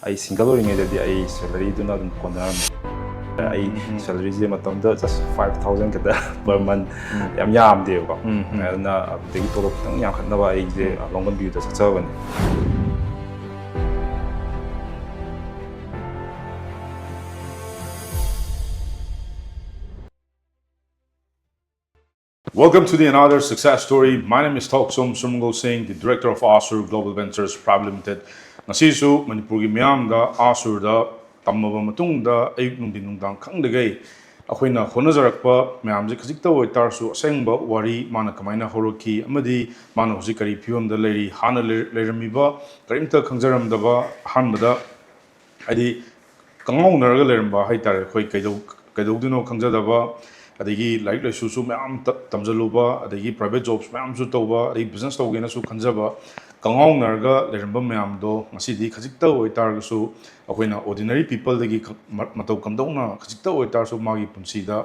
I single oringedadi I salary do not kona I salary je matamda just 5,000 kada per month yam de ko na de tolop tang yang khatna ba I je longan view da saksaban. Welcome to another success story. My name is Toksom Surmangol Singh, the director of Asur Global Ventures Private Limited. Ngasisu Manipurgi miyamda Asur da tammaba matungda ayuk nungdi nungdang khangdagai akhoi na honajarakpa miyamje khajikta oitarsu asengba wari mana kamaina horoki amadi mana hoji kari phiyomda leri hana leramiba karimta khangjaramdaba hanbada adi kangau naraga leramba haitare khoi kaidogdino khangjadaba adagi like laisusu mayam tamjaluba adagi private jobs mayam su tawba adagi business tawgena su khanjaba kangau narga leramba mayam do ngasidi khajikta oitargasu akoina ordinary people dagi matau kamdona khajikta oitarsu magi punsida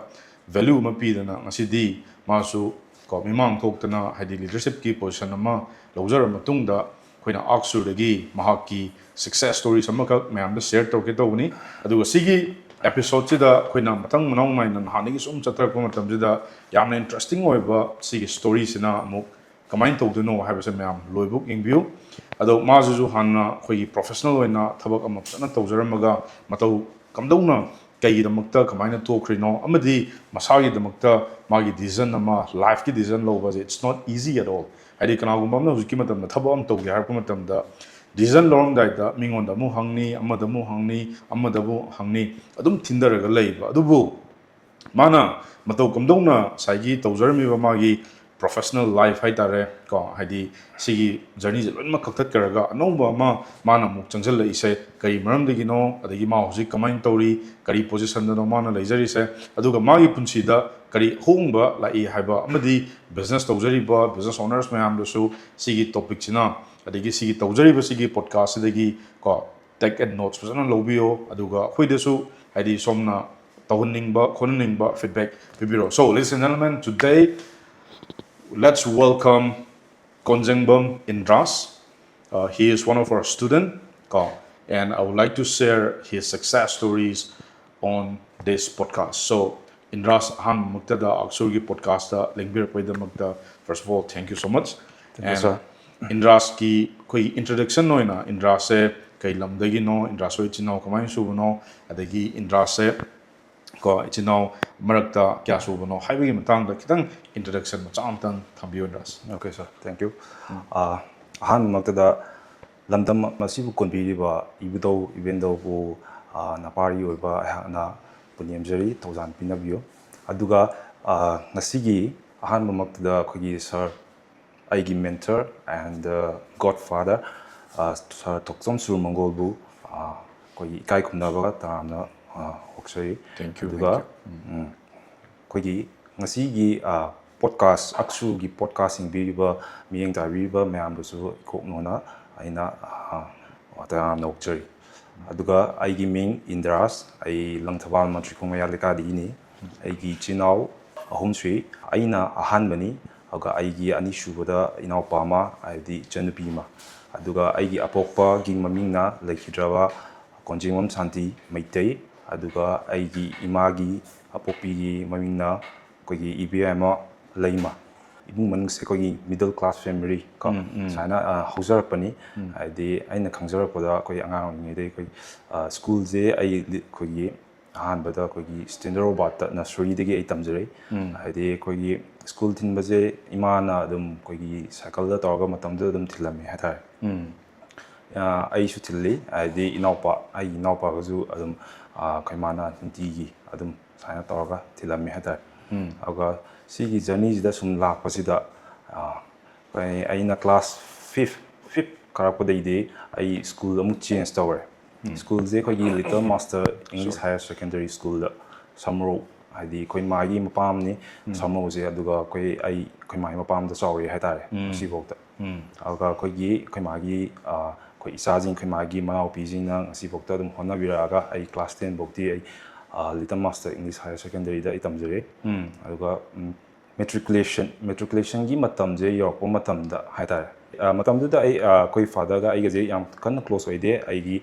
value ma pidana ngasidi masu ko mimang thoktana hadi leadership ki position ama lawjara matungda akoina Aksur dagi mahaki success stories amaka mayam da share tawke tawni aduga sigi episode sida akoina matang manau maina hanigi sum chatrak matamjida yamna interesting oiba sigi story sina amuk kamain tawduno haibase mayam loibuk ingview ado majuju hanna khoi professional oina thabak ama sana tawjaramaga matau kamdona kaigidamakta kamaina tokrino amadi masagi damakta magi decision ama life ki decision loba it's not easy at all adi kanagumba amna hujiki matamda thabam tawge harpa matamda decision long daida mingonda mu hangni amadamu hangni adum tindaraga leiba adubu mana matau kamdona saigi tawjarmi ba magi professional life haitare ko hadi sigi journey loinma khaktat karaga anongba mana muk changjal la ise kari maram digino adagi ma hoji kamain tawri kari position da mana leijari se aduga magi punsi da kari hongba lai haiba amadi business tawjari ba business owners mayam do sigi topic china adagi sigi tawjari ba sigi podcast adagi ko take and notes fazana lobio aduga khoidesu hadi somna tawhuningba khoningba feedback bibiro. So ladies and gentlemen, today let's welcome Konjengbom Indras. He is one of our students, and I would like to share his success stories on this podcast. So, Indras, han muktada Aksurgi podcast lingbir paida mukta. First of all, thank you so much. Thank you, sir. Indras ki koi introduction no ina. Indras se kai lamdagi no. Indras se chinaw kamay subo no. Adagi Indras se ko chinaw marakta kya subo no. Haibagi matang da kitang introduction macam thambiyo Indras. Okay, sir. Thank you. Han magtada lamdam masibu konbiriba ibdo evento bu napari oiba na punyamjari thousand pinabio aduga ngasigi han magtada khogi sir aigi mentor and godfather sir Toksom Surmangol bu khogi kai khumnabaga tamna hoksai. Thank you. Aduga khogi ngasigi podcast Aksur gi podcasting biriba miyeng tariba mayam su koknona aina wata nokchari aduga aigi ming Indras ai langthabal matrikongya lekadi ni aigi chinaw ahumsri aina ahanbani aga aigi ani shubada inaw pama aidi janupima aduga aigi apokpa gi mamingna lekhidrawa Konjengbom Santi Maitei aduga aigi imagi apokpi gi mamingna kogi IBM Laima ibung manung se kogi middle class family ka sana haujarapani adi aina khangjarapda koi angang ni dei koi school je ai kogi ahan bada kogi standard bat nursery degi ai tamjare adi kogi school thin baje imana dum kogi cycle da torga matam da dum thilami hathar ai su thilli adi inaupa gazu adum kaimana nti adum sana torga thilami hathar aga sigi journey da sum lakpasida aina class 5th karapodai de ai school amu change tower school je khogi Little Master English Higher Secondary School da samro hadi koi magi mapam ni samro je aduga koi ai koi magi mapam da chawi haitare si bokta aga koi magi koi isajin koi magi manau pijin na si bokta dum hona biraga ai class 10 bokti ai Little Master English Higher Secondary da itamjare aduga matriculation gi matam je yorko matam da haitare ꯃꯇꯝꯗꯨꯗ ꯑꯩ ꯑꯩꯈꯣꯏ ꯐꯥꯗꯔꯒ ꯑꯩꯒꯁꯦ ꯌꯥꯝ ꯀꯟꯅ close ꯑꯣꯏꯗꯦ ꯑꯩꯒꯤ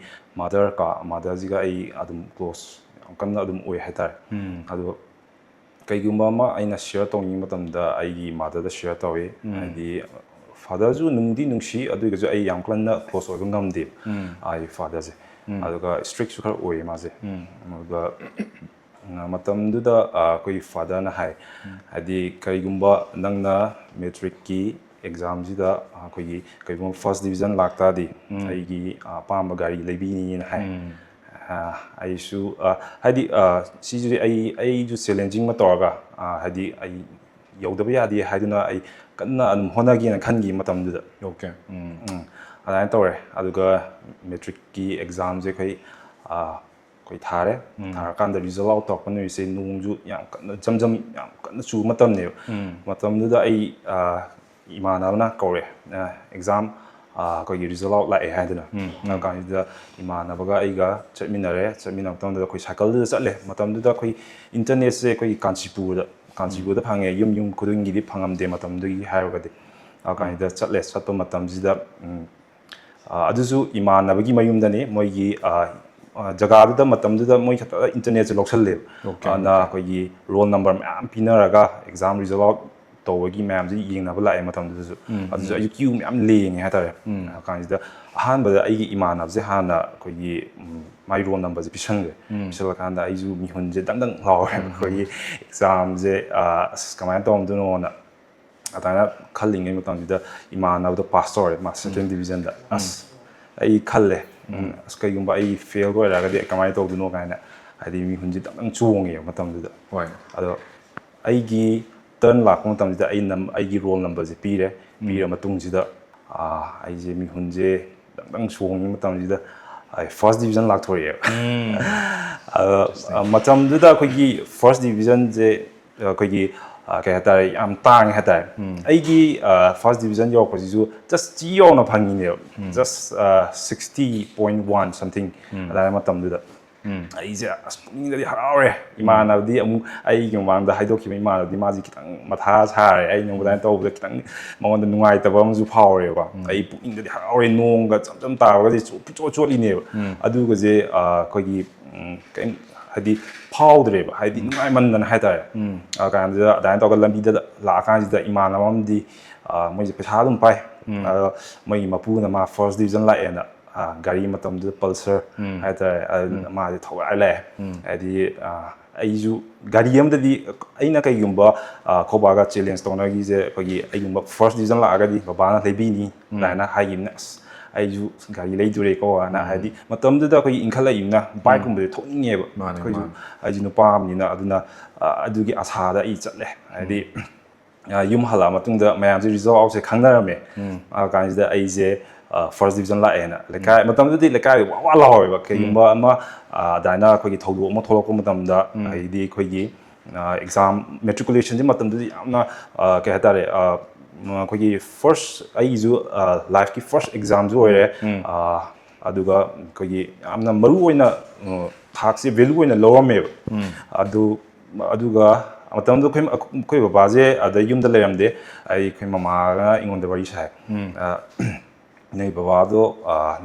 ꯃꯥꯗꯔꯁꯤꯒ ꯑꯩ ꯑꯗꯨꯝ close ꯌꯥꯝ ꯀꯟꯅ ꯑꯗꯨꯝ ꯑꯣꯏ ꯍꯥꯏꯇꯥꯔꯦ ꯑꯗꯣ ꯀꯩꯒꯨꯝꯕ ꯑꯃ ꯑꯩꯅ ꯁꯤꯌꯔ ꯇꯧꯅꯤꯡꯕ ꯃꯇꯝꯗ ꯑꯩꯒꯤ ꯃꯥꯗꯔꯗ ꯁꯤꯌꯔ ꯇꯧꯏ ꯍꯥꯏꯗꯤ ꯐꯥꯗꯔꯁꯨ ꯅꯨꯡꯗꯤ ꯅꯨꯡꯁꯤ ꯑꯗꯨꯒꯁꯨ ꯑꯩ ꯌꯥꯝ ꯀꯟꯅ ꯀ꯭ꯂꯣꯁ ꯑꯣꯏꯕ ꯉꯝꯗꯦ ꯑꯩ ꯐꯥꯗꯔꯁꯦ ꯑꯗꯨꯒ ꯁ꯭ꯇ꯭ꯔꯤꯛꯁꯨ ꯈꯔ ꯑꯣꯏꯌꯦ ꯃꯥꯁꯦ ꯑꯗꯨꯒ ꯃꯇꯝꯗꯨꯗ ꯑꯩꯈꯣꯏꯒꯤ ꯐꯥꯗꯔꯅ ꯍꯥꯏꯗꯤ ꯀꯔꯤꯒꯨꯝꯕ ꯅꯪꯅ ꯃꯦꯇ꯭ꯔꯤꯛꯀꯤ ꯑꯦꯛꯖꯥꯝꯁꯤꯗ ꯑꯩꯈꯣꯏꯒꯤ ꯀꯔꯤꯒꯨꯝꯕ ꯐꯥꯔꯁ ꯗꯤꯕꯤꯖꯟ ꯂꯥꯛꯇꯥꯔꯗꯤ ꯑꯩꯒꯤ ꯑꯄꯥꯝꯕ ꯒꯥꯔꯤ ꯂꯩꯕꯤꯅꯤꯅ ꯍꯥꯏ ꯑꯩꯁꯨ ꯍꯥꯏꯗꯤ ꯁꯤꯁꯤꯗꯤ ꯑꯩꯁꯨ ꯆꯦꯂꯦꯟꯖꯤꯡ ꯑꯃ ꯇꯧꯔꯒ ꯍꯥꯏꯗꯤ ꯑꯩ ꯌꯧꯗꯕ ꯌꯥꯗꯦ ꯍꯥꯏꯗꯨꯅ ꯑꯩ ꯀꯟꯅ ꯑꯗꯨꯝ ꯍꯣꯠꯅꯒꯦꯅ ꯈꯟꯈꯤ ꯃꯇꯝꯗꯨꯗ ꯑꯗꯨꯃꯥꯏꯅ ꯇꯧꯔꯦ ꯑꯗꯨꯒ ꯃꯦꯇ꯭ꯔꯤꯛꯀꯤ ꯑꯦꯛꯖꯥꯝꯁꯦ ꯑꯩꯈꯣꯏ ꯊꯥꯔꯦ ꯊꯥꯔꯀꯥꯟꯗ ꯔꯤꯖꯜ ꯑꯥꯎꯠ ꯇꯧꯔꯛꯄ ꯅꯨꯃꯤꯠꯁꯦ ꯅꯣꯡꯁꯨ ꯌꯥꯝ ꯀꯟꯅ ꯖꯝ ꯌꯥꯝ ꯀꯟꯅ ꯆꯨꯕ ꯃꯇꯝꯅꯦꯕ ꯃꯇꯝꯗꯨꯗ ꯑꯩ ꯏꯃꯥꯟꯅꯕꯅ ꯀꯧꯔꯦ ꯑꯦꯛꯖꯥꯝ ꯑꯩꯈꯣꯏꯒꯤ ꯔꯤꯖꯜ ꯑꯥꯎꯠ ꯂꯥꯛꯑꯦ ꯍꯥꯏꯗꯅ ꯀꯥꯟꯁꯤꯗ ꯏꯃꯥꯟꯅꯕꯒ ꯑꯩꯒ ꯆꯠꯃꯤꯟꯅꯕ ꯃꯇꯝꯗꯨꯗ ꯑꯩꯈꯣꯏ ꯁꯥꯏꯀꯜꯗꯨꯗ ꯆꯠꯂꯦ ꯃꯇꯝꯗꯨꯗ ꯑꯩꯈꯣꯏ ꯏꯟꯇꯔꯅꯦꯠꯁꯦ ꯑꯩꯈꯣꯏꯒꯤ ꯀꯥꯟꯆꯤꯄꯨꯔꯗ ꯐꯪꯉꯦ ꯌꯨꯝ ꯈꯨꯗꯤꯡꯒꯤꯗꯤ ꯐꯪꯉꯝꯗꯦ ꯃꯇꯝꯗꯨꯒꯤ ꯍꯥꯏꯔꯒꯗꯤ ꯀꯥꯟꯁꯤꯗ ꯆꯠꯄ ꯃꯇꯝꯁꯤꯗ ꯑꯗꯨꯁꯨ ꯏꯃꯥꯟꯅꯕꯒꯤ ꯃꯌꯨꯝꯗꯅꯤ ꯃꯣꯏꯒꯤ ꯖꯒꯥꯗꯨꯗ ꯃꯇꯝꯗꯨꯗ ꯃꯣꯏ ꯈꯛꯇ ꯏꯟꯇꯔꯅꯦꯠꯁꯦ ꯂꯧꯁꯜꯂꯦꯕ ꯑꯗꯨꯅ ꯑꯩꯈꯣꯏꯒꯤ ꯔꯣꯜ ꯅꯝꯕꯔ ꯃꯌꯥꯝ ꯄꯤꯅꯔꯒ ꯑꯦꯛꯖꯥꯝ ꯔꯤꯖꯜ ꯑꯥꯎꯠ ꯇꯧꯕꯒꯤ ꯃꯌꯥꯝꯁꯤ ꯌꯦꯡꯅꯕ ꯂꯥꯛꯑꯦ ꯃꯇꯝꯗꯨꯗꯁꯨ ꯑꯗꯨꯁꯨ ꯑꯩꯁꯨ ꯀ꯭ꯌꯨ ꯃꯌꯥꯝ ꯂꯦꯡꯉꯦ ꯍꯥꯏꯇꯥꯔꯦ ꯀꯥꯟꯁꯤꯗ ꯑꯍꯥꯟꯕꯗ ꯑꯩꯒꯤ ꯏꯃꯥꯟꯅꯕꯁꯦ ꯍꯥꯟꯅ ꯑꯩꯈꯣꯏꯒꯤ ꯃꯥꯏ ꯔꯣꯜ ꯅꯝꯕꯔꯁꯦ ꯄꯤꯁꯟꯈ꯭ꯔꯦ ꯄꯤꯁꯜꯂꯀꯥꯟꯗ ꯑꯩꯁꯨ ꯃꯤꯍꯨꯟꯁꯦ ꯗꯪ ꯂꯥꯎꯔꯦ ꯑꯩꯈꯣꯏꯒꯤ ꯑꯦꯛꯖꯥꯝꯁꯦ ꯑꯁ ꯀꯃꯥꯏꯅ ꯇꯧꯔꯝꯗꯣꯏꯅꯣꯅ ꯑꯗꯨꯃꯥꯏꯅ ꯈꯜꯂꯤꯉꯩ ꯃꯇꯝꯁꯤꯗ ꯏꯃꯥꯟꯅꯕꯗꯣ ꯄꯥꯁ ꯇꯧꯔꯦ ꯃꯥ ꯁꯦꯀꯦꯟ ꯗꯤꯕꯤꯖꯟꯗ ꯑꯁ ꯑꯩ ꯈꯜꯂꯦ ꯑꯁ ꯀꯩꯒꯨꯝꯕ ꯑꯩ ꯐꯦꯜ ꯑꯣꯏꯔꯒꯗꯤ ꯀꯃꯥꯏꯅ ꯇꯧꯗꯣꯏꯅꯣ ꯀꯥꯏꯅ ꯍꯥꯏꯗꯤ ꯃꯤꯍꯨꯟꯁꯦ ꯗꯪ ꯆꯣꯡꯉꯦꯕ ꯃꯇꯝꯗꯨꯗ ꯑꯗꯣ ꯑꯩꯒꯤ ꯇꯔꯟ ꯂꯥꯛꯄ ꯃꯇꯝꯁꯤꯗ ꯑꯩꯒꯤ ꯔꯣꯜ ꯅꯝꯕꯔꯁꯦ ꯄꯤꯔ ꯃꯇꯨꯡꯁꯤꯗ ꯑꯩꯁꯦ ꯃꯤꯍꯨꯟꯁꯦ ꯗꯪ ꯆꯣꯡꯉꯤ ꯃꯇꯝꯁꯤꯗ ꯐꯥꯔꯁ ꯗꯤꯕꯤꯖꯟ ꯂꯥꯛꯊꯣꯔꯛꯑꯦꯕ ꯃꯇꯝꯗꯨꯗ ꯑꯩꯈꯣꯏꯒꯤ ꯐꯥꯔꯁ ꯗꯤꯕꯤꯖꯟꯁꯦ ꯑꯩꯈꯣꯏꯒꯤ ꯀꯩ ꯍꯥꯏꯇꯥꯔꯦ ꯌꯥꯝ ꯇꯥꯡꯉꯦ ꯍꯥꯏꯇꯥꯔꯦ ꯑꯩꯒꯤ ꯐꯥꯔꯁ ꯗꯤꯕꯤꯖꯟ ꯌꯧꯔꯛꯄꯁꯤꯁꯨ ꯖꯁ ꯆꯤ ꯌꯧꯅ ꯐꯪꯉꯤꯅꯦꯕ ꯖꯁ 60.1 ꯁꯝꯊꯤꯡ ꯑꯗꯨꯃꯥꯏꯅ ꯃꯇꯝꯗꯨꯗ ꯑꯩꯁꯦ ꯑꯁ ꯄꯨꯛꯅꯤꯡꯗꯗꯤ ꯍꯔꯥꯎꯔꯦ ꯏꯃꯥꯟꯅꯕꯗꯤ ꯑꯃꯨꯛ ꯑꯩꯒꯤ ꯃꯃꯥꯡꯗ ꯍꯥꯏꯗꯣꯛꯈꯤꯕ ꯏꯃꯥꯟꯅꯕꯗꯤ ꯃꯥꯁꯤ ꯈꯤꯇꯪ ꯃꯊꯥ ꯁꯥꯔꯦ ꯑꯩꯅ ꯑꯗꯨꯃꯥꯏꯅ ꯇꯧꯕꯗ ꯈꯤꯇꯪ ꯃꯉꯣꯟꯗ ꯅꯨꯡꯉꯥꯏꯇꯕ ꯑꯃꯁꯨ ꯐꯥꯎꯔꯦꯕ ꯑꯩ ꯄꯨꯛꯅꯤꯡꯗꯗꯤ ꯍꯔꯥꯎꯔꯦ ꯅꯣꯡꯒ ꯆꯝ ꯇꯥꯕꯒꯗꯤ ꯆꯣꯠꯂꯤꯅꯦꯕ ꯑꯗꯨꯒꯁꯦ ꯑꯩꯈꯣꯏꯒꯤ ꯀꯩꯝ ꯍꯥꯏꯗꯤ ꯐꯥꯎꯗ꯭ꯔꯦꯕ ꯍꯥꯏꯗꯤ ꯅꯨꯡꯉꯥꯏꯃꯟꯗꯅ ꯍꯥꯏꯇꯥꯔꯦ ꯀꯥꯟꯗꯨꯗ ꯑꯗꯨꯃꯥꯏꯅ ꯇꯧꯔꯒ ꯂꯝꯕꯤꯗ ꯂꯥꯛꯑꯀꯥꯟꯁꯤꯗ ꯏꯃꯥꯟꯅꯕ ꯑꯃꯗꯤ ꯃꯣꯏꯁꯦ ꯄꯩꯁꯥ ꯑꯗꯨꯝ ꯄꯥꯏ ꯑꯗꯣ ꯃꯣꯏꯒꯤ ꯃꯄꯨꯅ ꯃꯥ ꯐꯥꯔꯁ ꯗꯤꯕꯤꯖꯟ ꯂꯥꯛꯑꯦꯅ ꯒꯥꯔꯤ ꯃꯇꯝꯗꯨꯗ ꯄꯜꯁꯔ ꯍꯥꯏꯇꯥꯔꯦ ꯃꯥꯁꯦ ꯊꯧꯒꯥꯏ ꯂꯥꯛꯑꯦ ꯍꯥꯏꯗꯤ ꯑꯩꯁꯨ ꯒꯥꯔꯤ ꯑꯃꯗꯗꯤ ꯑꯩꯅ ꯀꯩꯒꯨꯝꯕ ꯈꯣꯕꯥꯒ ꯆꯦꯂꯦꯟꯖ ꯇꯧꯅꯈꯤꯁꯦ ꯑꯩꯈꯣꯏꯒꯤ ꯑꯩꯒꯨꯝꯕ ꯐꯥꯔꯁ ꯗꯤꯕꯤꯖꯟ ꯂꯥꯛꯑꯒꯗꯤ ꯕꯕꯥꯅ ꯂꯩꯕꯤꯅꯤ ꯑꯗꯨꯃꯥꯏꯅ ꯍꯥꯏꯈꯤꯕꯅꯦ ꯑꯁ ꯑꯩꯁꯨ ꯒꯥꯔꯤ ꯂꯩꯗꯣꯔꯦꯀꯣꯅ ꯍꯥꯏꯗꯤ ꯃꯇꯝꯗꯨꯗ ꯑꯩꯈꯣꯏꯒꯤ ꯏꯟꯈꯠꯂꯛꯏꯕꯅ ꯕꯥꯏꯛꯀꯨꯝꯕꯁꯦ ꯊꯧꯅꯤꯡꯉꯦꯕ ꯑꯩꯈꯣꯏꯁꯨ ꯑꯩꯁꯨ ꯅꯨꯄꯥ ꯑꯃꯅꯤꯅ ꯑꯗꯨꯅ ꯑꯗꯨꯒꯤ ꯑꯁꯥꯗ ꯑꯩ ꯆꯠꯂꯦ ꯍꯥꯏꯗꯤ ꯌꯨꯝ ꯍꯜꯂꯛꯑ ꯃꯇꯨꯡꯗ ꯃꯌꯥꯝꯁꯦ ꯔꯤꯖꯜ ꯑꯥꯎꯠꯁꯦ ꯈꯪꯅꯔꯝꯃꯦ ꯀꯥꯟꯁꯤꯗ ꯑꯩꯁꯦ ꯐꯥꯔꯁ ꯗꯤꯕꯤꯖꯟ ꯂꯥꯛꯑꯦꯅ ꯂꯩꯀꯥꯏ ꯃꯇꯝꯗꯨꯗꯤ ꯂꯩꯀꯥꯏꯗ ꯋꯥ ꯂꯥꯎꯋꯦꯕ ꯀꯩꯒꯨꯝꯕ ꯑꯃ ꯑꯗꯨꯃꯥꯏꯅ ꯑꯩꯈꯣꯏꯒꯤ ꯊꯧꯗꯣꯛ ꯑꯃ ꯊꯣꯛꯂꯛꯄ ꯃꯇꯝꯗ ꯍꯥꯏꯗꯤ ꯑꯩꯈꯣꯏꯒꯤ ꯑꯦꯛꯖꯥꯝ ꯃꯦꯇ꯭ꯔꯤꯀꯨꯂꯦꯁꯟꯁꯦ ꯃꯇꯝꯗꯨꯗꯤ ꯌꯥꯝꯅ ꯀꯩ ꯍꯥꯏꯇꯥꯔꯦ ꯑꯩꯈꯣꯏꯒꯤ ꯐꯥꯔꯁ ꯑꯩꯒꯤꯁꯨ ꯂꯥꯏꯐꯀꯤ ꯐꯥꯔꯁ ꯑꯦꯛꯖꯥꯝꯁꯨ ꯑꯣꯏꯔꯦ ꯑꯗꯨꯒ ꯑꯩꯈꯣꯏꯒꯤ ꯌꯥꯝꯅ ꯃꯔꯨ ꯑꯣꯏꯅ ꯊꯥꯛꯁꯦ ꯚꯦꯂꯨ ꯑꯣꯏꯅ ꯂꯧꯔꯝꯃꯦꯕ ꯑꯗꯨꯒ ꯃꯇꯝꯗꯨꯗ ꯑꯩꯈꯣꯏ ꯕꯕꯥꯁꯦ ꯑꯗ ꯌꯨꯝꯗ ꯂꯩꯔꯝꯗꯦ ꯑꯩꯈꯣꯏ ꯃꯃꯥꯒ ꯑꯩꯉꯣꯟꯗ ꯋꯥꯔꯤ ꯁꯥꯏ ꯅꯣꯏ ꯕꯕꯥꯗꯣ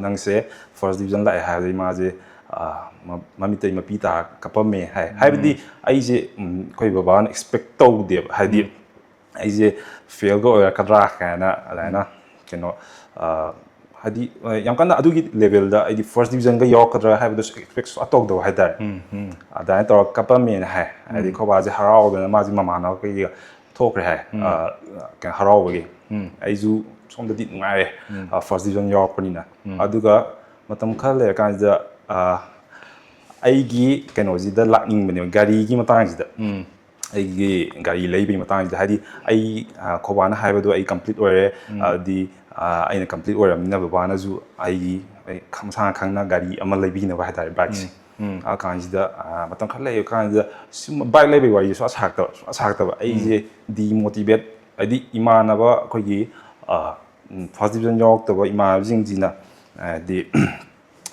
ꯅꯪꯁꯦ ꯐꯥꯔꯁ ꯗꯤꯕꯤꯖꯟ ꯂꯥꯛꯑꯦ ꯍꯥꯏꯕꯗꯤ ꯃꯥꯁꯦ ꯃꯃꯤꯠꯇꯩ ꯃꯄꯤ ꯇꯥꯔ ꯀꯞꯄꯝꯃꯦ ꯍꯥꯏꯕꯗꯤ ꯑꯩꯁꯦ ꯑꯩꯈꯣꯏ ꯕꯕꯥꯅ ꯑꯦꯛꯁꯄꯦꯛ ꯇꯧꯗꯦꯕ ꯍꯥꯏꯗꯤ ꯑꯩꯁꯦ ꯐꯦꯜꯒ ꯑꯣꯏꯔꯛꯀꯗ꯭ꯔꯥ ꯀꯥꯏꯅ ꯑꯗꯨꯃꯥꯏꯅ ꯀꯩꯅꯣ ꯍꯥꯏꯗꯤ ꯌꯥꯝ ꯀꯟꯅ ꯑꯗꯨꯒꯤ ꯂꯦꯚꯦꯜꯗ ꯑꯩꯗꯤ ꯐꯥꯔꯁ ꯗꯤꯕꯤꯖꯟꯒ ꯌꯥꯎꯔꯛꯀꯗ꯭ꯔꯥ ꯍꯥꯏꯕꯗꯨꯁꯨ ꯑꯦꯛꯁꯄꯦꯛ ꯁꯨꯡꯇꯧ ꯇꯧꯗꯕ ꯍꯥꯏꯇꯥꯔꯦ ꯑꯗꯨꯃꯥꯏꯅ ꯇꯧꯔꯒ ꯀꯞꯄꯝꯃꯦꯅ ꯍꯥꯏ ꯍꯥꯏꯗꯤ ꯈꯣꯏꯕꯥꯁꯦ ꯍꯔꯥꯎꯗꯅ ꯃꯥꯁꯦ ꯃꯃꯥꯟꯅꯕ ꯀꯩꯒ ꯊꯣꯛꯈ꯭ꯔꯦ ꯍꯥꯏ ꯀꯩꯅꯣ ꯍꯔꯥꯎꯕꯒꯤ ꯑꯩꯁꯨ ꯁꯣꯝꯗꯗꯤ ꯅꯨꯡꯉꯥꯏꯔꯦ ꯐꯥꯔꯁ ꯗꯤꯕꯤꯖꯟ ꯌꯥꯎꯔꯛꯄꯅꯤꯅ ꯑꯗꯨꯒ ꯃꯇꯝ ꯈꯔ ꯂꯩꯔꯀꯥꯟꯁꯤꯗ ꯑꯩꯒꯤ ꯀꯩꯅꯣꯁꯤꯗ ꯂꯥꯛꯅꯤꯡꯕꯅꯦꯕ ꯒꯥꯔꯤꯒꯤ ꯃꯇꯥꯡꯁꯤꯗ ꯑꯩꯒꯤ ꯒꯥꯔꯤ ꯂꯩꯕꯒꯤ ꯃꯇꯥꯡꯁꯤꯗ ꯍꯥꯏꯗꯤ ꯑꯩ ꯈꯣꯕꯥꯅ ꯍꯥꯏꯕꯗꯣ ꯑꯩ ꯀꯝꯄ꯭ꯂꯤꯠ ꯑꯣꯏꯔꯦ ꯑꯗꯨꯗꯤ ꯑꯩꯅ ꯀꯝꯄ꯭ꯂꯤꯠ ꯑꯣꯏꯔꯕꯅꯤꯅ ꯕꯕꯥꯅꯁꯨ ꯑꯩ ꯃꯁꯥꯅ ꯈꯪꯅ ꯒꯥꯔꯤ ꯑꯃ ꯂꯩꯕꯤꯅꯕ ꯍꯥꯏꯇꯥꯔꯦ ꯕꯥꯏꯛꯁꯦ ꯀꯥꯟꯁꯤꯗ ꯃꯇꯝ ꯈꯔ ꯂꯩꯕ ꯀꯥꯟꯁꯤꯗ ꯁꯨꯝ ꯕꯥꯏꯛ ꯂꯩꯕꯒꯤ ꯋꯥꯔꯤꯁꯦ ꯁꯨꯡꯁꯥ ꯁꯥꯔꯛꯇꯕ ꯑꯩꯁꯦ ꯗꯤꯃꯣꯇꯤꯚꯦꯠ ꯍꯥꯏꯗꯤ ꯏꯃꯥꯟꯅꯕ ꯑꯩꯈꯣꯏꯒꯤ ꯐꯥꯔꯁ ꯗꯤꯕꯤꯖꯟ ꯌꯥꯎꯔꯛꯇꯕ ꯏꯃꯥꯟꯅꯕꯁꯤꯡꯁꯤꯅ ꯍꯥꯏꯗꯤ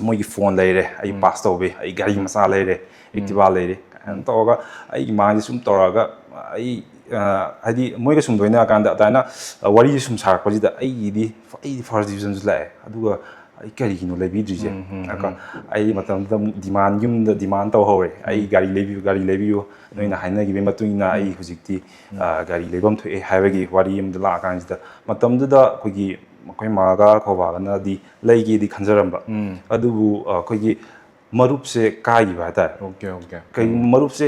ꯃꯣꯏꯒꯤ ꯐꯣꯟ ꯂꯩꯔꯦ ꯑꯩ ꯄꯥꯁ ꯇꯧꯕꯤ ꯑꯩ ꯒꯥꯔꯤ ꯃꯆꯥ ꯂꯩꯔꯦ ꯑꯦꯛꯇꯤꯚꯥ ꯂꯩꯔꯦ ꯀꯥꯏꯅ ꯇꯧꯔꯒ ꯑꯩꯒꯤ ꯃꯥꯏꯟꯁꯦ ꯁꯨꯝ ꯇꯧꯔꯒ ꯑꯩ ꯍꯥꯏꯗꯤ ꯃꯣꯏꯒ ꯁꯨꯝ ꯂꯣꯏꯅꯔꯀꯥꯟꯗ ꯑꯗꯨꯃꯥꯏꯅ ꯋꯥꯔꯤꯁꯦ ꯁꯨꯝ ꯁꯥꯔꯛꯄꯁꯤꯗ ꯑꯩꯗꯤ ꯐꯥꯔꯁ ꯗꯤꯕꯤꯖꯟꯁꯨ ꯂꯥꯛꯑꯦ ꯑꯗꯨꯒ ꯑꯩ ꯀꯔꯤꯒꯤꯅꯣ ꯂꯩꯕꯤꯗ꯭ꯔꯤꯁꯦ ꯑꯩ ꯃꯇꯝꯗꯨꯗ ꯌꯨꯝꯗ ꯗꯤꯃꯥꯟ ꯇꯧꯍꯧꯔꯦ ꯑꯩ ꯒꯥꯔꯤ ꯂꯩꯕꯤꯌꯨ ꯅꯣꯏꯅ ꯍꯥꯏꯅꯈꯤꯕꯒꯤ ꯃꯇꯨꯡ ꯏꯟꯅ ꯑꯩ ꯍꯧꯖꯤꯛꯇꯤ ꯒꯥꯔꯤ ꯂꯩꯐꯝ ꯊꯣꯛꯑꯦ ꯍꯥꯏꯕꯒꯤ ꯋꯥꯔꯤ ꯑꯃꯗ ꯂꯥꯛꯑꯀꯥꯟꯁꯤꯗ ꯃꯇꯝꯗꯨꯗ ꯑꯩꯈꯣꯏ ꯃꯥꯒ ꯈꯣꯏꯕꯥꯒꯅꯗꯤ ꯂꯩꯒꯦꯗꯤ ꯈꯟꯖꯔꯝꯕ ꯑꯗꯨꯕꯨ ꯑꯩꯈꯣꯏꯒꯤ ꯃꯔꯨꯞꯁꯦ ꯀꯥꯏꯈꯤꯕ ꯍꯥꯏꯇꯥꯔꯦ ꯀꯩꯒꯨꯝꯕ ꯃꯔꯨꯞꯁꯦ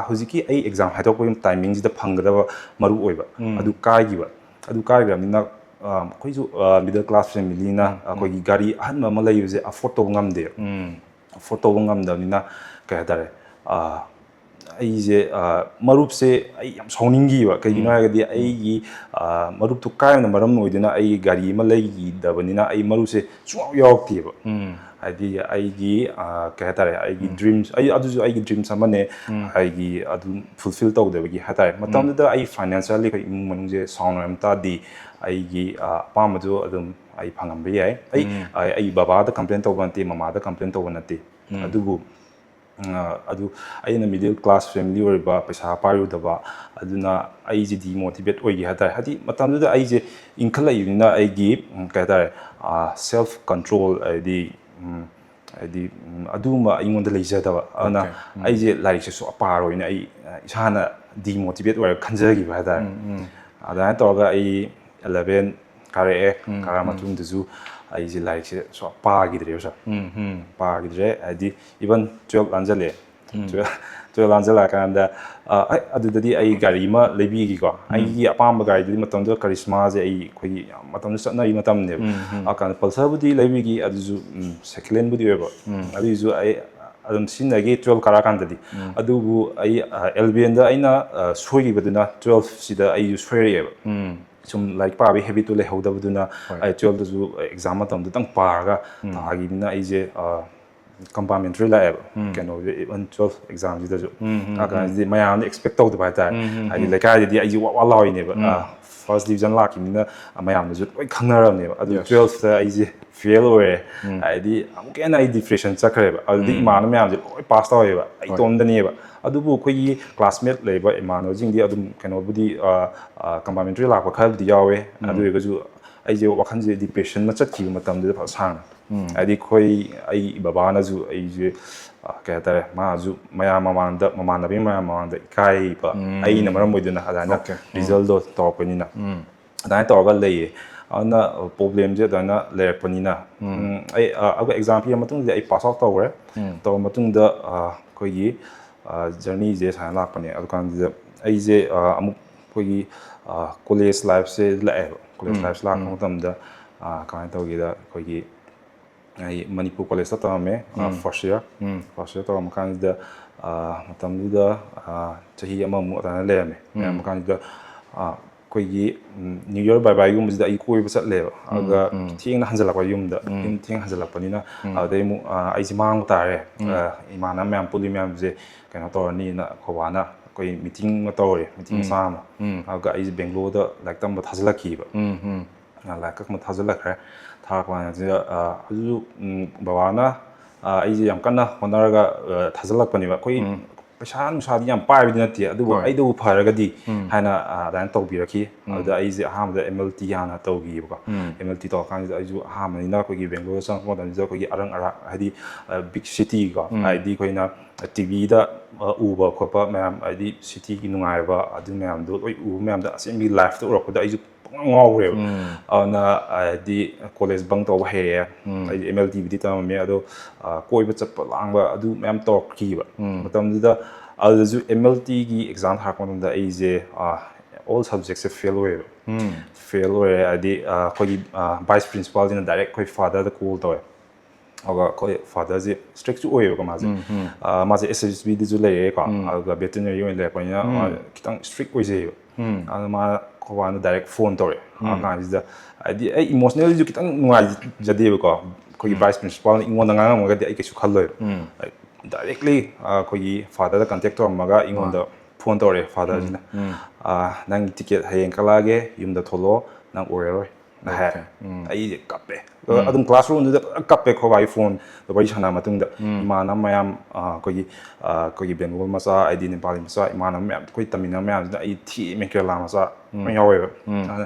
ꯍꯧꯖꯤꯛꯀꯤ ꯑꯩ ꯑꯦꯛꯖꯥꯝ ꯍꯥꯏꯗꯣꯛꯄꯒꯤ ꯇꯥꯏꯃꯤꯡꯁꯤꯗ ꯐꯪꯒꯗꯕ ꯃꯔꯨꯞ ꯑꯣꯏꯕ ꯑꯗꯨ ꯀꯥꯏꯈ꯭ꯔꯕꯅꯤꯅ ꯑꯩꯈꯣꯏꯁꯨ ꯃꯤꯗꯜ ꯀ꯭ꯂꯥꯁ ꯐꯦꯃꯤꯂꯤꯅ ꯑꯩꯈꯣꯏꯒꯤ ꯒꯥꯔꯤ ꯑꯍꯟꯕ ꯑꯃ ꯂꯩꯕꯁꯦ ꯑꯐꯣꯔꯠ ꯇꯧꯕ ꯉꯝꯗꯦꯕ ꯑꯐꯣꯔꯠ ꯇꯧꯕ ꯉꯝꯗꯕꯅꯤꯅ ꯀꯩ ꯍꯥꯏꯇꯥꯔꯦ ꯑꯩꯁꯦ ꯃꯔꯨꯞꯁꯦ ꯑꯩ ꯌꯥꯝ ꯁꯥꯎꯅꯤꯡꯈꯤꯕ ꯀꯩꯒꯤꯅꯣ ꯍꯥꯏꯔꯒꯗꯤ ꯑꯩꯒꯤ ꯃꯔꯨꯞꯇꯨ ꯀꯥꯏꯕꯅ ꯃꯔꯝ ꯑꯣꯏꯗꯨꯅ ꯑꯩ ꯒꯥꯔꯤ ꯑꯃ ꯂꯩꯈꯤꯗꯕꯅꯤꯅ ꯑꯩ ꯃꯔꯨꯞꯁꯦ ꯁꯨꯡꯌꯥꯎ ꯌꯥꯎꯔꯛꯇꯦꯕ ꯍꯥꯏꯗꯤ ꯑꯩꯒꯤ ꯀꯩ ꯍꯥꯏꯇꯥꯔꯦ ꯑꯩꯒꯤ ꯗ꯭ꯔꯤꯝꯁ ꯑꯗꯨꯁꯨ ꯑꯩꯒꯤ ꯗ꯭ꯔꯤꯝꯁ ꯑꯃꯅꯦ ꯑꯩꯒꯤ ꯑꯗꯨꯝ ꯐꯨꯜꯐꯤꯜ ꯇꯧꯗꯕꯒꯤ ꯍꯥꯏꯇꯥꯔꯦ ꯃꯇꯝꯗꯨꯗ ꯑꯩ ꯐꯥꯏꯅꯥꯟꯁꯤꯌꯦꯜꯂꯤ ꯑꯩꯈꯣꯏ ꯏꯃꯨꯡ ꯃꯅꯨꯡꯁꯦ ꯁꯥꯎꯟ ꯑꯣꯏꯔꯝ ꯇꯥꯔꯗꯤ ꯑꯩꯒꯤ ꯑꯄꯥꯝꯕꯗꯨ ꯑꯗꯨꯝ ꯑꯩ ꯐꯪꯍꯟꯕ ꯌꯥꯏ ꯑꯩ ꯕꯕꯥꯗ ꯀꯝꯄ꯭ꯂꯦꯟ ꯇꯧꯕ ꯅꯠꯇꯦ ꯃꯃꯥꯗ ꯀꯝꯄ꯭ꯂꯦꯟ ꯇꯧꯕ ꯅꯠꯇꯦ ꯑꯗꯨꯕꯨ ꯑꯩꯅ ꯃꯤꯗꯜ ꯀ꯭ꯂꯥꯁ ꯐꯦꯃꯤꯂꯤ ꯑꯣꯏꯕ ꯄꯩꯁꯥ ꯄꯥꯏꯔꯨꯗꯕ ꯑꯗꯨꯅ ꯑꯩꯁꯦ ꯗꯤꯃꯣꯇꯤꯚꯦꯠ ꯑꯣꯏꯈꯤ ꯍꯥꯏꯇꯥꯔꯦ ꯍꯥꯏꯗꯤ ꯃꯇꯝꯗꯨꯗ ꯑꯩꯁꯦ ꯏꯟꯈꯠꯂꯛꯏꯕꯅꯤꯅ ꯑꯩꯒꯤ ꯀꯩ ꯍꯥꯏꯇꯥꯔꯦ ꯁꯦꯜꯐ ꯀꯟꯇ꯭ꯔꯣꯜ ꯍꯥꯏꯗꯤ ꯑꯗꯨꯒꯨꯝꯕ ꯑꯩꯉꯣꯟꯗ ꯂꯩꯖꯗꯕ ꯑꯗꯨꯅ ꯑꯩꯁꯦ ꯂꯥꯏꯔꯤꯛꯁꯦ ꯁꯨꯡꯄꯥ ꯄꯥꯔꯣꯏꯅ ꯑꯩ ꯏꯁꯥꯅ ꯗꯤꯃꯣꯇꯤꯚꯦꯠ ꯑꯣꯏꯔꯒ ꯈꯟꯖꯈꯤꯕ ꯍꯥꯏꯇꯥꯔꯦ ꯑꯗꯨꯃꯥꯏꯅ ꯇꯧꯔꯒ ꯑꯩ 11 ꯀꯥꯔꯛꯑꯦ ꯀꯥꯔꯛꯑ ꯃꯇꯨꯡꯗꯁꯨ ꯑꯩꯁꯦ ꯂꯥꯏꯔꯤꯛꯁꯦ ꯁꯨꯡꯄꯥ ꯄꯥꯈꯤꯗ꯭ꯔꯦꯕ ꯁꯥꯔ ꯄꯥꯈꯤꯗ꯭ꯔꯦ ꯍꯥꯏꯗꯤ ꯏꯚꯟ 12 ꯂꯥꯟꯖꯜꯂꯛꯑꯦ 12 ꯂꯥꯟꯖꯜꯂꯛꯑꯀꯥꯟꯗ ꯑꯗꯨꯗꯗꯤ ꯑꯩ ꯒꯥꯔꯤ ꯑꯃ ꯂꯩꯕꯤꯈꯤꯀꯣ ꯑꯩꯒꯤ ꯑꯄꯥꯝꯕ ꯒꯥꯔꯤꯗꯨꯗꯤ ꯃꯇꯝꯗꯨꯗ ꯀꯔꯤꯁꯃꯥꯁꯦ ꯑꯩꯈꯣꯏꯒꯤ ꯃꯇꯝꯗꯨꯗ ꯆꯠꯅꯔꯤ ꯃꯇꯝꯅꯦꯕ ꯑꯗꯨꯀꯥꯟꯗ ꯄꯜꯁꯔꯕꯨꯗꯤ ꯂꯩꯕꯤꯈꯤ ꯑꯗꯨꯁꯨ ꯁꯦꯀꯦꯟ ꯍꯦꯟꯕꯨꯗꯤ ꯑꯣꯏꯕ ꯑꯗꯨꯒꯤꯁꯨ ꯑꯩ ꯑꯗꯨꯝ ꯁꯤꯖꯤꯟꯅꯈꯤ 12 ꯀꯥꯔꯛꯀꯥꯟꯗꯗꯤ ꯑꯗꯨꯕꯨ ꯑꯩ 11ꯗ ꯑꯩꯅ ꯁꯣꯏꯈꯤꯕꯗꯨꯅ 12ꯁꯤꯗ ꯑꯩꯁꯨ ꯁꯣꯏꯔꯛꯑꯦꯕ ꯁꯨꯝ ꯂꯥꯏꯔꯤꯛ ꯄꯥꯕꯒꯤ ꯍꯦꯕꯤꯠꯇꯨ ꯂꯩꯍꯧꯗꯕꯗꯨꯅ ꯑꯩ 12ꯗꯁꯨ ꯑꯦꯛꯖꯥꯝ ꯃꯇꯝꯗꯨꯇꯪ ꯄꯥꯔꯒ ꯊꯥꯈꯤꯕꯅꯤꯅ ꯑꯩꯁꯦ ꯀꯝꯄꯥꯔꯠꯃꯦꯟꯇꯔꯤ ꯂꯥꯛꯑꯦꯕ ꯀꯩꯅꯣꯁꯦ ꯏꯚꯟ 12 ꯑꯦꯛꯖꯥꯝꯁꯤꯗꯁꯨ ꯀꯥꯟꯁꯤꯗꯤ ꯃꯌꯥꯝꯅ ꯑꯦꯛꯁꯄꯦꯛ ꯇꯧꯗꯕ ꯍꯥꯏꯇꯥꯔꯦ ꯍꯥꯏꯗꯤ ꯂꯩꯀꯥꯏꯗꯗꯤ ꯑꯩꯁꯦ ꯋꯥ ꯂꯥꯎꯔꯤꯅꯦꯕ ꯐꯥꯔꯁ ꯗꯤꯕꯤꯖꯟ ꯂꯥꯛꯈꯤꯕꯅꯤꯅ ꯃꯌꯥꯝꯅꯁꯨ ꯂꯣꯏ ꯈꯪꯅꯔꯕꯅꯦꯕ ꯑꯗꯨ 12ꯇ ꯑꯩꯁꯦ ꯐꯦꯜ ꯑꯣꯏꯔꯦ ꯍꯥꯏꯗꯤ ꯑꯃꯨꯛꯀ ꯍꯦꯟꯅ ꯑꯩ ꯗꯤꯄ꯭ꯔꯦꯁꯟ ꯆꯠꯈ꯭ꯔꯦꯕ ꯑꯗꯨꯗꯤ ꯏꯃꯥꯟꯅꯕ ꯃꯌꯥꯝꯁꯦ ꯂꯣꯏ ꯄꯥꯁ ꯇꯧꯋꯦꯕ ꯑꯩ ꯏꯇꯣꯝꯗꯅꯦꯕ ꯑꯗꯨꯕꯨ ꯑꯩꯈꯣꯏꯒꯤ ꯀ꯭ꯂꯥꯁꯃꯦꯠ ꯂꯩꯕ ꯏꯃꯥꯟꯅꯕꯁꯤꯡꯗꯤ ꯑꯗꯨꯝ ꯀꯩꯅꯣꯕꯨꯗꯤ ꯀꯝꯄꯥꯔꯠꯃꯦꯟꯇꯔꯤ ꯂꯥꯛꯄ ꯈꯔꯕꯨꯗꯤ ꯌꯥꯎꯋꯦ ꯑꯗꯨ ꯑꯣꯏꯔꯒꯁꯨ ꯑꯩꯁꯦ ꯋꯥꯈꯜꯁꯦ ꯗꯤꯄ꯭ꯔꯦꯁꯟꯅ ꯆꯠꯈꯤꯕ ꯃꯇꯝꯗꯨꯗ ꯐꯖ ꯁꯥꯡꯅ ꯍꯥꯏꯗꯤ ꯑꯩ ꯕꯕꯥꯅꯁꯨ ꯑꯩꯁꯦ ꯀꯩ ꯍꯥꯏꯇꯥꯔꯦ ꯃꯥꯁꯨ ꯃꯃꯥꯟꯅꯕꯤ ꯃꯌꯥꯝ ꯃꯃꯥꯡꯗ ꯏꯀꯥꯏꯕ ꯑꯩꯅ ꯃꯔꯝ ꯑꯣꯏꯗꯨꯅ ꯑꯗꯨꯃꯥꯏꯅ ꯔꯤꯖꯜꯗꯣ ꯇꯧꯔꯛꯄꯅꯤꯅ ꯑꯗꯨꯃꯥꯏꯅ ꯇꯧꯔꯒ ꯂꯩꯌꯦ ꯑꯗꯨꯅ ꯄ꯭ꯔꯣꯕ꯭ꯂꯦꯝꯁꯦ ꯑꯗꯨꯃꯥꯏꯅ ꯂꯩꯔꯛꯄꯅꯤꯅ ꯑꯩ ꯑꯦꯛꯖꯥꯝ ꯄꯤꯕ ꯃꯇꯨꯡꯗꯗꯤ ꯑꯩ ꯄꯥꯁ ꯑꯥꯎꯠ ꯇꯧꯔꯦ ꯇꯧꯔ ꯃꯇꯨꯡꯗ ꯑꯩꯈꯣꯏꯒꯤ ꯖꯔꯅꯤꯁꯦ ꯁꯨꯃꯥꯏꯅ ꯂꯥꯛꯄꯅꯦ ꯑꯗꯨꯀꯥꯟꯁꯤꯗ ꯑꯩꯁꯦ ꯑꯃꯨꯛ ꯑꯩꯈꯣꯏꯒꯤ ꯀꯣꯂꯦꯖ ꯂꯥꯏꯐꯁꯦ ꯂꯥꯛꯑꯦꯕ ꯀꯣꯂꯦꯖ ꯂꯥꯏꯐꯁꯦ ꯂꯥꯛꯄ ꯃꯇꯝꯗ ꯀꯃꯥꯏꯅ ꯇꯧꯒꯦꯗ ꯑꯩꯈꯣꯏꯒꯤ ꯑꯩ ꯃꯅꯤꯄꯨꯔ ꯀꯣꯂꯦꯖꯇ ꯇꯝꯃꯝꯃꯦ ꯐꯥꯔꯁ ꯏꯌꯔ ꯇꯧꯔꯝꯕ ꯀꯥꯟꯁꯤꯗ ꯃꯇꯝꯗꯨꯗ ꯆꯍꯤ ꯑꯃꯃꯨꯛ ꯑꯗꯨꯃꯥꯏꯅ ꯂꯩꯔꯝꯕ ꯀꯥꯟꯁꯤꯗ ꯑꯩꯈꯣꯏꯒꯤ ꯅ꯭ꯌꯨ ꯏꯌꯔ ꯕꯥꯏ ꯕꯥꯏꯒꯨꯝꯕꯁꯤꯗ ꯑꯩ ꯀꯣꯏꯕ ꯆꯠꯂꯦꯕ ꯑꯗꯨꯒ ꯊꯦꯡꯅ ꯍꯟꯖꯜꯂꯛꯄ ꯌꯨꯝ ꯊꯦꯡꯅ ꯍꯟꯖꯜꯂꯛꯄꯅꯤꯅ ꯑꯗꯨꯗꯩ ꯑꯃꯨꯛ ꯑꯩꯁꯦ ꯃꯥꯡꯕ ꯇꯥꯔꯦ ꯏꯃꯥꯟꯅꯕ ꯃꯌꯥꯝ ꯄꯨꯜꯂꯤ ꯃꯌꯥꯝꯁꯦ ꯀꯩꯅꯣ ꯇꯧꯔꯅꯤꯅ ꯈꯣꯏꯕꯥꯅ ꯑꯩꯈꯣꯏ ꯃꯤꯇꯤꯡ ꯑꯃ ꯇꯧꯔꯦ ꯃꯤꯇꯤꯡ ꯃꯆꯥ ꯑꯃ ꯑꯗꯨꯒ ꯑꯩꯁꯦ ꯕꯦꯡꯒ꯭ꯂꯣꯔꯗ ꯂꯥꯏꯔꯤꯛ ꯇꯝꯕ ꯊꯥꯖꯤꯜꯂꯛꯈꯤꯕ ꯂꯥꯏꯔꯤꯛ ꯑꯃ ꯊꯥꯖꯤꯜꯂꯛꯈ꯭ꯔꯦ ꯊꯥꯔꯛꯄ ꯀꯥꯟꯁꯤꯗ ꯑꯗꯨꯁꯨ ꯕꯕꯥꯅ ꯑꯩꯁꯦ ꯌꯥꯝ ꯀꯟꯅ ꯍꯣꯠꯅꯔꯒ ꯊꯥꯖꯤꯜꯂꯛꯄꯅꯦꯕ ꯑꯩꯈꯣꯏ ꯄꯩꯁꯥ ꯅꯨꯡꯁꯥꯗꯤ ꯌꯥꯝ ꯄꯥꯏꯕꯗꯤ ꯅꯠꯇꯦ ꯑꯗꯨꯕꯨ ꯑꯩꯗꯕꯨ ꯐꯔꯒꯗꯤ ꯍꯥꯏꯅ ꯑꯗꯨꯃꯥꯏꯅ ꯇꯧꯕꯤꯔꯛꯈꯤ ꯑꯗꯨꯗ ꯑꯩꯁꯦ ꯑꯍꯥꯟꯕꯗ MLT ꯍꯥꯟꯅ ꯇꯧꯈꯤꯕꯀꯣ MLT ꯇꯧꯔꯀꯥꯟꯁꯤꯗ ꯑꯩꯁꯨ ꯑꯍꯥꯟꯕꯅꯤꯅ ꯑꯩꯈꯣꯏꯒꯤ ꯕꯦꯡꯒ꯭ꯂꯣꯔꯗ ꯆꯪꯉꯛꯄ ꯃꯇꯝꯁꯤꯗ ꯑꯩꯈꯣꯏꯒꯤ ꯑꯔꯪ ꯑꯔꯥꯛ ꯍꯥꯏꯗꯤ ꯕꯤꯛ ꯁꯤꯇꯤꯀꯣ ꯍꯥꯏꯗꯤ ꯑꯩꯈꯣꯏꯅ ꯇꯤꯚꯤꯗ ꯎꯕ ꯈꯣꯠꯄ ꯃꯌꯥꯝ ꯍꯥꯏꯗꯤ ꯁꯤꯇꯤꯒꯤ ꯅꯨꯡꯉꯥꯏꯕ ꯑꯗꯨ ꯃꯌꯥꯝꯗꯣ ꯂꯣꯏ ꯎꯕ ꯃꯌꯥꯝꯗ ꯑꯁꯦꯡꯕꯒꯤ ꯂꯥꯏꯐꯇ ꯎꯔꯛꯄꯗ ꯑꯩꯁꯨ ꯉꯥꯎꯈ꯭ꯔꯦꯕ ꯑꯗꯨꯅ ꯍꯥꯏꯗꯤ ꯀꯣꯂꯦꯖ ꯕꯪ ꯇꯧꯕ ꯍꯩꯔꯛꯑꯦ ꯑꯩ MLTꯕꯨꯗꯤ ꯇꯝꯃꯝꯃꯦ ꯑꯗꯣ ꯀꯣꯏꯕ ꯆꯠꯄ ꯂꯥꯡꯕ ꯑꯗꯨ ꯃꯌꯥꯝ ꯇꯧꯔꯛꯈꯤꯕ ꯃꯇꯝꯗꯨꯗ ꯑꯗꯨꯗꯁꯨ MLTꯒꯤ ꯑꯦꯛꯖꯥꯝ ꯊꯥꯔꯛꯄ ꯃꯇꯝꯗ ꯑꯩꯁꯦ ꯑꯣꯜ ꯁꯕꯖꯦꯛꯁꯦ ꯐꯦꯜ ꯑꯣꯏꯌꯦꯕ ꯐꯦꯜ ꯑꯣꯏꯔꯦ ꯍꯥꯏꯗꯤ ꯑꯩꯈꯣꯏꯒꯤ ꯚꯥꯏꯁ ꯄ꯭ꯔꯤꯟꯁꯤꯄꯥꯜꯁꯤꯅ ꯗꯥꯏꯔꯦꯛ ꯑꯩꯈꯣꯏ ꯐꯥꯗꯔꯗ ꯀꯣꯜ ꯇꯧꯋꯦ ꯑꯗꯨꯒ ꯑꯩꯈꯣꯏ ꯐꯥꯗꯔꯁꯦ ꯏꯁꯇ꯭ꯔꯤꯛꯁꯨ ꯑꯣꯏꯌꯦꯕꯀꯣ ꯃꯥꯁꯦ SSBꯗꯁꯨ ꯂꯩꯔꯦꯀꯣ ꯑꯗꯨꯒ ꯚꯦꯇꯤꯅꯔꯤ ꯑꯣꯏꯅ ꯂꯩꯔꯛꯄꯅꯤꯅ ꯈꯤꯇꯪ ꯏꯁꯇ꯭ꯔꯤꯛ ꯑꯣꯏꯖꯩꯌꯦꯕ ꯑꯗꯨꯅ ꯃꯥꯅ ꯈꯣꯏꯕꯥꯅ ꯗꯥꯏꯔꯦꯛ ꯐꯣꯟ ꯇꯧꯔꯛꯑꯦ ꯀꯥꯟꯁꯤꯗ ꯍꯥꯏꯗꯤ ꯑꯩ ꯏꯃꯣꯁꯅꯦꯜꯂꯤꯁꯨ ꯈꯤꯇꯪ ꯅꯨꯡꯉꯥꯏꯖꯗꯦꯕꯀꯣ ꯑꯩꯈꯣꯏꯒꯤ ꯚꯥꯏꯁ ꯄ꯭ꯔꯤꯟꯁꯤꯄꯥꯜꯅ ꯑꯩꯉꯣꯟꯗ ꯉꯥꯡꯉꯝꯃꯒꯗꯤ ꯑꯩ ꯀꯩꯁꯨ ꯈꯜꯂꯣꯏꯕ ꯗꯥꯏꯔꯦꯛꯂꯤ ꯑꯩꯈꯣꯏꯒꯤ ꯐꯥꯗꯔꯗ ꯀꯟꯇꯦꯛ ꯇꯧꯔꯝꯃꯒ ꯑꯩꯉꯣꯟꯗ ꯐꯣꯟ ꯇꯧꯔꯛꯑꯦ ꯐꯥꯗꯔꯁꯤꯅ ꯅꯪꯒꯤ ꯇꯤꯀꯦꯠ ꯍꯌꯦꯡ ꯀꯛꯂꯛꯑꯒꯦ ꯌꯨꯝꯗ ꯊꯣꯛꯂꯛꯑꯣ ꯅꯪ ꯑꯣꯏꯔꯔꯣꯏ ꯍꯥꯏꯔꯦ ꯑꯩꯁꯦ ꯀꯞꯄꯦ ꯑꯗꯨꯝ ꯀ꯭ꯂꯥꯁꯔꯨꯝꯗꯨꯗ ꯀꯞꯄꯦ ꯈꯣꯏꯕꯥꯒꯤ ꯐꯣꯟ ꯋꯥꯔꯤ ꯁꯥꯟꯅ ꯃꯇꯨꯡꯗ ꯏꯃꯥꯟꯅꯕ ꯃꯌꯥꯝ ꯑꯩꯈꯣꯏꯒꯤ ꯕꯦꯡꯒꯣꯜ ꯃꯆꯥ ꯑꯩꯗꯤ ꯅꯦꯄꯥꯂꯤ ꯃꯆꯥ ꯏꯃꯥꯟꯅꯕ ꯃꯌꯥꯝ ꯑꯩꯈꯣꯏ ꯇꯝꯃꯤꯟꯅꯕ ꯃꯌꯥꯝꯁꯤꯅ ꯑꯩ ꯊꯤꯃꯦ ꯀꯦꯔꯂꯥ ꯃꯆꯥ ꯃꯌꯥꯝ ꯌꯥꯎꯋꯦꯕ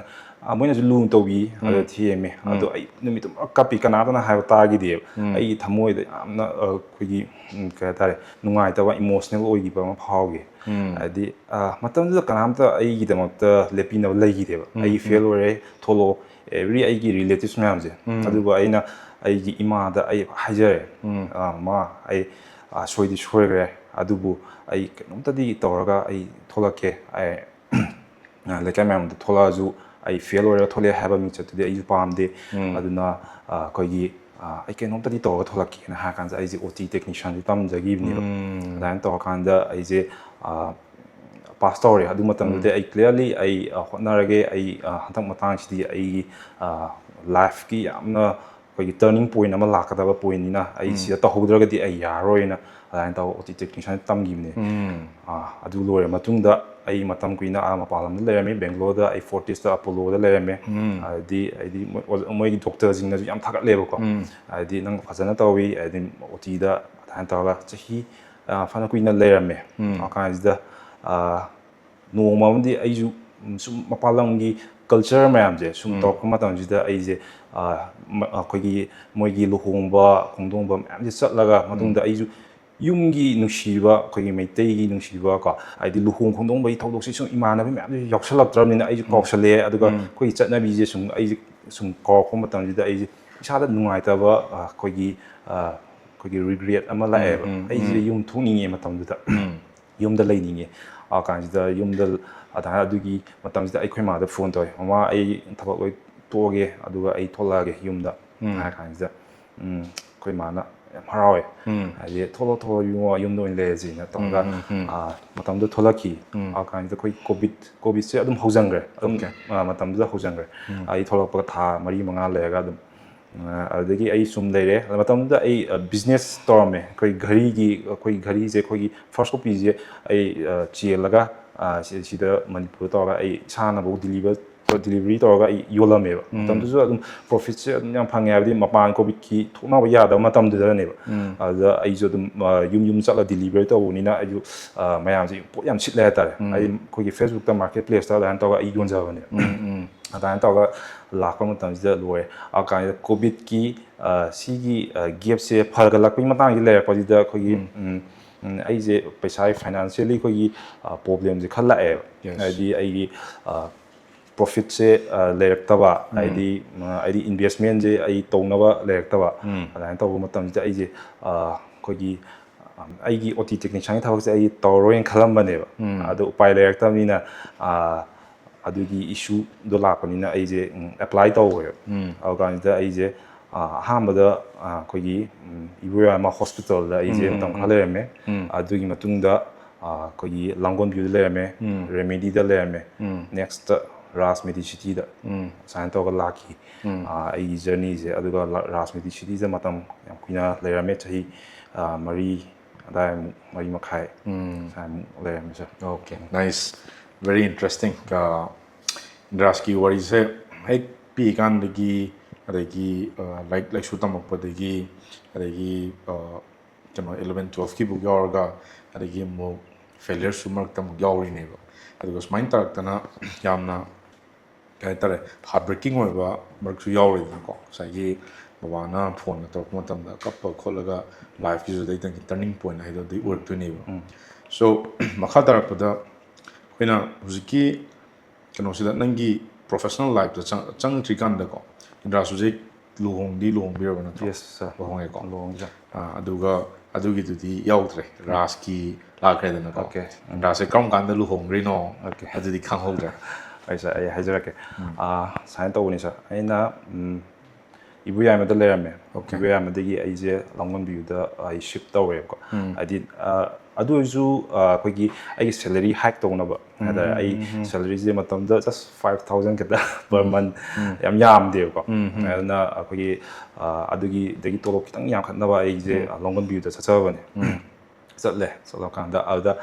ꯃꯣꯏꯅꯁꯨ ꯂꯨꯅ ꯇꯧꯕꯤ ꯑꯗꯣ ꯊꯤꯃꯦ ꯑꯗꯣ ꯑꯩ ꯅꯨꯃꯤꯠꯇꯨꯃ ꯀꯞꯄꯤ ꯀꯅꯥꯗꯅ ꯍꯥꯏꯕ ꯇꯥꯈꯤꯗꯦꯕ ꯑꯩꯒꯤ ꯊꯃꯣꯏꯗ ꯌꯥꯝꯅ ꯑꯩꯈꯣꯏꯒꯤ ꯀꯩ ꯍꯥꯏꯇꯥꯔꯦ ꯅꯨꯡꯉꯥꯏꯇꯕ ꯏꯃꯣꯁꯅꯦꯜ ꯑꯣꯏꯈꯤꯕ ꯑꯃ ꯐꯥꯎꯈꯤ ꯍꯥꯏꯗꯤ ꯃꯇꯝꯗꯨꯗ ꯀꯅꯥꯝꯇ ꯑꯩꯒꯤꯗꯃꯛꯇ ꯂꯦꯞꯄꯤꯅꯕ ꯂꯩꯈꯤꯗꯦꯕ ꯑꯩ ꯐꯦꯜ ꯑꯣꯏꯔꯦ ꯊꯣꯛꯂꯛꯑꯣ ꯑꯦꯕ꯭ꯔꯤ ꯑꯩꯒꯤ ꯔꯤꯂꯦꯇꯤꯚꯁ ꯃꯌꯥꯝꯁꯦ ꯑꯗꯨꯒ ꯑꯩꯅ ꯑꯩꯒꯤꯏꯃꯥꯗ ꯑꯩ ꯍꯥꯏꯖꯔꯦ ꯃꯥ ꯑꯩ ꯁꯣꯏꯗꯤ ꯁꯣꯏꯈ꯭ꯔꯦ ꯑꯗꯨꯕꯨ ꯑꯩ ꯀꯩꯅꯣꯝꯇꯗꯤ ꯇꯧꯔꯒ ꯑꯩ ꯊꯣꯛꯂꯛꯀꯦ ꯂꯩꯀꯥꯏ ꯃꯌꯥꯝꯗ ꯊꯣꯛꯂꯛꯑꯁꯨ ꯑꯩ ꯐꯦꯜ ꯑꯣꯏꯔꯒ ꯊꯣꯛꯂꯛꯑꯦ ꯍꯥꯏꯕ ꯃꯤꯡꯆꯠꯇꯨꯗꯤ ꯑꯩꯁꯨ ꯄꯥꯝꯗꯦ ꯑꯗꯨꯅ ꯑꯩꯈꯣꯏꯒꯤ ꯑꯩ ꯀꯩꯅꯣꯝꯇꯗꯤ ꯇꯧꯔꯒ ꯊꯣꯛꯂꯛꯀꯦꯅ ꯍꯥꯏꯔ ꯀꯥꯟꯗ ꯑꯩꯁꯦ ꯑꯣ ꯇꯤ ꯇꯦꯛꯅꯤꯁꯤꯌꯥꯟꯁꯦ ꯇꯝꯖꯈꯤꯕꯅꯦꯕ ꯑꯗꯨꯃꯥꯏꯅ ꯇꯧꯔꯀꯥꯟꯗ ꯑꯩꯁꯦ ꯄꯥꯁ ꯇꯧꯔꯦ ꯑꯗꯨ ꯃꯇꯝꯗꯨꯗꯤ ꯑꯩ ꯀ꯭ꯂꯤꯌꯥꯔꯂꯤ ꯑꯩ ꯍꯣꯠꯅꯔꯒꯦ ꯑꯩ ꯍꯟꯗꯛ ꯃꯇꯥꯡꯁꯤꯗꯤ ꯑꯩꯒꯤ ꯂꯥꯏꯐꯀꯤ ꯌꯥꯝꯅ ꯑꯩꯈꯣꯏꯒꯤ ꯇꯔꯅꯤꯡ ꯄꯣꯏꯟ ꯑꯃ ꯂꯥꯛꯀꯗꯕ ꯄꯣꯏꯟꯅꯤꯅ ꯑꯩ ꯁꯤꯗ ꯇꯧꯍꯧꯗ꯭ꯔꯒꯗꯤ ꯑꯩ ꯌꯥꯔꯔꯣꯏꯅ ꯑꯗꯨꯃꯥꯏꯅ ꯇꯧꯔ ꯑꯣ ꯇꯤ ꯇꯦꯛꯅꯤꯁꯤꯌꯥꯟ ꯇꯝꯈꯤꯕꯅꯦ ꯑꯗꯨ ꯂꯣꯏꯔ ꯃꯇꯨꯡꯗ ꯑꯩ ꯃꯇꯝ ꯀꯨꯏꯅ ꯃꯄꯥꯟ ꯂꯝꯗ ꯂꯩꯔꯝꯃꯤ ꯕꯦꯡꯒ꯭ꯂꯣꯔꯗ ꯑꯩ ꯐꯣꯔꯇꯤꯁꯇ ꯑꯄꯣꯂꯣꯗ ꯂꯩꯔꯝꯃꯦ ꯍꯥꯏꯗꯤ ꯃꯣꯏꯒꯤ ꯗꯣꯛꯇꯔꯁꯤꯡꯅꯁꯨ ꯌꯥꯝ ꯊꯥꯒꯠꯂꯦꯕꯀꯣ ꯍꯥꯏꯗꯤ ꯅꯪ ꯐꯖꯅ ꯇꯧꯋꯤ ꯍꯥꯏꯗꯤ ꯑꯣ ꯇꯤꯗ ꯑꯗꯨꯃꯥꯏꯅ ꯇꯧꯔꯒ ꯆꯍꯤ ꯐꯅ ꯀꯨꯏꯅ ꯂꯩꯔꯝꯃꯦ ꯀꯥꯟꯁꯤꯗ ꯅꯣꯡꯃ ꯑꯃꯗꯤ ꯑꯩꯁꯨ ꯁꯨꯝ ꯃꯄꯥꯟ ꯂꯝꯒꯤ ꯀꯜꯆꯔ ꯃꯌꯥꯝꯁꯦ ꯁꯨꯝ ꯇꯧꯔꯛꯄꯃꯇꯝꯁꯤꯗ ꯑꯩꯁꯦ ꯑꯩꯈꯣꯏꯒꯤ ꯃꯣꯏꯒꯤ ꯂꯨꯍꯣꯡꯕ ꯈꯣꯡꯗꯣꯡꯕ ꯃꯌꯥꯝꯁꯦ ꯆꯠꯂꯒ ꯃꯇꯨꯡꯗ ꯑꯩꯁꯨ ꯌꯨꯝꯒꯤ ꯅꯨꯡꯁꯤꯕ ꯑꯩꯈꯣꯏꯒꯤ ꯃꯩꯇꯩꯒꯤ ꯅꯨꯡꯁꯤꯕ ꯀꯣ ꯍꯥꯏꯗꯤ ꯂꯨꯍꯣꯡ ꯈꯣꯡꯗꯣꯡꯕꯒꯤ ꯊꯧꯗꯣꯛꯁꯦ ꯁꯨꯝ ꯏꯃꯥꯟꯅꯕꯤ ꯃꯌꯥꯝꯁꯦ ꯌꯥꯎꯁꯜꯂꯛꯇ꯭ꯔꯕꯅꯤna ꯑꯩꯁꯨ ꯀꯥꯎꯁꯜꯂꯛꯑꯦ ꯑꯗꯨꯒ ꯑꯩꯈꯣꯏꯒꯤ ꯆꯠꯅꯕꯤꯁꯦ ꯁꯨꯝ ꯑꯩꯁꯦ ꯁꯨꯝ ꯀꯥꯎꯔꯛꯄ ꯃꯇꯝꯁꯤꯗ ꯑꯩꯁꯦ ꯏꯁꯥꯗ ꯅꯨꯡꯉꯥꯏꯇꯕ ꯑꯩꯈꯣꯏꯒꯤ ꯔꯤꯒ꯭ꯔꯦꯠ ꯑꯃ ꯂꯥꯛꯑꯦꯕ ꯑꯩꯁꯦ ꯌꯨꯝ ꯊꯣꯛꯅꯤꯡꯉꯦ ꯃꯇꯝꯗꯨꯗ ꯌꯨꯝꯗ ꯂꯩꯅꯤꯡꯉꯦ ꯀꯥꯟꯁꯤꯗ ꯌꯨꯝꯗ ꯑꯗꯨꯃꯥꯏꯅ ꯑꯗꯨꯒꯤ ꯃꯇꯝꯁꯤꯗ ꯑꯩꯈꯣꯏ ꯃꯥꯗ ꯐꯣꯟ ꯇꯧꯋꯦ ꯃꯃꯥ ꯑꯩ ꯊꯕꯛ ꯂꯣꯏ ꯇꯣꯛꯑꯒꯦ ꯑꯗꯨꯒ ꯑꯩ ꯊꯣꯛꯂꯛꯑꯒꯦ ꯌꯨꯝꯗ ꯍꯥꯏꯔ ꯀꯥꯟꯁꯤꯗ ꯑꯩꯈꯣꯏ ꯃꯥꯅ ꯌꯥꯝ ꯍꯔꯥꯎꯋꯦ ꯍꯥꯏꯗꯤ ꯊꯣꯛꯂꯛꯑꯣ ꯌꯨꯝꯗ ꯑꯣꯏꯅ ꯂꯩꯔꯁꯤꯅ ꯇꯧꯔꯒ ꯃꯇꯝꯗꯨ ꯊꯣꯛꯂꯛꯈꯤ ꯀꯥꯟꯁꯤꯗ ꯑꯩꯈꯣꯏ ꯀꯣꯚꯤꯠꯁꯦ ꯑꯗꯨꯝ ꯍꯧꯖꯪꯈ꯭ꯔꯦ ꯑꯗꯨꯝ ꯃꯇꯝꯗꯨꯗ ꯍꯧꯖꯪꯈ꯭ꯔꯦ ꯑꯩ ꯊꯣꯛꯂꯛꯄꯒ ꯊꯥ 4-5 ꯂꯩꯔꯒ ꯑꯗꯨꯝ ꯑꯗꯨꯗꯒꯤ ꯑꯩ ꯁꯨꯝ ꯂꯩꯔꯦ ꯃꯇꯝꯗꯨꯗ ꯑꯩ ꯕꯤꯖꯤꯅꯦꯁ ꯇꯧꯔꯝꯃꯦ ꯑꯩꯈꯣꯏ ꯘꯔꯤꯁꯦ ꯑꯩꯈꯣꯏꯒꯤ ꯐꯥꯔꯁ ꯀꯣꯄꯤꯁꯦ ꯑꯩ ꯆꯦꯜꯂꯒ ꯁꯤꯗ ꯃꯅꯤꯄꯨꯔꯗ ꯇꯧꯔꯒ ꯑꯩ ꯏꯁꯥꯅꯐꯧ ꯗꯤꯂꯤꯚꯔꯤ ꯇꯧꯔꯒ ꯑꯩ ꯌꯣꯜꯂꯝꯃꯦꯕ ꯃꯇꯝꯗꯨꯁꯨ ꯑꯗꯨꯝ ꯄ꯭ꯔꯣꯐꯤꯠꯁꯦ ꯑꯗꯨꯝ ꯌꯥꯝ ꯐꯪꯉꯦ ꯍꯥꯏꯕꯗꯤ ꯃꯄꯥꯟ ꯀꯣꯚꯤꯠꯀꯤ ꯊꯣꯛꯅꯕ ꯌꯥꯗꯕ ꯃꯇꯝꯗꯨꯗꯅꯦꯕ ꯑꯗꯨꯗ ꯑꯩꯁꯨ ꯑꯗꯨꯝ ꯌꯨꯝ ꯆꯠꯂ ꯗꯤꯂꯤꯚꯔꯤ ꯇꯧꯕꯅꯤꯅ ꯑꯩꯁꯨ ꯃꯌꯥꯝꯁꯦ ꯄꯣꯠ ꯌꯥꯝ ꯁꯤꯠꯂꯦ ꯍꯥꯏꯇꯥꯔꯦ ꯑꯩ ꯑꯩꯈꯣꯏꯒꯤ ꯐꯦꯁꯕꯨꯛꯇ ꯃꯥꯔꯀꯦꯠ ꯄ꯭ꯂꯦꯁꯇ ꯑꯗꯨꯃꯥꯏꯅ ꯇꯧꯔꯒ ꯑꯩ ꯌꯣꯟꯖꯕꯅꯦꯕ ꯑꯗꯨꯃꯥꯏꯅ ꯇꯧꯔꯒ ꯂꯥꯛꯄ ꯃꯇꯝꯁꯤꯗ ꯂꯣꯏꯔꯦ ꯀꯥꯟꯁꯤꯗ ꯀꯣꯚꯤꯠꯀꯤ ꯁꯤꯒꯤ ꯒꯦꯞꯁꯦ ꯐꯒꯠꯂꯛꯄꯒꯤ ꯃꯇꯥꯡꯁꯤ ꯂꯩꯔꯛꯄꯁꯤꯗ ꯑꯩꯈꯣꯏꯒꯤ ꯑꯩꯁꯦ ꯄꯩꯁꯥꯒꯤ ꯐꯥꯏꯅꯥꯟꯁꯤꯌꯦꯜꯂꯤ ꯑꯩꯈꯣꯏꯒꯤ ꯄ꯭ꯔꯣꯕ꯭ꯂꯦꯝꯁꯦ ꯈꯔ ꯂꯥꯛꯑꯦꯕ ꯍꯥꯏꯗꯤ ꯑꯩꯒꯤ ꯄ꯭ꯔꯣꯐꯤꯠꯁꯦ ꯂꯩꯔꯛꯇꯕ ꯍꯥꯏꯗꯤ ꯏꯟꯚꯦꯁꯃꯦꯟꯁꯦ ꯑꯩ ꯇꯧꯅꯕ ꯂꯩꯔꯛꯇꯕ ꯑꯗꯨꯃꯥꯏꯅ ꯇꯧꯕ ꯃꯇꯝꯁꯤꯗ ꯑꯩꯁꯦ ꯑꯩꯈꯣꯏꯒꯤ ꯑꯩꯒꯤ ꯑꯣ ꯇꯤ ꯇꯦꯛꯅꯤꯁꯤꯌꯥꯟꯒꯤ ꯊꯕꯛꯁꯦ ꯑꯩ ꯇꯧꯔꯔꯣꯏꯅ ꯈꯜꯂꯝꯕꯅꯦꯕ ꯑꯗꯣ ꯎꯄꯥꯏ ꯂꯩꯔꯛꯇꯕꯅꯤna ꯑꯗꯨꯒꯤ ꯏꯁꯨꯗꯣ ꯂꯥꯛꯄꯅꯤꯅ ꯑꯩꯁꯦ ꯑꯦꯄ꯭ꯂꯥꯏ ꯇꯧꯋꯦꯕ ꯑꯗꯨꯀꯥꯟꯁꯤꯗ ꯑꯩꯁꯦ ꯑꯍꯥꯟꯕꯗ ꯑꯩꯈꯣꯏꯒꯤ ꯏꯕꯣꯌꯥꯏꯃ ꯍꯣꯁꯄꯤꯇꯥꯜꯗ ꯑꯩꯁꯦ ꯃꯇꯝ ꯈꯔ ꯂꯩꯔꯝꯃꯦ ꯑꯗꯨꯒꯤ ꯃꯇꯨꯡꯗ ꯑꯩꯈꯣꯏꯒꯤ ꯂꯥꯡꯒꯣꯜꯚ꯭ꯌꯨꯗ ꯂꯩꯔꯝꯃꯦ ꯔꯦꯃꯦꯗꯤꯗ ꯂꯩꯔꯝꯃꯦ ꯅꯦꯛꯁꯇ ꯔꯥꯖ ꯃꯦꯗꯤꯁꯤꯇꯤꯗ ꯁꯨꯃꯥꯏꯅ ꯇꯧꯔꯒ ꯂꯥꯛꯈꯤ ꯑꯩꯒꯤ ꯖꯔꯅꯤꯁꯦ ꯑꯗꯨꯒ ꯔꯥꯖ ꯃꯦꯗꯤꯁꯤꯇꯤꯗ ꯃꯇꯝ ꯌꯥꯝ ꯀꯨꯏꯅ ꯂꯩꯔꯝꯃꯦ ꯆꯍꯤ 4 ꯑꯗꯥꯏꯃꯨꯛ 4.5 ꯁꯨꯃꯥꯏꯅꯃꯨꯛ ꯂꯩꯔꯝꯃꯦ sir okay nice very interesting ꯏꯟꯗ꯭ꯔꯥꯁꯀꯤ ꯋꯥꯔꯤꯁꯦ ꯍꯦꯛ ꯄꯤꯛꯏꯀꯥꯟꯗꯒꯤ ꯑꯗꯒꯤ ꯂꯥꯏꯔꯤꯛ ꯂꯥꯏꯁꯨ ꯇꯝꯃꯛꯄꯗꯒꯤ ꯑꯗꯒꯤ ꯀꯩꯅꯣ 11-12ꯀꯤꯕꯨꯛ ꯌꯥꯎꯔꯒ ꯑꯗꯒꯤ ꯑꯃꯨꯛ ꯐꯦꯂꯤꯌꯔꯁꯨ ꯃꯔꯛꯇ ꯑꯃꯨꯛ ꯌꯥꯎꯔꯤꯅꯦꯕ ꯑꯗꯨꯒ ꯁꯨꯃꯥꯏꯅ ꯇꯧꯔꯛꯇꯅ ꯌꯥꯝꯅ ꯀꯩ ꯍꯥꯏꯇꯥꯔꯦ ꯍꯥꯔꯠ ꯕ꯭ꯔꯦꯀꯤꯡ ꯑꯣꯏꯕ ꯃꯔꯛꯁꯨ ꯌꯥꯎꯔꯤꯗꯅꯀꯣ ꯉꯁꯥꯏꯒꯤ ꯕꯕꯥꯅ ꯐꯣꯟꯒ ꯇꯧꯔꯛꯄ ꯃꯇꯝꯗ ꯀꯞꯄ ꯈꯣꯠꯂꯒ ꯂꯥꯏꯐꯀꯤꯁꯨ ꯑꯗꯩ ꯇꯔꯅꯤꯡ ꯄꯣꯏꯟ ꯍꯥꯏꯗꯣ ꯑꯗꯩ ꯑꯣꯏꯔꯛꯇꯣꯏꯅꯦꯕ ꯁꯣ ꯃꯈꯥ ꯇꯥꯔꯛꯄꯗ ꯑꯩꯈꯣꯏꯅ ꯍꯧꯖꯤꯛꯀꯤ ꯀꯩꯅꯣꯁꯤꯗ ꯅꯪꯒꯤ ꯄ꯭ꯔꯣꯐꯦꯁꯅꯦꯜ ꯂꯥꯏꯐꯇ ꯆꯪꯗ꯭ꯔꯤꯀꯥꯟꯗꯀꯣ ꯏꯟꯗ꯭ꯔꯥꯁ ꯍꯧꯖꯤꯛ ꯂꯨꯍꯣꯡꯕꯤꯔꯕ ꯅꯠꯇ꯭ꯔꯣ ꯌꯦꯁ ꯁꯔ ꯂꯨꯍꯣꯡꯉꯦꯀꯣ ꯂꯨꯍꯣꯡꯖ ꯑꯗꯨꯒ ꯑꯗꯨꯒꯤꯗꯨꯗꯤ ꯌꯥꯎꯗ꯭ꯔꯦ ꯔꯥꯖꯀꯤ ꯂꯥꯛꯈ꯭ꯔꯦꯗꯅꯀꯣ ꯑꯣꯀꯦ ꯏꯟꯗ꯭ꯔꯥꯁꯦ ꯀꯔꯝ ꯀꯥꯟꯗ ꯂꯨꯍꯣꯡꯈ꯭ꯔꯤꯅꯣ ꯑꯣꯀꯦ ꯑꯗꯨꯗꯤ ꯈꯪꯍꯧꯗ꯭ꯔꯦ ꯑꯩ ꯁꯔ ꯑꯩ ꯍꯥꯏꯖꯔꯛꯀꯦ ꯁꯨꯃꯥꯏꯅ ꯇꯧꯕꯅꯤ ꯁꯔ ꯑꯩꯅ ꯏꯕꯣꯌꯥꯏꯃꯗ ꯂꯩꯔꯝꯃꯦ ꯑꯣꯀꯦ ꯏꯕꯣꯌꯥꯏꯃꯗꯒꯤ ꯑꯩꯁꯦ ꯂꯥꯡꯒꯣꯜꯚ꯭ꯌꯨꯗ ꯑꯩ ꯁꯤꯞ ꯇꯧꯔꯦꯕꯀꯣ ꯍꯥꯏꯗꯤ ꯑꯗꯨ ꯑꯣꯏꯔꯁꯨ ꯑꯩꯈꯣꯏꯒꯤ ꯑꯩꯒꯤ ꯁꯦꯂꯔꯤ ꯍꯥꯏꯛ ꯇꯧꯅꯕ ꯍꯥꯏꯇꯥꯔꯦ ꯑꯩ ꯁꯦꯂꯔꯤꯁꯦ ꯃꯇꯝꯗ ꯖꯁ 5,000 ꯈꯛꯇ ꯄꯔ ꯃꯟ ꯌꯥꯝ ꯌꯥꯝꯗꯦꯕꯀꯣ ꯑꯗꯨꯅ ꯑꯩꯈꯣꯏꯒꯤ ꯑꯗꯨꯒꯤꯗꯒꯤ ꯇꯣꯂꯣꯞꯈꯤꯇꯪ ꯌꯥꯝꯈꯠꯅꯕ ꯑꯩꯁꯦ ꯂꯥꯡꯒꯣꯜꯚ꯭ꯌꯨꯗ ꯆꯠꯆꯕꯅꯦ ꯆꯠꯂꯀꯥꯟꯗ ꯑꯗꯨꯗ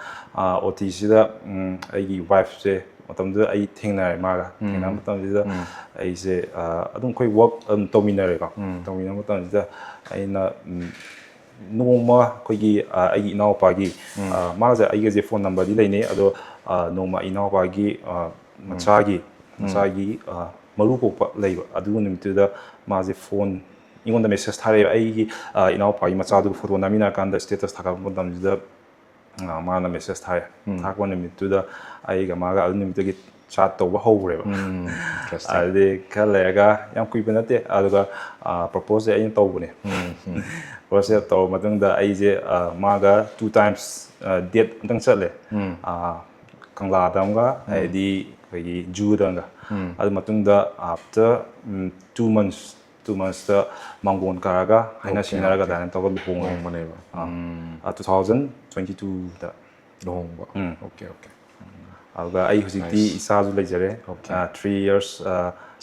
ꯑꯣ ꯇꯤꯁꯤꯗ ꯑꯩꯒꯤ ꯋꯥꯏꯐꯁꯦ ꯃꯇꯝꯗꯨꯗ ꯑꯩ ꯊꯦꯡꯅꯔꯦ ꯃꯥꯒ ꯊꯦꯡꯅꯕ ꯃꯇꯝꯁꯤꯗ ꯑꯩꯁꯦ ꯑꯗꯨꯝ ꯑꯩꯈꯣꯏ ꯋꯥꯔꯛ ꯑꯗꯨꯝ ꯇꯧꯃꯤꯟꯅꯔꯦꯀꯣ ꯇꯧꯃꯤꯟꯅꯕ ꯃꯇꯝꯁꯤꯗ ꯑꯩꯅ ꯅꯣꯡꯃ ꯑꯩꯈꯣꯏꯒꯤ ꯑꯩꯒꯤ ꯏꯅꯥꯎꯄꯥꯒꯤ ꯃꯥꯁꯦ ꯑꯩꯒꯁꯦ ꯐꯣꯟ ꯅꯝꯕꯔꯗꯤ ꯂꯩꯅꯩ ꯑꯗꯣ ꯅꯣꯡꯃ ꯏꯅꯥꯎꯄꯥꯒꯤ ꯃꯆꯥꯒꯤ ꯃꯔꯨ ꯀꯣꯛꯄ ꯂꯩꯕ ꯑꯗꯨ ꯅꯨꯃꯤꯠꯇꯨꯗ ꯃꯥꯁꯦ ꯐꯣꯟ ꯑꯩꯉꯣꯟꯗ ꯃꯦꯁꯦꯁ ꯊꯥꯔꯛꯑꯦꯕ ꯑꯩꯒꯤ ꯏꯅꯥꯎꯄꯥꯒꯤ ꯃꯆꯥꯗꯨꯒ ꯐꯣꯇꯣ ꯅꯝꯃꯤꯟꯅꯔꯀꯥꯟꯗ ꯁ꯭ꯇꯦꯇꯁ ꯊꯥꯒꯠꯄ ꯃꯇꯝꯁꯤꯗ ꯃꯥꯅ ꯃꯦꯁꯦꯁ ꯊꯥꯔꯛꯑꯦ ꯊꯥꯔꯛꯄ ꯅꯨꯃꯤꯠꯇꯨꯗ ꯑꯩꯒ ꯃꯥꯒ ꯑꯗꯨ ꯅꯨꯃꯤꯠꯇꯨꯒꯤ ꯆꯥꯠ ꯇꯧꯕ ꯍꯧꯈ꯭ꯔꯦꯕ ꯑꯗꯨꯗꯤ ꯈꯔ ꯂꯩꯔꯒ ꯌꯥꯝ ꯀꯨꯏꯕ ꯅꯠꯇꯦ ꯑꯗꯨꯒ ꯄ꯭ꯔꯄꯣꯁꯁꯦ ꯑꯩꯅ ꯇꯧꯕꯅꯦ ꯄ꯭ꯔꯄꯣꯁꯁꯦ ꯇꯧꯔ ꯃꯇꯨꯡꯗ ꯑꯩꯁꯦ ꯃꯥꯒ 2 times ꯗꯦꯠ ꯑꯝꯇꯪ ꯆꯠꯂꯦ ꯀꯪꯂꯥꯗ ꯑꯃꯒ ꯍꯥꯏꯗꯤ ꯑꯩꯈꯣꯏꯒꯤ ꯖꯨꯗ ꯑꯃꯒ ꯑꯗꯨ ꯃꯇꯨꯡꯗ ꯑꯥꯐꯇꯔ 2 monthsꯇ ꯃꯥꯡꯒꯣꯟ ꯀꯥꯔꯒ ꯍꯥꯏꯅ ꯁꯤꯡꯅꯔꯒ ꯑꯗꯨꯃꯥꯏꯅ ꯇꯧꯔꯒ ꯂꯨꯍꯣꯡꯕꯅꯦꯕ 2022ꯗ ꯂꯨꯍꯣꯡꯕ ꯑꯣꯀꯦ ꯑꯣꯀꯦ ꯑꯗꯨꯒ ꯑꯩ ꯍꯧꯖꯤꯛꯇꯤ ꯏꯆꯥꯁꯨ ꯂꯩꯖꯔꯦ 3 years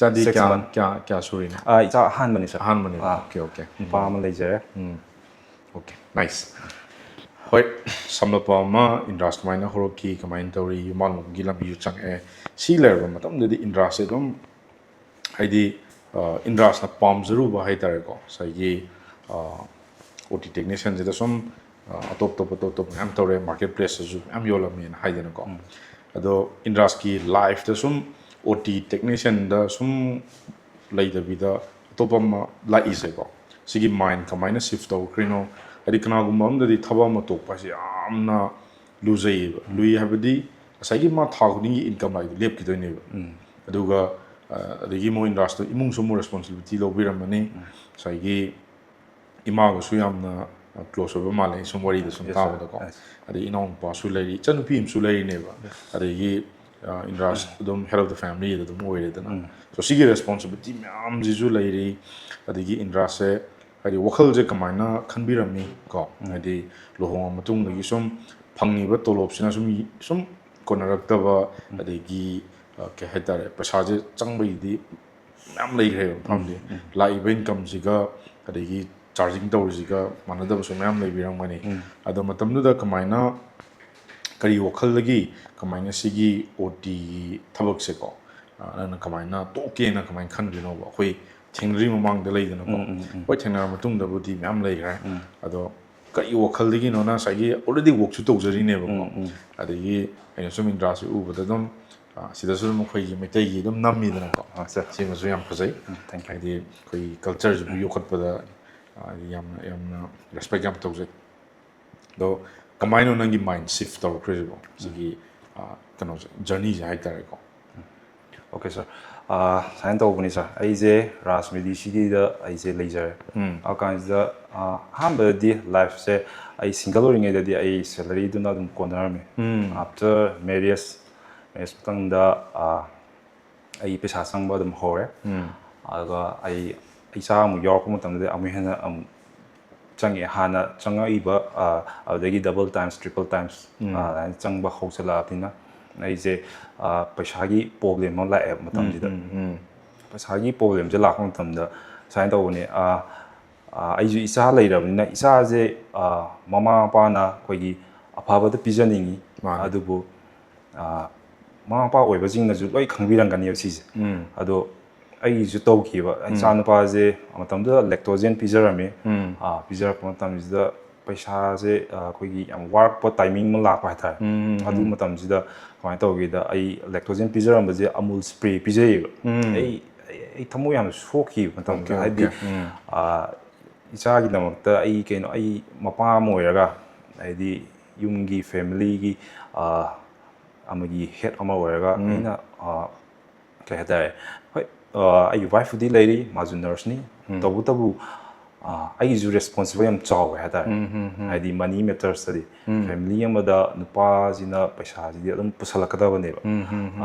ꯆꯥꯗꯤ 6 months ꯀꯌꯥ ꯁꯨꯔꯤꯅꯣ ꯏꯆꯥ ꯑꯍꯥꯟꯕꯅꯤ ꯁꯔ ꯑꯍꯥꯟꯕꯅꯦꯕ ꯑꯣꯀꯦ ꯅꯨꯄꯥ ꯑꯃ ꯂꯩꯖꯔꯦ ꯑꯣꯀꯦ ꯅꯥꯏꯁ ꯍꯣꯏ ꯁꯝꯂꯞꯄ ꯑꯃ ꯏꯟꯗ꯭ꯔꯥꯁ ꯀꯃꯥꯏꯅ ꯍꯧꯔꯛꯈꯤ ꯀꯃꯥꯏꯅ ꯇꯧꯔꯤ ꯌꯨꯝꯕꯥꯟꯂꯣꯝꯒꯤ ꯂꯝꯕꯤꯁꯨ ꯆꯪꯉꯛꯑꯦ ꯁꯤ ꯂꯩꯔꯕ ꯃꯇꯝꯗꯗꯤ ꯏꯟꯗ꯭ꯔꯥꯁꯁꯦ ꯑꯗꯨꯝ ꯍꯥꯏꯗꯤ ꯏꯟꯗ꯭ꯔꯥꯁꯅ ꯄꯥꯝꯖꯔꯨꯕ ꯍꯥꯏꯇꯥꯔꯦꯀꯣ ꯉꯁꯥꯏꯒꯤ ꯑꯣ ꯇꯤ ꯇꯦꯛꯅꯤꯁꯤꯌꯟꯁꯤꯗ ꯁꯨꯝ ꯑꯇꯣꯞ ꯇꯣꯞꯄ ꯃꯌꯥꯝ ꯇꯧꯔꯦ ꯃꯥꯔꯀꯦꯠ ꯄ꯭ꯂꯦꯁꯇꯁꯨ ꯃꯌꯥꯝ ꯌꯣꯜꯂꯝꯃꯦꯅ ꯍꯥꯏꯗꯅꯀꯣ ꯑꯗꯣ ꯏꯟꯗ꯭ꯔꯥꯁꯀꯤ ꯂꯥꯏꯐꯇ ꯁꯨꯝ ꯑꯣ ꯇꯤ ꯇꯦꯛꯅꯤꯁꯤꯌꯟꯗ ꯁꯨꯝ ꯂꯩꯗꯕꯤꯗ ꯑꯇꯣꯞꯄ ꯑꯃ ꯂꯥꯛꯏꯁꯦꯀꯣ ꯁꯤꯒꯤ ꯃꯥꯏꯟ ꯀꯃꯥꯏꯅ ꯁꯤꯐ ꯇꯧꯈ꯭ꯔꯤꯅꯣ ꯍꯥꯏꯗꯤ ꯀꯅꯥꯒꯨꯝꯕ ꯑꯃꯗꯗꯤ ꯊꯕꯛ ꯑꯃ ꯇꯣꯛꯄ ꯍꯥꯏꯁꯦ ꯌꯥꯝꯅ ꯂꯨꯖꯩꯌꯦꯕ ꯂꯨꯏ ꯍꯥꯏꯕꯗꯤ ꯉꯁꯥꯏꯒꯤ ꯃꯥ ꯊꯥ ꯈꯨꯗꯤꯡꯒꯤ ꯏꯟꯀꯝ ꯍꯥꯏꯗꯣ ꯂꯦꯞꯈꯤꯗꯣꯏꯅꯦꯕ ꯑꯗꯨꯒ ꯑꯗꯒꯤ ꯃꯣꯏ ꯏꯟꯗ꯭ꯔꯥꯁꯇꯣ ꯏꯃꯨꯡꯁꯨ ꯑꯃꯨꯛ ꯔꯦꯁꯄꯣꯟꯁꯤꯕꯤꯂꯤꯇꯤ ꯂꯧꯕꯤꯔꯝꯃꯅꯤ ꯉꯁꯥꯏꯒꯤ ꯏꯃꯥꯒꯁꯨ ꯌꯥꯝꯅ ꯀ꯭ꯂꯣꯁ ꯑꯣꯏꯕ ꯃꯥꯜꯂꯦ ꯁꯨꯝ ꯋꯥꯔꯤꯗ ꯁꯨꯝ ꯇꯥꯕꯗꯀꯣ ꯑꯗꯩ ꯏꯅꯥꯎꯅꯨꯄꯥꯁꯨ ꯂꯩꯔꯤ ꯏꯆꯟꯅꯨꯄꯤ ꯑꯃꯁꯨ ꯂꯩꯔꯤꯅꯦꯕ ꯑꯗꯒꯤ ꯏꯟꯗ꯭ꯔꯥꯁ ꯑꯗꯨꯝ ꯍꯦड ꯑꯣꯐ ꯗ ꯐꯦꯃꯤꯂꯤꯗ ꯑꯗꯨꯝ ꯑꯣꯏꯔꯦꯗꯅ ꯁꯣ ꯁꯤꯒꯤ ꯔꯦꯁꯄꯣꯟꯁꯤꯕꯤꯂꯤꯇꯤ ꯃꯌꯥꯝꯁꯤꯁꯨ ꯂꯩꯔꯤ ꯑꯗꯒꯤ ꯏꯟꯗ꯭ꯔꯥꯁꯁꯦ ꯍꯥꯏꯗꯤ ꯋꯥꯈꯜꯁꯦ ꯀꯃꯥꯏꯅ ꯈꯟꯕꯤꯔꯝꯃꯤ ꯀꯣ ꯍꯥꯏꯗꯤ luhongwa matungdagi sum phangiba tolopsina sum konaraktaba adagi ke haitare pasaje changbaidi ꯃꯌꯥꯝ ꯂꯩꯈ꯭ꯔꯦꯕ ꯃꯐꯝꯗꯤ ꯂꯥꯛꯏꯕ ꯏꯟꯀꯝꯁꯤꯒ ꯑꯗꯒꯤ ꯆꯥꯔꯖꯤꯡ ꯇꯧꯔꯤꯁꯤꯒ ꯃꯥꯟꯅꯗꯕꯁꯨ ꯃꯌꯥꯝ ꯂꯩꯕꯤꯔꯝꯒꯅꯤ ꯑꯗꯣ ꯃꯇꯝꯗꯨꯗ ꯀꯃꯥꯏꯅ ꯀꯔꯤ ꯋꯥꯈꯜꯗꯒꯤ ꯀꯃꯥꯏꯅ ꯁꯤꯒꯤ ꯑꯣ ꯇꯤꯒꯤ ꯊꯕꯛꯁꯦꯀꯣ ꯅꯪꯅ ꯀꯃꯥꯏꯅ ꯇꯣꯛꯀꯦꯅ ꯀꯃꯥꯏꯅ ꯈꯟꯈ꯭ꯔꯤꯅꯣꯕ ꯑꯩꯈꯣꯏ ꯊꯦꯡꯅꯗ꯭ꯔꯤ ꯃꯃꯥꯡꯗ ꯂꯩꯗꯅꯀꯣ ꯍꯣꯏ ꯊꯦꯡꯅꯔ ꯃꯇꯨꯡꯗꯕꯨꯗꯤ ꯃꯌꯥꯝ ꯂꯩꯈ꯭ꯔꯦ ꯑꯗꯣ ꯀꯔꯤ ꯋꯥꯈꯜꯗꯒꯤꯅꯣꯅ ꯉꯁꯥꯏꯒꯤ ꯑꯣꯜꯔꯦꯗꯤ ꯋꯥꯛꯁꯨ ꯇꯧꯖꯔꯤꯅꯦꯕꯀꯣ ꯑꯗꯒꯤ ꯑꯩꯅ ꯁꯨꯝ ꯏꯟꯗ꯭ꯔꯥꯁꯤ ꯎꯕꯗ ꯑꯗꯨꯝ ꯁꯤꯗꯁꯨ ꯑꯗꯨꯝ ꯑꯩꯈꯣꯏꯒꯤ ꯃꯩꯇꯩꯒꯤ ꯑꯗꯨꯝ ꯅꯝꯃꯤꯗꯅꯀꯣ ꯁꯤꯃꯁꯨ ꯌꯥꯝ ꯐꯖꯩ ꯍꯥꯏꯗꯤ ꯑꯩꯈꯣꯏꯒꯤ ꯀꯜꯆꯔꯁꯤꯕꯨ ꯌꯣꯛꯈꯠꯄꯗ ꯌꯥꯝꯅ ꯔꯦꯁꯄꯦꯛ ꯌꯥꯝ ꯇꯧꯖꯩ ꯑꯗꯣ ꯀꯃꯥꯏꯅ ꯅꯪꯒꯤ ꯃꯥꯏꯟ ꯁꯤꯐ ꯇꯧꯔꯛꯈ꯭ꯔꯤꯁꯤꯕꯣ ꯁꯤꯒꯤ ꯀꯩꯅꯣꯁꯦ ꯖꯔꯅꯤꯁꯦ ꯍꯥꯏꯇꯥꯔꯦꯀꯣ ꯑꯣꯀꯦ ꯁꯔ ꯁꯨꯃꯥꯏꯅ ꯇꯧꯕꯅꯤ ꯁꯔ ꯑꯩꯁꯦ ꯔꯥꯖ ꯃꯦꯗꯤ ꯁꯤꯇꯤꯗ ꯑꯩꯁꯦ ꯂꯩꯖꯔꯦ ꯑꯗꯨꯀꯥꯟꯁꯤꯗ ꯑꯍꯥꯟꯕꯗꯗꯤ ꯂꯥꯏꯐꯁꯦ ꯑꯩ ꯁꯤꯡꯒꯜ ꯑꯣꯏꯔꯤꯉꯩꯗꯗꯤ ꯑꯩ ꯁꯦꯂꯔꯤꯗꯨꯅ ꯑꯗꯨꯝ ꯀꯣꯟꯅꯔꯝꯃꯤ ꯑꯥꯐꯇꯔ ꯃꯦꯔꯤꯌꯁ ꯃꯇꯨꯡꯗ ꯑꯩ ꯄꯩꯁꯥ ꯆꯪꯕ ꯑꯗꯨꯝ ꯍꯧꯔꯦ ꯑꯗꯨꯒ ꯑꯩ ꯏꯆꯥ ꯑꯃꯨꯛ ꯌꯥꯎꯔꯛꯄ ꯃꯇꯝꯗꯗꯤ ꯑꯃꯨꯛ ꯍꯦꯟꯅ ꯑꯃꯨꯛ ꯆꯪꯉꯦ ꯍꯥꯟꯅ ꯆꯪꯉꯛꯏꯕ ꯑꯗꯨꯗꯒꯤ ꯗꯕꯜ ꯇꯥꯏꯝꯁ ꯇ꯭ꯔꯤꯄꯜ ꯇꯥꯏꯝꯁ ꯑꯗꯨꯃꯥꯏꯅ ꯆꯪꯕ ꯍꯧꯖꯤꯜꯂꯛꯑꯕꯅꯤꯅ ꯑꯩꯁꯦ ꯄꯩꯁꯥꯒꯤ ꯄ꯭ꯔꯣꯕ꯭ꯂꯦꯝ ꯑꯃ ꯂꯥꯛꯑꯦꯕ ꯃꯇꯝꯁꯤꯗ ꯄꯩꯁꯥꯒꯤ ꯄ꯭ꯔꯣꯕ꯭ꯂꯦꯝꯁꯦ ꯂꯥꯛꯄ ꯃꯇꯝꯗ ꯁꯨꯃꯥꯏꯅ ꯇꯧꯕꯅꯦ ꯑꯩꯁꯨ ꯏꯆꯥ ꯂꯩꯔꯕꯅꯤꯅ ꯏꯆꯥꯁꯦ ꯃꯃꯥ ꯃꯄꯥꯅ ꯑꯩꯈꯣꯏꯒꯤ ꯑꯐꯕꯗ ꯄꯤꯖꯅꯤꯡꯉꯤ ꯑꯗꯨꯕꯨ ꯃꯃꯥ ꯃꯄꯥ ꯑꯣꯏꯕꯁꯤꯡꯅꯁꯨ ꯂꯣꯏ ꯈꯪꯕꯤꯔꯝꯒꯅꯦꯕ ꯁꯤꯁꯦ ꯑꯗꯣ ꯑꯩꯒꯤꯁꯨ ꯇꯧꯈꯤꯕ ꯏꯆꯥ ꯅꯨꯄꯥꯁꯦ ꯃꯇꯝꯗꯨꯗ ꯂꯦꯛꯇꯣꯖꯦꯟ ꯄꯤꯖꯔꯝꯃꯤ ꯄꯤꯖꯔꯛꯄ ꯃꯇꯝꯁꯤꯗ ꯄꯩꯁꯥꯁꯦ ꯑꯩꯈꯣꯏꯒꯤ ꯌꯥꯝ ꯋꯥꯔꯛꯄ ꯇꯥꯏꯃꯤꯡ ꯑꯃ ꯂꯥꯛꯄ ꯍꯥꯏꯇꯥꯔꯦ ꯑꯗꯨ ꯃꯇꯝꯁꯤꯗ ꯀꯃꯥꯏꯅ ꯇꯧꯒꯦꯗ ꯑꯩ ꯂꯦꯛꯇꯣꯖꯦꯟ ꯄꯤꯖꯔꯝꯕꯁꯦ ꯑꯃꯨꯜ ꯁ꯭ꯄ꯭ꯔꯦ ꯄꯤꯖꯩꯌꯦꯕ ꯑꯩ ꯊꯃꯣꯏ ꯌꯥꯝꯅ ꯁꯣꯛꯈꯤꯕ ꯃꯇꯝꯗ ꯍꯥꯏꯗꯤ ꯏꯆꯥꯒꯤꯗꯃꯛꯇ ꯑꯩ ꯀꯩꯅꯣ ꯑꯩ ꯃꯄꯥ ꯑꯃ ꯑꯣꯏꯔꯒ ꯍꯥꯏꯗꯤ ꯌꯨꯝꯒꯤ ꯐꯦꯃꯤꯂꯤꯒꯤ ꯑꯃꯒꯤ ꯍꯦꯠ ꯑꯃ ꯑꯣꯏꯔꯒ ꯑꯩꯅ ꯀꯩ ꯍꯥꯏꯇꯥꯔꯦ ꯍꯣꯏ ꯑꯩꯒꯤ ꯋꯥꯏꯐꯄꯨꯗꯤ ꯂꯩꯔꯤ ꯃꯥꯁꯨ ꯅꯔꯁꯅꯤ ꯇꯧꯕꯇꯕꯨ ꯑꯩꯒꯤꯁꯨ ꯔꯦꯁꯄꯣꯟꯁꯤꯕꯜ ꯌꯥꯝ ꯆꯥꯎꯋꯦ ꯍꯥꯏꯇꯥꯔꯦ ꯍꯥꯏꯗꯤ ꯃꯅꯤ ꯃꯦꯇꯔꯁꯇꯗꯤ ꯐꯦꯃꯤꯂꯤ ꯑꯃꯗ ꯅꯨꯄꯥꯁꯤꯅ ꯄꯩꯁꯥꯁꯤꯗꯤ ꯑꯗꯨم ꯄꯨꯁꯜꯂꯛꯀꯗꯕꯅꯦꯕ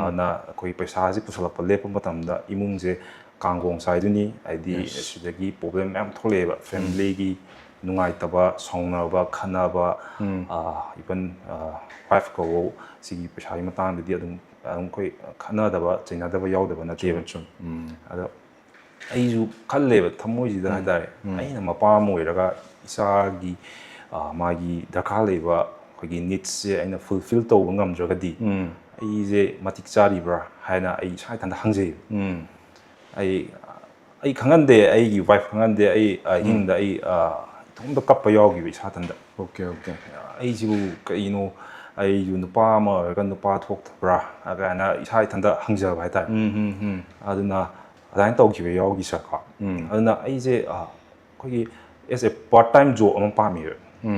ꯑꯗꯨꯅ ꯑꯩꯈꯣꯏ ꯄꯩꯁꯥꯁꯤ ꯄꯨꯁꯜꯂꯛꯄ ꯂꯦꯞꯄ ꯃꯇꯝꯗ ꯏꯃꯨꯡꯁꯦ ꯀꯥꯡꯒꯣꯡ ꯆꯥꯏꯗꯣꯏꯅꯤ ꯍꯥꯏꯗꯤ ꯁꯤꯗꯒꯤ ꯄ꯭ꯔꯣꯕ꯭ꯂꯦꯝ ꯃꯌꯥꯝ ꯊꯣꯛꯂꯛꯑꯦꯕ ꯐꯦꯃꯤꯂꯤꯒꯤ ꯅꯨꯡꯉꯥꯏꯇꯕ ꯁꯥꯎꯅꯕ ꯈꯠꯅꯕ ꯏꯚꯟ ꯋꯥꯏꯐ ꯀꯧꯕ ꯁꯤꯒꯤ ꯄꯩꯁꯥꯒꯤ ꯃꯇꯥꯡꯗꯗꯤ ꯑꯗꯨꯝ ꯑꯩꯈꯣꯏ ꯈꯠꯅꯗꯕ ꯆꯩꯅꯗꯕ ꯌꯥꯎꯗꯕ ꯅꯠꯇꯦꯕ ꯑꯗꯣ ꯑꯩꯁꯨ ꯈꯜꯂꯦꯕ ꯊꯃꯣꯏꯁꯤꯗ ꯍꯥꯏꯇꯥꯔꯦ ꯑꯩꯅ ꯃꯄꯥ ꯑꯃ ꯑꯣꯏꯔꯒ ꯏꯆꯥꯒꯤ ꯃꯥꯒꯤ ꯗꯔꯀꯥꯔ ꯂꯩꯕ ꯑꯩꯈꯣꯏꯒꯤ ꯅꯤꯠꯁꯁꯦ ꯑꯩꯅ ꯐꯨꯜꯐꯤꯜ ꯇꯧꯕ ꯉꯝꯗ꯭ꯔꯒꯗꯤ ꯑꯩꯁꯦ ꯃꯇꯤꯛ ꯆꯥꯔꯤꯕ꯭ꯔꯥ ꯍꯥꯏꯅ ꯑꯩ ꯏꯁꯥ ꯏꯊꯟꯇ ꯍꯪꯖꯩꯕ ꯑꯩ ꯈꯪꯍꯟꯗꯦ ꯑꯩꯒꯤ ꯋꯥꯏꯐ ꯈꯪꯍꯟꯗꯦ ꯑꯩ ꯑꯍꯤꯡꯗ ꯑꯩ ꯏꯇꯣꯝꯇ ꯀꯞꯄ ꯌꯥꯎꯈꯤꯕ ꯏꯁꯥ ꯏꯊꯟꯇ ꯑꯣꯀꯦ ꯑꯩꯁꯤꯕꯨ ꯀꯩꯅꯣ ꯑꯩꯁꯨ ꯅꯨꯄꯥ ꯑꯃ ꯑꯣꯏꯔꯒ ꯅꯨꯄꯥ ꯊꯣꯛꯇꯕ꯭ꯔꯥ ꯀꯥꯏꯅ ꯏꯁꯥ ꯏꯊꯟꯇ ꯍꯪꯖꯕ ꯍꯥꯏꯇꯥꯔꯦ ꯑꯗꯨꯅ ꯑꯗꯨꯃꯥꯏꯅ ꯇꯧꯈꯤꯕ ꯌꯥꯎꯈꯤ ꯁꯔꯀꯣ ꯑꯗꯨꯅ ꯑꯩꯁꯦ ꯑꯩꯈꯣꯏꯒꯤ ꯑꯦꯁ ꯑꯦ ꯄꯥꯔꯠ ꯇꯥꯏꯝ ꯖꯣꯕ ꯑꯃ ꯄꯥꯝꯃꯦꯕ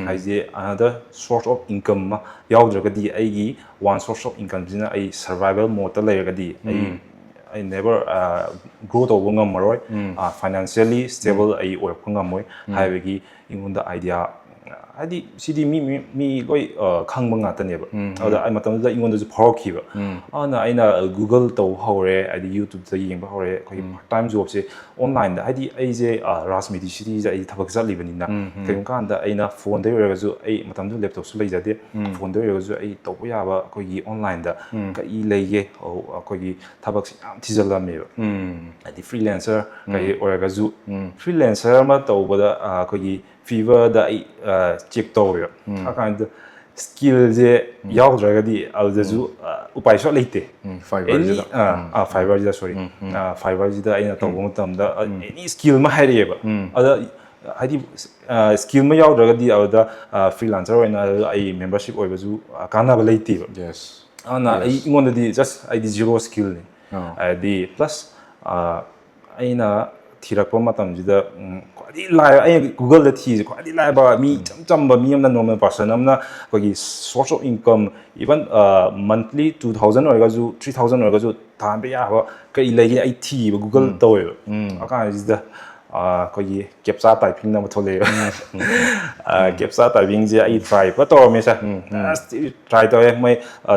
ꯍꯥꯏꯁꯦ ꯑꯅꯗꯔ ꯁꯣꯔꯁ ꯑꯣꯐ ꯏꯟꯀꯝ ꯑꯃ ꯌꯥꯎꯗ꯭ꯔꯒꯗꯤ ꯑꯩꯒꯤ ꯋꯥꯟ ꯁꯣꯔꯁ ꯑꯣꯐ ꯏꯟꯀꯝꯁꯤꯅ ꯑꯩ ꯁꯔꯚꯥꯏꯚꯦꯜ ꯃꯣꯗꯇ ꯂꯩꯔꯒꯗꯤ ꯑꯩ ꯅꯦꯕꯔ ꯒ꯭ꯔꯣ ꯇꯧꯕ ꯉꯝꯃꯔꯣꯏ ꯐꯥꯏꯅꯥꯟꯁꯤꯌꯦꯜꯂꯤ ꯁ꯭ꯇꯦꯕꯜ ꯑꯩ ꯑꯣꯏꯔꯛꯄ ꯉꯝꯃꯣꯏ ꯍꯥꯏꯕꯒꯤ ꯑꯩꯉꯣꯟꯗ ꯑꯥꯏꯗꯤꯌꯥ ꯍꯥꯏꯗꯤ ꯁꯤꯗꯤ ꯃꯤ ꯂꯣꯏ ꯈꯪꯕ ꯉꯥꯛꯇꯅꯦꯕ ꯑꯗꯨꯗ ꯑꯩ ꯃꯇꯝꯗꯨꯗ ꯑꯩꯉꯣꯟꯗꯁꯨ ꯐꯥꯎꯔꯛꯈꯤꯕ ꯑꯗꯨꯅ ꯑꯩꯅ ꯒꯨꯒꯜ ꯇꯧꯕ ꯍꯧꯔꯦ ꯍꯥꯏꯗꯤ ꯌꯨꯇ꯭ꯌꯨꯕꯇ ꯌꯦꯡꯕ ꯍꯧꯔꯦ ꯑꯩꯈꯣꯏꯒꯤ ꯄꯥꯔꯠ ꯇꯥꯏꯝ ꯖꯣꯕꯁꯦ ꯑꯣꯟꯂꯥꯏꯟꯗ ꯍꯥꯏꯗꯤ ꯑꯩꯁꯦ ꯔꯥꯖꯃꯤꯗꯤ ꯁꯤꯇꯤꯁꯤꯗ ꯑꯩ ꯊꯕꯛ ꯆꯠꯂꯤꯕꯅꯤꯅ ꯀꯔꯤꯒꯨꯝꯕ ꯀꯥꯟꯗ ꯑꯩꯅ ꯐꯣꯟꯗ ꯑꯣꯏꯔꯒꯁꯨ ꯑꯩ ꯃꯇꯝꯗꯨꯗ ꯂꯦꯞꯇꯣꯞꯁꯨ ꯂꯩꯖꯗꯦ ꯐꯣꯟꯗ ꯑꯣꯏꯔꯒꯁꯨ ꯑꯩ ꯇꯧꯕ ꯌꯥꯕ ꯑꯩꯈꯣꯏꯒꯤ ꯑꯣꯟꯂꯥꯏꯟꯗ ꯀꯔꯤ ꯂꯩꯒꯦ ꯑꯩꯈꯣꯏꯒꯤ ꯊꯕꯛꯁꯦ ꯌꯥꯝ ꯊꯤꯖꯤꯜꯂꯝꯃꯦꯕ ꯍꯥꯏꯗꯤ ꯐ꯭ꯔꯤꯂꯦꯟꯁꯔ ꯀꯩ ꯑꯣꯏꯔꯒꯁꯨ ꯐ꯭ꯔꯤꯂꯦꯟꯁꯔ ꯑꯃ ꯇꯧꯕꯗ ꯑꯩꯈꯣꯏꯒꯤ ꯐꯤꯚꯔꯗ ꯑꯩ ꯆꯦꯛ ꯇꯧꯋꯦꯕ ꯑꯀꯥꯟꯗ ꯁ꯭ꯀꯤꯜꯁꯦ ꯌꯥꯎꯗ꯭ꯔꯒꯗꯤ ꯑꯗꯨꯗꯁꯨ ꯎꯄꯥꯏ ꯁꯨꯡ ꯂꯩꯇꯦ ꯑꯦꯅꯤ ꯐꯥꯏꯕꯔꯁꯤꯗ ꯁꯣꯔꯤ ꯐꯥꯏꯕꯔꯁꯤꯗ ꯑꯩꯅ ꯇꯧꯕ ꯃꯇꯝꯗ ꯑꯦꯅꯤ ꯁ꯭ꯀꯤꯜ ꯑꯃ ꯍꯥꯏꯔꯛꯑꯦꯕ ꯑꯗ ꯍꯥꯏꯗꯤ ꯁ꯭ꯀꯤꯜ ꯑꯃ ꯌꯥꯎꯗ꯭ꯔꯒꯗꯤ ꯑꯗꯨꯗ ꯐ꯭ꯔꯤꯂꯥꯟꯁꯔ ꯑꯣꯏꯅ ꯑꯩ ꯃꯦꯝꯕꯔꯁꯤꯞ ꯑꯣꯏꯕꯁꯨ ꯀꯥꯟꯅꯕ ꯂꯩꯇꯦꯕ ꯑꯗꯨꯅ ꯑꯩꯉꯣꯟꯗꯗꯤ ꯖꯁ ꯑꯩꯗꯤ ꯖꯤꯔꯣ ꯁ꯭ꯀꯤꯜꯅꯤ ꯍꯥꯏꯗꯤ ꯄ꯭ꯂꯁ ꯑꯩꯅ ꯊꯤꯔꯛꯄ ꯃꯇꯝꯁꯤꯗ ꯈ꯭ꯋꯥꯏꯗꯒꯤ ꯂꯥꯏꯕ ꯑꯩꯅ ꯒꯨꯒꯜꯗ ꯊꯤꯔꯤꯁꯦ ꯈ꯭ꯋꯥꯏꯗꯒꯤ ꯂꯥꯏꯕ ꯃꯤ ꯏꯆꯝ ꯆꯝꯕ ꯃꯤ ꯑꯃꯅ ꯅꯣꯔꯃꯦꯜ ꯄꯥꯔꯁꯟ ꯑꯃꯅ ꯑꯩꯈꯣꯏꯒꯤ ꯁꯣꯔꯁ ꯑꯣꯐ ꯏꯟꯀꯝ ꯏꯚꯟ ꯃꯟꯊꯂꯤ 2,000 ꯑꯣꯏꯔꯒꯁꯨ 3,000 ꯑꯣꯏꯔꯒꯁꯨ ꯇꯥꯟꯕ ꯌꯥꯕ ꯀꯔꯤ ꯂꯩꯒꯦ ꯑꯩ ꯊꯤꯕ ꯒꯨꯒꯜ ꯇꯧꯋꯦꯕ ꯑꯀꯥꯟꯁꯤꯗ ꯑꯩꯈꯣꯏꯒꯤ ꯀꯦꯞꯆꯥ ꯇꯥꯏꯄꯤꯡ ꯑꯃ ꯊꯣꯛꯂꯛꯑꯦꯕ ꯀꯦꯞꯆꯥ ꯇꯥꯏꯄꯤꯡꯁꯦ ꯑꯩ ꯇ꯭ꯔꯥꯏ ꯄꯨꯔꯥ ꯇꯧꯔꯝꯃꯦ ꯁꯥꯔ ꯇ꯭ꯔꯥꯏ ꯇꯧꯋꯦ ꯃꯣꯏ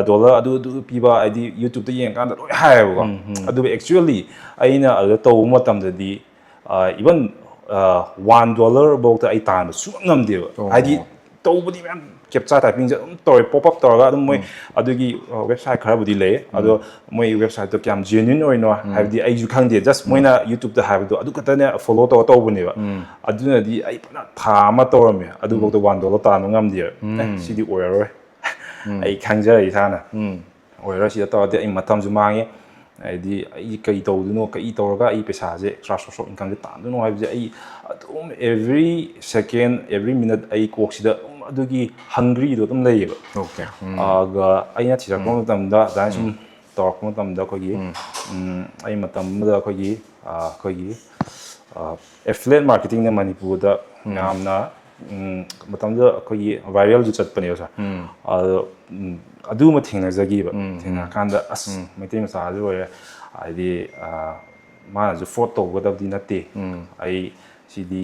ꯗꯣꯂꯔ ꯑꯗꯨ ꯄꯤꯕ ꯍꯥꯏꯗꯤ ꯌꯨꯇ꯭ꯌꯨꯕꯇ ꯌꯦꯡꯀꯥꯟꯗ ꯂꯣꯏ ꯍꯥꯏꯌꯦꯕꯀꯣ ꯑꯗꯨꯒ ꯑꯦꯛꯆꯨꯋꯦꯜꯂꯤ ꯑꯩꯅ ꯑꯗꯨꯗ ꯇꯧꯕ ꯃꯇꯝꯗꯗꯤ ꯏꯚꯟ $1ꯐꯥꯎꯗ ꯑꯩ ꯇꯥꯟꯕ ꯁꯨꯡꯉꯝ ꯉꯝꯗꯦꯕ ꯍꯥꯏꯗꯤ ꯇꯧꯕꯗꯤ ꯃꯌꯥꯝ ꯀꯦꯞꯆꯥ ꯇꯥꯏꯄꯤꯡꯁꯦ ꯑꯗꯨꯝ ꯇꯧꯔꯦ ꯄꯣꯞ ꯑꯞ ꯇꯧꯔꯒ ꯑꯗꯨꯝ ꯃꯣꯏ ꯑꯗꯨꯒꯤ ꯋꯦꯕꯁꯥꯏꯠ ꯈꯔꯕꯨꯗꯤ ꯂꯩ ꯑꯗꯣ ꯃꯣꯏ ꯋꯦꯕꯁꯥꯏꯠꯇꯣ ꯀꯌꯥꯝ ꯖꯦꯅ꯭ꯌꯨꯟ ꯑꯣꯏꯅꯣ ꯍꯥꯏꯕꯗꯤ ꯑꯩꯁꯨ ꯈꯪꯗꯦ ꯖꯁ ꯃꯣꯏꯅ ꯌꯨꯇ꯭ꯌꯨꯕꯇ ꯍꯥꯏꯕꯗꯣ ꯑꯗꯨ ꯈꯛꯇꯅꯦ ꯐꯣꯂꯣ ꯇꯧꯔ ꯇꯧꯕꯅꯦꯕ ꯑꯗꯨꯅꯗꯤ ꯑꯩ ꯐꯖꯅ ꯊꯥ ꯑꯃ ꯇꯧꯔꯝꯃꯦ ꯑꯗꯨꯐꯥꯎꯗ $1 ꯇꯥꯟꯕ ꯉꯝꯗꯦꯕ ꯁꯤꯗꯤ ꯑꯣꯏꯔꯔꯣꯏ ꯑꯩ ꯈꯪꯖꯔꯦ ꯏꯁꯥꯅ ꯑꯣꯏꯔꯔꯣꯏ ꯁꯤꯗ ꯇꯧꯔꯗꯤ ꯑꯩ ꯃꯇꯝꯁꯨ ꯃꯥꯡꯉꯦ ꯍꯥꯏꯗꯤ ꯑꯩ ꯀꯩ ꯇꯧꯗꯣꯏꯅꯣ ꯀꯩ ꯇꯧꯔꯒ ꯑꯩ ꯄꯩꯁꯥꯁꯦ ꯑꯦꯛꯁꯇ꯭ꯔꯥ ꯁꯣꯔꯁ ꯑꯣꯐ ꯏꯟꯀꯝꯁꯦ ꯇꯥꯟꯗꯣꯏꯅꯣ ꯍꯥꯏꯕꯁꯦ ꯑꯩ ꯑꯗꯨꯝ ꯑꯦꯚ꯭ꯔꯤ ꯁꯦꯀꯦꯟ ꯑꯦꯚ꯭ꯔꯤ ꯃꯤꯅꯠ ꯑꯩ ꯀꯣꯛꯁꯤꯗ ꯑꯗꯨꯝ ꯑꯗꯨꯒꯤ ꯍꯪꯒ꯭ꯔꯤꯗꯣ ꯑꯗꯨꯝ ꯂꯩꯌꯦꯕ ꯑꯗꯨꯒ ꯑꯩꯅ ꯊꯤꯔꯛꯄ ꯃꯇꯝꯗ ꯑꯗꯨꯃꯥꯏꯅ ꯁꯨꯝ ꯇꯧꯔꯛꯄ ꯃꯇꯝꯗ ꯑꯩꯈꯣꯏꯒꯤ ꯑꯩ ꯃꯇꯝ ꯑꯃꯗ ꯑꯩꯈꯣꯏꯒꯤ ꯑꯦꯐꯤꯂꯦꯠ ꯃꯥꯔꯀꯦꯇꯤꯡꯅ ꯃꯅꯤꯄꯨꯔꯗ ꯌꯥꯝꯅ ꯃꯇꯝꯗꯨꯗ ꯑꯩꯈꯣꯏꯒꯤ ꯚꯥꯏꯔꯦꯜꯁꯨ ꯆꯠꯄꯅꯦꯕ ꯁꯥꯔ ꯑꯗꯣ ꯑꯗꯨꯃ ꯊꯦꯡꯅꯖꯈꯤꯕ ꯊꯦꯡꯅꯔꯀꯥꯟꯗ ꯑꯁ ꯃꯩꯇꯩ ꯃꯆꯥꯁꯨ ꯑꯣꯏꯔꯦ ꯍꯥꯏꯗꯤ ꯃꯥꯅꯁꯨ ꯐ꯭ꯔꯣꯗ ꯇꯧꯒꯗꯕꯗꯤ ꯅꯠꯇꯦ ꯑꯩ ꯁꯤꯗꯤ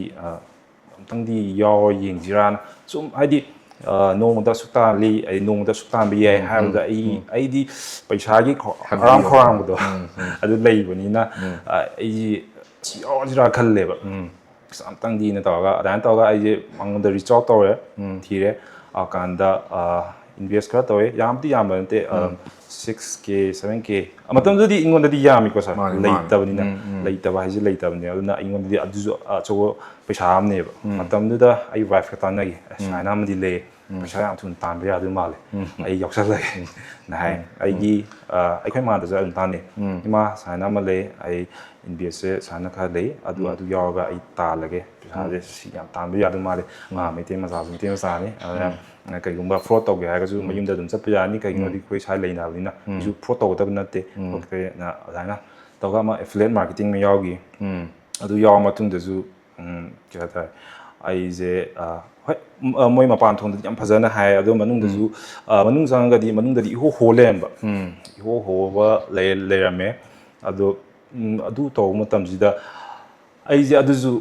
ꯑꯝꯇꯪꯗꯤ ꯌꯥꯎꯔ ꯌꯦꯡꯁꯤꯔꯥꯅ ꯁꯨꯝ ꯍꯥꯏꯗꯤ ꯅꯣꯡꯃꯗ ꯑꯁꯨꯛ ꯇꯥꯜꯂꯤ ꯑꯩ ꯅꯣꯡꯃꯗ ꯑꯁꯨꯛ ꯇꯥꯟꯕ ꯌꯥꯏ ꯍꯥꯏꯕꯗ ꯑꯩꯗꯤ ꯄꯩꯁꯥꯒꯤ ꯍꯔꯥꯝ ꯈꯧꯔꯥꯡꯕꯗꯣ ꯑꯗꯨ ꯂꯩꯕꯅꯤꯅ ꯑꯩꯁꯤ ꯁꯤ ꯌꯥꯎꯔꯁꯤꯔꯥ ꯈꯜꯂꯦꯕ ꯑꯝꯇꯪꯗꯤꯅ ꯇꯧꯔꯒ ꯑꯗꯨꯃꯥꯏꯅ ꯇꯧꯔꯒ ꯑꯩꯁꯦ ꯃꯉꯣꯟꯗ ꯔꯤꯆ ꯑꯥꯎꯠ ꯇꯧꯔꯦ ꯊꯤꯔꯦ ꯀꯥꯟꯗ ꯏꯟꯚꯦꯁ ꯈꯔ ꯇꯧꯋꯦ ꯌꯥꯝꯗꯤ ꯌꯥꯝꯕ ꯅꯠꯇꯦ 6K 7K ꯃꯇꯝꯗꯨꯗꯤ ꯑꯩꯉꯣꯟꯗꯗꯤ ꯌꯥꯝꯃꯤꯀꯣ ꯁꯥꯔ ꯂꯩꯇꯕꯅꯤꯅ ꯂꯩꯇꯕ ꯍꯥꯏꯁꯦ ꯂꯩꯇꯕꯅꯦ ꯑꯗꯨꯅ ꯑꯩꯉꯣꯟꯗꯗꯤ ꯑꯗꯨꯁꯨ ꯑꯆꯧꯕ ꯄꯩꯁꯥ ꯑꯃꯅꯦꯕ ꯃꯇꯝꯗꯨꯗ ꯑꯩ ꯋꯥꯏꯐꯀ ꯇꯥꯟꯅꯒꯤ ꯁꯨꯃꯥꯏꯅ ꯑꯃꯗꯤ ꯂꯩ ꯄꯩꯁꯥ ꯌꯥꯝ ꯊꯨꯅ ꯇꯥꯟꯕ ꯌꯥꯗꯣꯏ ꯃꯥꯜꯂꯦ ꯑꯩ ꯌꯥꯎꯁꯜꯂꯒꯦ ꯅ ꯍꯥꯏ ꯑꯩꯈꯣꯏ ꯏꯃꯥꯗꯁꯨ ꯑꯗꯨꯝ ꯇꯥꯟꯅꯩ ꯏꯃꯥ ꯁꯨꯃꯥꯏꯅ ꯑꯃ ꯂꯩ ꯑꯩ ꯏꯟꯚꯦꯁꯁꯦ ꯁꯨꯃꯥꯏꯅ ꯈꯔ ꯂꯩ ꯑꯗꯨ ꯌꯥꯎꯔꯒ ꯑꯩ ꯇꯥꯜꯂꯒꯦ ꯄꯩꯁꯥꯁꯦ ꯁꯤ ꯌꯥꯝ ꯇꯥꯟꯕ ꯌꯥꯗꯣꯏ ꯃꯥꯜꯂꯦ ꯃꯩꯇꯩ ꯃꯆꯥꯁꯨ ꯃꯩꯇꯩ ꯃꯆꯥꯅꯤ ꯑꯗꯨꯅ ꯀꯩꯒꯨꯝꯕ ꯐ꯭ꯔꯣꯗ ꯇꯧꯒꯦ ꯍꯥꯏꯔꯒꯁꯨ ꯃꯌꯨꯝꯗ ꯑꯗꯨꯝ ꯆꯠꯄ ꯌꯥꯅꯤ ꯀꯩꯒꯤꯅꯣꯗꯤ ꯑꯩꯈꯣꯏ ꯁ꯭ꯋꯥꯏ ꯂꯩꯅꯕꯅꯤꯅ ꯀꯩꯁꯨ ꯐ꯭ꯔꯣꯗ ꯇꯧꯒꯗꯕ ꯅꯠꯇꯦ ꯈꯣꯠꯀꯦꯅ ꯑꯗꯨꯃꯥꯏꯅ ꯇꯧꯔꯒ ꯑꯃ ꯑꯦꯐꯤꯂꯦꯠ ꯃꯥꯔꯀꯦꯇꯤꯡ ꯑꯃ ꯌꯥꯎꯈꯤ ꯑꯗꯨ ꯌꯥꯎꯔ ꯃꯇꯨꯡꯗꯁꯨ ꯀꯩ ꯍꯥꯏꯇꯥꯔꯦ ꯑꯩꯁꯦ ꯍꯣꯏ ꯃꯣꯏ ꯃꯄꯥꯟ ꯊꯣꯡꯗꯗꯤ ꯌꯥꯝ ꯐꯖꯅ ꯍꯥꯏ ꯑꯗꯣ ꯃꯅꯨꯡꯗꯁꯨ ꯃꯅꯨꯡ ꯆꯪꯉꯒꯗꯤ ꯃꯅꯨꯡꯗꯗꯤ ꯏꯍꯣ ꯂꯩꯔꯝꯕ ꯏꯍꯣꯕ ꯂꯩꯔꯝꯃꯦ ꯑꯗꯣ ꯑꯗꯨ ꯇꯧꯕ ꯃꯇꯝꯁꯤꯗ ꯑꯩꯁꯦ ꯑꯗꯨꯁꯨ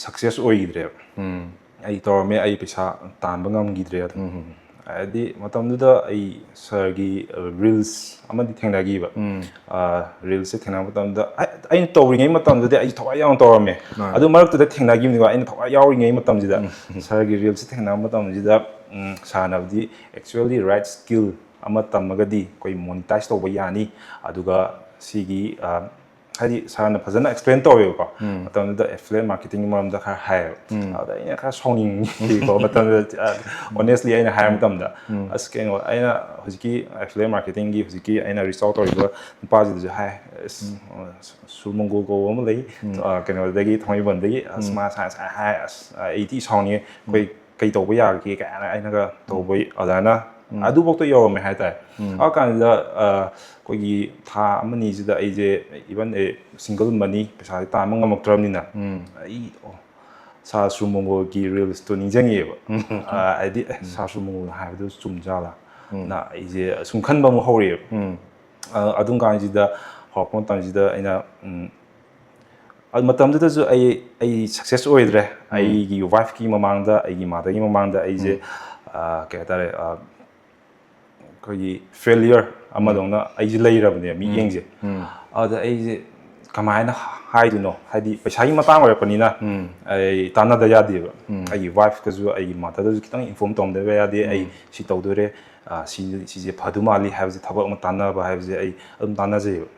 ꯁꯛꯁꯦꯁ ꯑꯣꯏꯈꯤꯗ꯭ꯔꯦꯕ ꯑꯩ ꯇꯧꯔꯝꯃꯦ ꯑꯩ ꯄꯩꯁా ꯇꯥꯟꯕ ꯉꯝꯈꯤꯗ꯭ꯔꯦ ꯑꯗꯨꯝ ꯍꯥꯏꯗꯤ ꯃꯇꯝꯗꯨꯗ ꯑꯩ ꯁꯥꯔꯒꯤ ꯔꯤꯜꯁ ꯑꯃꯗꯤ ꯊꯦꯡꯅꯈꯤꯕ ꯔꯤꯜꯁꯁꯦ ꯊꯦꯡꯅꯕ ꯃꯇꯝꯗ ꯑꯩꯅ ꯇꯧꯔꯤꯉꯩ ꯃꯇꯝꯗꯨꯗꯤ ꯑꯩ ꯊꯋꯥꯏ ꯌꯥꯎꯅ ꯇꯧꯔꯝꯃꯦ ꯑꯗꯨ ꯃꯔꯛꯇꯨꯗ ꯊꯦꯡꯅꯈꯤꯕꯅꯤꯀꯣ ꯑꯩꯅ ꯊꯋꯥꯏ ꯌꯥꯎꯔꯤꯉꯩ ꯃꯇꯝꯁꯤꯗ ꯁꯥꯔꯒꯤ ꯔꯤꯜꯁꯁꯦ ꯊꯦꯡꯅꯕ ꯃꯇꯝꯁꯤꯗ ꯁꯥꯔꯅꯕꯗꯤ ꯑꯦꯛꯆꯨꯋꯦꯜꯂꯤ ꯔꯥꯏꯠ ꯁ꯭ꯀꯤꯜ ꯑꯃ ꯇꯝꯃꯒꯗꯤ ꯑꯩꯈꯣꯏ ꯃꯣꯅꯤꯇꯥꯏꯁ ꯇꯧꯕ ꯌꯥꯅꯤ ꯑꯗꯨꯒ ꯁꯤꯒꯤ ꯍꯥꯏꯗꯤ ꯁꯥꯔꯅ ꯐꯖꯅ ꯑꯦꯛꯁꯄ꯭ꯂꯦꯟ ꯇꯧꯋꯦꯕꯀꯣ ꯃꯇꯝꯗꯨꯗ ꯑꯦꯐꯤꯂꯤꯌꯦꯠ ꯃꯥꯔꯀꯦꯇꯤꯡꯒꯤ ꯃꯔꯝꯗ ꯈꯔ ꯍꯥꯏꯌꯦꯕ ꯑꯗ ꯑꯩꯅ ꯈꯔ ꯁꯥꯎꯅꯤꯡꯉꯤꯀꯣ ꯃꯇꯝꯗꯨꯗ ꯑꯣꯅꯦꯁꯂꯤ ꯑꯩꯅ ꯍꯥꯏꯕ ꯃꯇꯝꯗ ꯑꯁ ꯀꯩꯅꯣ ꯑꯩꯅ ꯍꯧꯖꯤꯛꯀꯤ ꯑꯦꯐꯤꯂꯤꯌꯦꯠ ꯃꯥꯔꯀꯦꯇꯤꯡꯒꯤ ꯍꯧꯖꯤꯛꯀꯤ ꯑꯩꯅ ꯔꯤꯆ ꯑꯥꯎꯠ ꯇꯧꯔꯤꯕ ꯅꯨꯄꯥꯁꯤꯗꯁꯨ ꯍꯥꯏ ꯁꯨꯔꯃꯪꯒꯣꯜ ꯀꯧꯕ ꯑꯃ ꯂꯩ ꯀꯩꯅꯣꯗꯒꯤ ꯊꯥꯡꯃꯩꯕꯟꯗꯒꯤ ꯑꯁ ꯃꯥ ꯁꯥꯏꯟꯁ ꯍꯥꯏ ꯑꯁ ꯑꯩꯗꯤ ꯁꯥꯎꯅꯤꯡꯉꯦ ꯑꯩꯈꯣꯏ ꯀꯩ ꯇꯧꯕ ꯌꯥꯒꯦ ꯀꯥꯏꯅ ꯑꯩꯅꯒ ꯇꯧꯕꯩ ꯑꯗꯨꯃꯥꯏꯅ ꯑꯗꯨꯐꯥꯎꯗ ꯌꯧꯔꯝꯃꯦ ꯍꯥꯏꯇꯥꯔꯦ ꯑꯗꯨ ꯀꯥꯟꯁꯤꯗ ꯑꯩꯈꯣꯏꯒꯤ ꯊꯥ ꯑꯃꯅꯤꯁꯤꯗ ꯑꯩꯁꯦ ꯏꯚꯟ ꯁꯤꯡꯒꯜ ꯃꯅꯤ ꯄꯩꯁꯥꯁꯦ ꯇꯥꯟꯕ ꯉꯝꯃꯛꯇ꯭ꯔꯕꯅꯤꯅ ꯑꯩ ꯁꯥꯔ ꯁꯨꯔꯃꯪꯒꯣꯜꯒꯤ ꯔꯤꯜꯁꯇꯣ ꯅꯤꯡꯁꯤꯡꯉꯦꯕ ꯍꯥꯏꯗꯤ ꯁꯥꯔ ꯁꯨꯔꯃꯪꯒꯣꯜ ꯍꯥꯏꯕꯗꯨ ꯆꯨꯝꯖꯥꯠꯂꯥ ꯅ ꯑꯩꯁꯦ ꯁꯨꯝ ꯈꯟꯕ ꯑꯃ ꯍꯧꯔꯛꯑꯦꯕ ꯑꯗꯨꯝ ꯀꯥꯟꯁꯤꯗ ꯍꯧꯔꯛꯄ ꯃꯇꯝꯁꯤꯗ ꯑꯩꯅ ꯃꯇꯝꯗꯨꯗꯁꯨ ꯑꯩ ꯁꯛꯁꯦꯁ ꯑꯣꯏꯗ꯭ꯔꯦ ꯑꯩꯒꯤ ꯋꯥꯏꯐꯀꯤ ꯃꯃꯥꯡꯗ ꯑꯩꯒꯤ ꯃꯥꯗꯔꯒꯤ ꯃꯃꯥꯡꯗ ꯑꯩꯁꯦ ꯀꯩ ꯍꯥꯏꯇꯥꯔꯦ ꯑꯩꯈꯣꯏꯒꯤ ꯐꯦꯂꯤꯌꯔ ꯑꯃꯗꯧꯅ ꯑꯩꯁꯦ ꯂꯩꯔꯕꯅꯦ ꯃꯤꯠꯌꯦꯡꯁꯦ ꯑꯗꯨꯗ ꯑꯩꯁꯦ ꯀꯃꯥꯏꯅ ꯍꯥꯏꯗꯣꯏꯅꯣ ꯍꯥꯏꯗꯤ ꯄꯩꯁꯥꯒꯤ ꯃꯇꯥꯡ ꯑꯣꯏꯔꯛꯄꯅꯤꯅ ꯑꯩ ꯇꯥꯟꯅꯗ ꯌꯥꯗꯦꯕ ꯑꯩꯒꯤ ꯋꯥꯏꯐꯀꯁꯨ ꯑꯩꯒꯤ ꯃꯥꯗꯔꯗꯁꯨ ꯈꯤꯇꯪ ꯏꯟꯐꯣꯔꯝ ꯇꯧꯗꯕ ꯌꯥꯗꯦ ꯑꯩ ꯁꯤ ꯇꯧꯗꯣꯔꯦ ꯁꯤꯁꯦ ꯐꯗꯨ ꯃꯥꯜꯂꯤ ꯍꯥꯏꯕꯁꯦ ꯊꯕꯛ ꯑꯃ ꯇꯥꯟꯅꯕ ꯍꯥꯏꯕꯁꯦ ꯑꯩ ꯑꯗꯨꯝ ꯇꯥꯟꯅꯖꯩꯑꯕ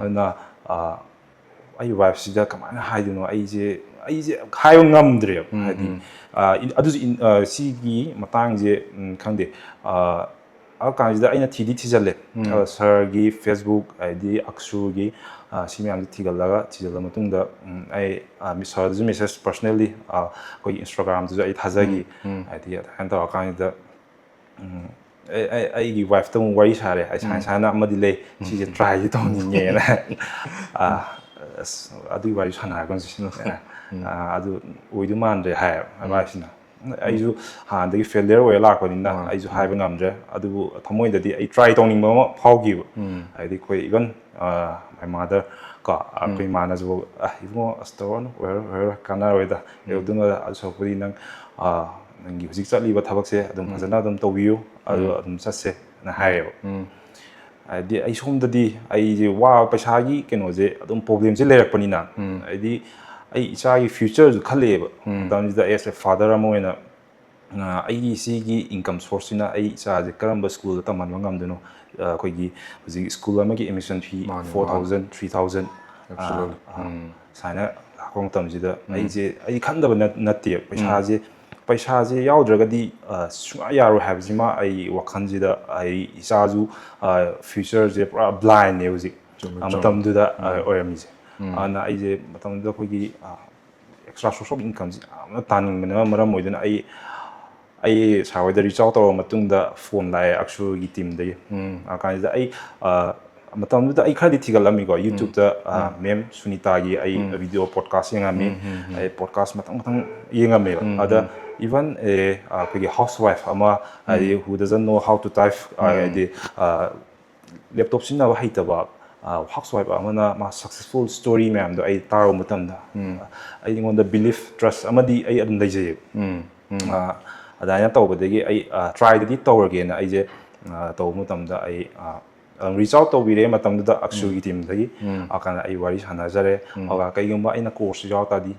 ꯑꯗꯨꯅ ꯑꯩ ꯋꯥꯏꯐꯁꯤꯗ ꯀꯃꯥꯏꯅ ꯍꯥꯏꯗꯣꯏꯅꯣ ꯑꯩꯁꯦ ꯍꯥꯏꯕ ꯉꯝꯗ꯭ꯔꯦꯕ ꯍꯥꯏꯗꯤ ꯑꯗꯨꯁꯨ ꯁꯤꯒꯤ ꯃꯇꯥꯡꯁꯦ ꯈꯪꯗꯦ ꯀꯥꯟꯁꯤꯗ ꯑꯩꯅ ꯊꯤꯖꯜꯂꯦ ꯁꯥꯔꯒꯤ ꯐꯦꯁꯕꯨꯛ ꯍꯥꯏꯗꯤ ꯑꯛꯁꯨꯒꯤ ꯁꯤ ꯃꯌꯥꯝꯁꯦ ꯊꯤꯖꯤꯜꯂ ꯃꯇꯨꯡꯗ ꯑꯩ ꯁꯥꯔꯗꯁꯨ ꯃꯦꯁꯦꯖ ꯄꯔꯁꯅꯦꯜꯂꯤ ꯑꯩꯈꯣꯏꯒꯤ ꯏꯟꯁꯇꯥꯒ꯭ꯔꯥꯝꯗꯁꯨ ꯑꯩ ꯊꯥꯖꯈꯤ ꯍꯥꯏꯗꯤ ꯑꯗꯨꯃꯥꯏꯅ ꯇꯧꯔꯀꯥꯟꯁꯤꯗ ꯑꯩꯒꯤ ꯋꯥꯏꯐꯇ ꯑꯃꯨꯛ ꯋꯥꯔꯤ ꯁꯥꯔꯦ ꯑꯩ ꯁꯥꯏꯅ ꯑꯃꯗꯤ ꯂꯩ ꯁꯤꯁꯦ ꯇ꯭ꯔꯥꯏꯗꯤ ꯇꯧꯅꯤꯡꯉꯦꯅ ꯑꯁ ꯑꯗꯨꯒꯤ ꯋꯥꯔꯤ ꯁꯥꯟꯅꯔꯒꯁꯨ ꯑꯗꯨ ꯑꯣꯏꯗꯧ ꯃꯥꯟꯗ꯭ꯔꯦ ꯍꯥꯏꯌꯦꯕ ꯋꯥꯏꯐꯁꯤꯅ ꯑꯩꯁꯨ ꯍꯥꯟꯅꯗꯒꯤ ꯐꯦꯂꯤꯌꯔ ꯑꯣꯏꯔ ꯂꯥꯛꯄꯅꯤꯅ ꯑꯩꯁꯨ ꯍꯥꯏꯕ ꯉꯝꯗ꯭ꯔꯦ ꯑꯗꯨꯕꯨ ꯊꯃꯣꯏꯗꯗꯤ ꯑꯩ ꯇ꯭ꯔꯥꯏ ꯇꯧꯅꯤꯡꯕ ꯑꯃ ꯐꯥꯎꯈꯤꯕ ꯍꯥꯏꯗꯤ ꯑꯩꯈꯣꯏ ꯏꯚꯟ ꯃꯥꯏ ꯃꯥꯗꯔ ꯀꯣ ꯑꯩꯈꯣꯏ ꯏꯃꯥꯅꯁꯨ ꯏꯕꯨꯡꯉꯣ ꯑꯁ ꯇꯧꯔꯅꯨ ꯑꯣꯏꯔꯔꯣꯏ ꯀꯥꯟꯅꯔꯣꯏꯗ ꯀꯩꯗꯧꯗꯣꯏꯅꯣꯗ ꯑꯗꯨ ꯁꯔꯨꯛꯄꯨꯗꯤ ꯅꯪꯒꯤ ꯍꯧꯖꯤꯛ ꯆꯠꯂꯤꯕ ꯊꯕꯛꯁꯦ ꯑꯗꯨꯝ ꯐꯖꯅ ꯑꯗꯨꯝ ꯇꯧꯕꯤꯌꯨ ꯑꯗꯨ ꯑꯗꯨꯝ ꯆꯠꯁꯦꯅ ꯍꯥꯏꯌꯦꯕ ꯍꯥꯏꯗꯤ ꯑꯩ ꯁꯣꯝꯗꯗꯤ ꯑꯩꯁꯦ ꯋꯥꯕ ꯄꯩꯁꯥꯒꯤ ꯀꯩꯅꯣꯁꯦ ꯑꯗꯨꯝ ꯄ꯭ꯔꯣꯕ꯭ꯂꯦꯝꯁꯦ ꯂꯩꯔꯛꯄꯅꯤꯅ ꯍꯥꯏꯗꯤ ꯑꯩ ꯏꯆꯥꯒꯤ ꯐ꯭ꯌꯨꯆꯔꯁꯨ ꯈꯜꯂꯛꯑꯦꯕ ꯃꯇꯝꯁꯤꯗ ꯑꯦꯁ ꯑꯦ ꯐꯥꯗꯔ ꯑꯃ ꯑꯣꯏꯅ ꯑꯩꯒꯤ ꯁꯤꯒꯤ ꯏꯟꯀꯝ ꯁꯣꯔꯁꯁꯤꯅ ꯑꯩ ꯏꯆꯥꯁꯦ ꯀꯔꯝꯕ ꯁ꯭ꯀꯨꯜꯗ ꯇꯝꯍꯟꯕ ꯉꯝꯗꯣꯏꯅꯣ ꯑꯩꯈꯣꯏꯒꯤ ꯍꯧꯖꯤꯛ ꯁ꯭ꯀꯨꯜ ꯑꯃꯒꯤ ꯑꯦꯗꯃꯤꯁꯟ ꯐꯤ 4,000 3,000 ꯁꯨꯃꯥꯏꯅ ꯂꯥꯛꯄ ꯃꯇꯝꯁꯤꯗ ꯑꯩ ꯈꯟꯗꯕ ꯅꯠꯇꯦ ꯄꯩꯁꯥꯁꯦ ꯌꯥꯎꯗ꯭ꯔꯒꯗꯤ ꯁꯨꯡꯌꯥ ꯌꯥꯔꯣꯏ ꯍꯥꯏꯕꯁꯤꯃ ꯑꯩ ꯋꯥꯈꯜꯁꯤꯗ ꯑꯩ ꯏꯆꯥꯁꯨ ꯐ꯭ꯌꯨꯆꯔꯁꯦ ꯄꯨꯔꯥ ꯕ꯭ꯂꯥꯏꯟꯅꯦ ꯍꯧꯖꯤꯛ ꯃꯇꯝꯗꯨꯗ ꯑꯣꯏꯔꯝꯃꯤꯁꯦ ꯑꯗꯨꯅ ꯑꯩꯁꯦ ꯃꯇꯝꯗꯨꯗ ꯑꯩꯈꯣꯏꯒꯤ ꯑꯦꯛꯁꯇ꯭ꯔꯥ ꯁꯣꯔꯁ ꯑꯣꯐ ꯏꯟꯀꯝꯁꯦ ꯌꯥꯝꯅ ꯇꯥꯅꯤꯡꯕꯅ ꯃꯔꯝ ꯑꯣꯏꯗꯨꯅ ꯑꯩ ꯁꯥꯔ ꯍꯣꯏꯗ ꯔꯤꯆ ꯑꯥꯎꯠ ꯇꯧꯔꯕ ꯃꯇꯨꯡꯗ ꯐꯣꯟ ꯂꯥꯛꯑꯦ ꯑꯛꯁꯨꯒꯤ ꯇꯤꯝꯗꯒꯤ ꯀꯥꯟꯁꯤꯗ ꯑꯩ ꯃꯇꯝꯗꯨꯗ ꯑꯩ ꯈꯔꯗꯤ ꯊꯤꯒꯠꯂꯝꯃꯤꯀꯣ ꯌꯨꯇ꯭ꯌꯨꯕꯇ ꯃꯦꯝ ꯁꯨꯅꯤꯇꯥꯒꯤ ꯑꯩ ꯚꯤꯗꯤꯑꯣ ꯄꯣꯗꯀꯥꯁ ꯌꯦꯡꯉꯝꯃꯤ ꯑꯩ ꯄꯣꯗꯀꯥꯁ ꯃꯊꯪ ꯌꯦꯡꯉꯝꯃꯦꯕ ꯑꯗ ꯏꯚꯟ ꯑꯩꯈꯣꯏꯒꯤ ꯍꯥꯎꯁ ꯋꯥꯏꯐ ꯑꯃ ꯍꯥꯏꯗꯤ ꯍꯨ dozen no how to type ꯍꯥꯏꯗꯤ ꯂꯦꯞꯇꯣꯞ ꯁꯤꯖꯤꯟꯅꯕ ꯍꯩꯇꯕ ꯍꯥꯎꯁ ꯋꯥꯏꯐ ꯑꯃꯅ ꯃꯥ ꯁꯛꯁꯦꯁꯐꯨꯜ ꯁ꯭ꯇꯣꯔꯤ ꯃꯌꯥꯝꯗꯣ ꯑꯩ ꯇꯥꯔꯨꯕ ꯃꯇꯝꯗ ꯑꯩꯉꯣꯟꯗ ꯕꯤꯂꯤꯐ ꯇ꯭ꯔꯁ ꯑꯃꯗꯤ ꯑꯩ ꯑꯗꯨꯝ ꯂꯩꯖꯩꯌꯦꯕ ꯑꯗꯨꯃꯥꯏꯅ ꯇꯧꯕꯗꯒꯤ ꯑꯩ ꯇ꯭ꯔꯥꯏꯗꯗꯤ ꯇꯧꯔꯒꯦꯅ ꯑꯩꯁꯦ ꯇꯧꯕ ꯃꯇꯝꯗ ꯑꯩ ꯔꯤꯆ ꯑꯥꯎꯠ ꯇꯧꯕꯤꯔꯦ ꯃꯇꯝꯗꯨꯗ ꯑꯛꯁꯨꯒꯤ ꯇꯤꯝꯗꯒꯤ ꯀꯥꯟꯗ ꯑꯩ ꯋꯥꯔꯤ ꯁꯥꯟꯅꯖꯔꯦ ꯑꯗꯨꯒ ꯀꯩꯒꯨꯝꯕ ꯑꯩꯅ ꯀꯣꯔꯁꯁꯨ ꯌꯥꯎ ꯇꯥꯔꯗꯤ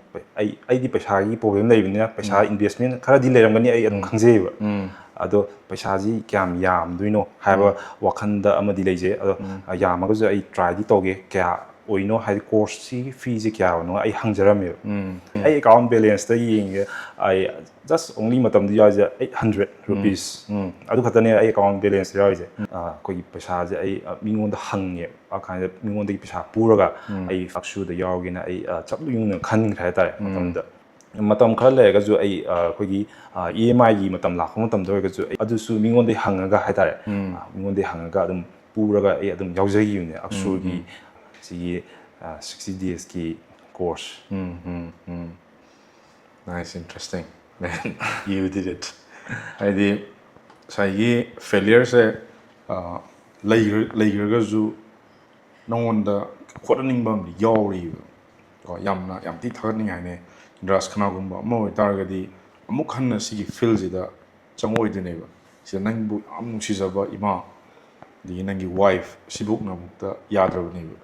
ꯑꯩꯗꯤ ꯄꯩꯁꯥꯒꯤ ꯄ꯭ꯔꯣꯕ꯭ꯂꯦꯝ ꯂꯩꯕꯅꯤꯅ ꯄꯩꯁꯥ ꯏꯟꯚꯦꯁꯃꯦꯟ ꯈꯔꯗꯤ ꯂꯩꯔꯝꯒꯅꯤ ꯑꯩ ꯑꯗꯨꯝ ꯈꯪꯖꯩꯌꯦꯕ ꯑꯗꯣ ꯄꯩꯁꯥꯁꯤ ꯀꯌꯥꯝ ꯌꯥꯝꯗꯣꯏꯅꯣ ꯍꯥꯏꯕ ꯋꯥꯈꯜꯗ ꯑꯃꯗꯤ ꯂꯩꯖꯩ ꯑꯗꯣ ꯌꯥꯝꯃꯒꯁꯨ ꯑꯩ ꯇ꯭ꯔꯥꯏꯗꯤ ꯇꯧꯒꯦ ꯀꯌꯥ ꯑꯣꯏꯅꯣ ꯍꯥꯏꯗꯤ ꯀꯣꯔꯁꯁꯤꯒꯤ ꯐꯤꯁꯦ ꯀꯌꯥ ꯑꯣꯏꯅꯣ ꯑꯩ ꯍꯪꯖꯔꯝꯃꯦꯕ ꯑꯩ ꯑꯦꯀꯥꯎꯟ ꯕꯦꯂꯦꯟꯁꯇ ꯌꯦꯡꯉꯦ ꯑꯩ ꯖꯁ ꯑꯣꯡꯂꯤ ꯃꯇꯝꯗꯨ ꯌꯥꯎꯔꯤꯁꯦ 800 ꯔꯨꯄꯤꯁ ꯑꯗꯨ ꯈꯛꯇꯅꯦ ꯑꯩ ꯑꯦꯀꯥꯎꯟ ꯕꯦꯂꯦꯟꯁ ꯌꯥꯎꯔꯤꯁꯦ ꯑꯩꯈꯣꯏꯒꯤ ꯄꯩꯁꯥꯁꯦ ꯑꯩ ꯃꯤꯉꯣꯟꯗ ꯍꯪꯉꯦꯕ ꯀꯥꯟꯗ ꯃꯤꯉꯣꯟꯗꯒꯤ ꯄꯩꯁꯥ ꯄꯨꯔꯒ ꯑꯩ ꯑꯛꯁꯨꯗ ꯌꯥꯎꯒꯦꯅ ꯑꯩ ꯆꯞ ꯌꯨꯡꯅ ꯈꯟꯈ꯭ꯔꯦ ꯍꯥꯏꯇꯥꯔꯦ ꯃꯇꯝꯗ ꯃꯇꯝ ꯈꯔ ꯂꯩꯔꯒꯁꯨ ꯑꯩ ꯑꯩꯈꯣꯏꯒꯤ EMIꯒꯤ ꯃꯇꯝ ꯂꯥꯛꯄ ꯃꯇꯝꯗ ꯑꯣꯏꯔꯒꯁꯨ ꯑꯗꯨꯁꯨ ꯃꯤꯉꯣꯟꯗꯒꯤ ꯍꯪꯉꯒ ꯍꯥꯏꯇꯥꯔꯦ ꯃꯤꯉꯣꯟꯗꯒꯤ ꯍꯪꯉꯒ ꯑꯗꯨꯝ ꯄꯨꯔꯒ ꯑꯩ ꯑꯗꯨꯝ ꯌꯥꯎꯖꯈꯤꯕꯅꯦ ꯑꯛꯁꯨꯒꯤ ꯁꯤꯒꯤ 60 daysꯀꯤ course Nice, interesting. Man, you did it. ꯍꯥꯏꯗꯤ ꯉꯁꯥꯏꯒꯤ ꯐꯦꯂꯤꯌꯔꯁꯦ ꯂꯩꯈ꯭ꯔꯒꯁꯨ ꯅꯉꯣꯟꯗ ꯍꯣꯠꯅꯅꯤꯡꯕ ꯑꯃꯗꯤ ꯌꯥꯎꯔꯤꯕ ꯀꯣ ꯌꯥꯝ ꯊꯤ ꯊꯥꯒꯠꯅꯤꯡꯉꯥꯏꯅꯦ ꯏꯟꯗ꯭ꯔꯥꯁ ꯀꯅꯥꯒꯨꯝꯕ ꯑꯃ ꯑꯣꯏꯇꯥꯔꯒꯗꯤ ꯑꯃꯨꯛ ꯍꯟꯅ ꯁꯤꯒꯤ ꯐꯤꯜꯁꯤꯗ ꯆꯪꯉꯛꯑꯣꯏꯗꯣꯏꯅꯦꯕ ꯁꯤꯗ ꯅꯪꯕꯨ ꯌꯥꯝ ꯅꯨꯡꯁꯤꯖꯕ ꯏꯃꯥ ꯑꯗꯒꯤ ꯅꯪꯒꯤ ꯋꯥꯏꯐ ꯁꯤꯕꯨꯛꯅ ꯑꯃꯨꯛꯇ ꯌꯥꯗ꯭ꯔꯕꯅꯦꯕ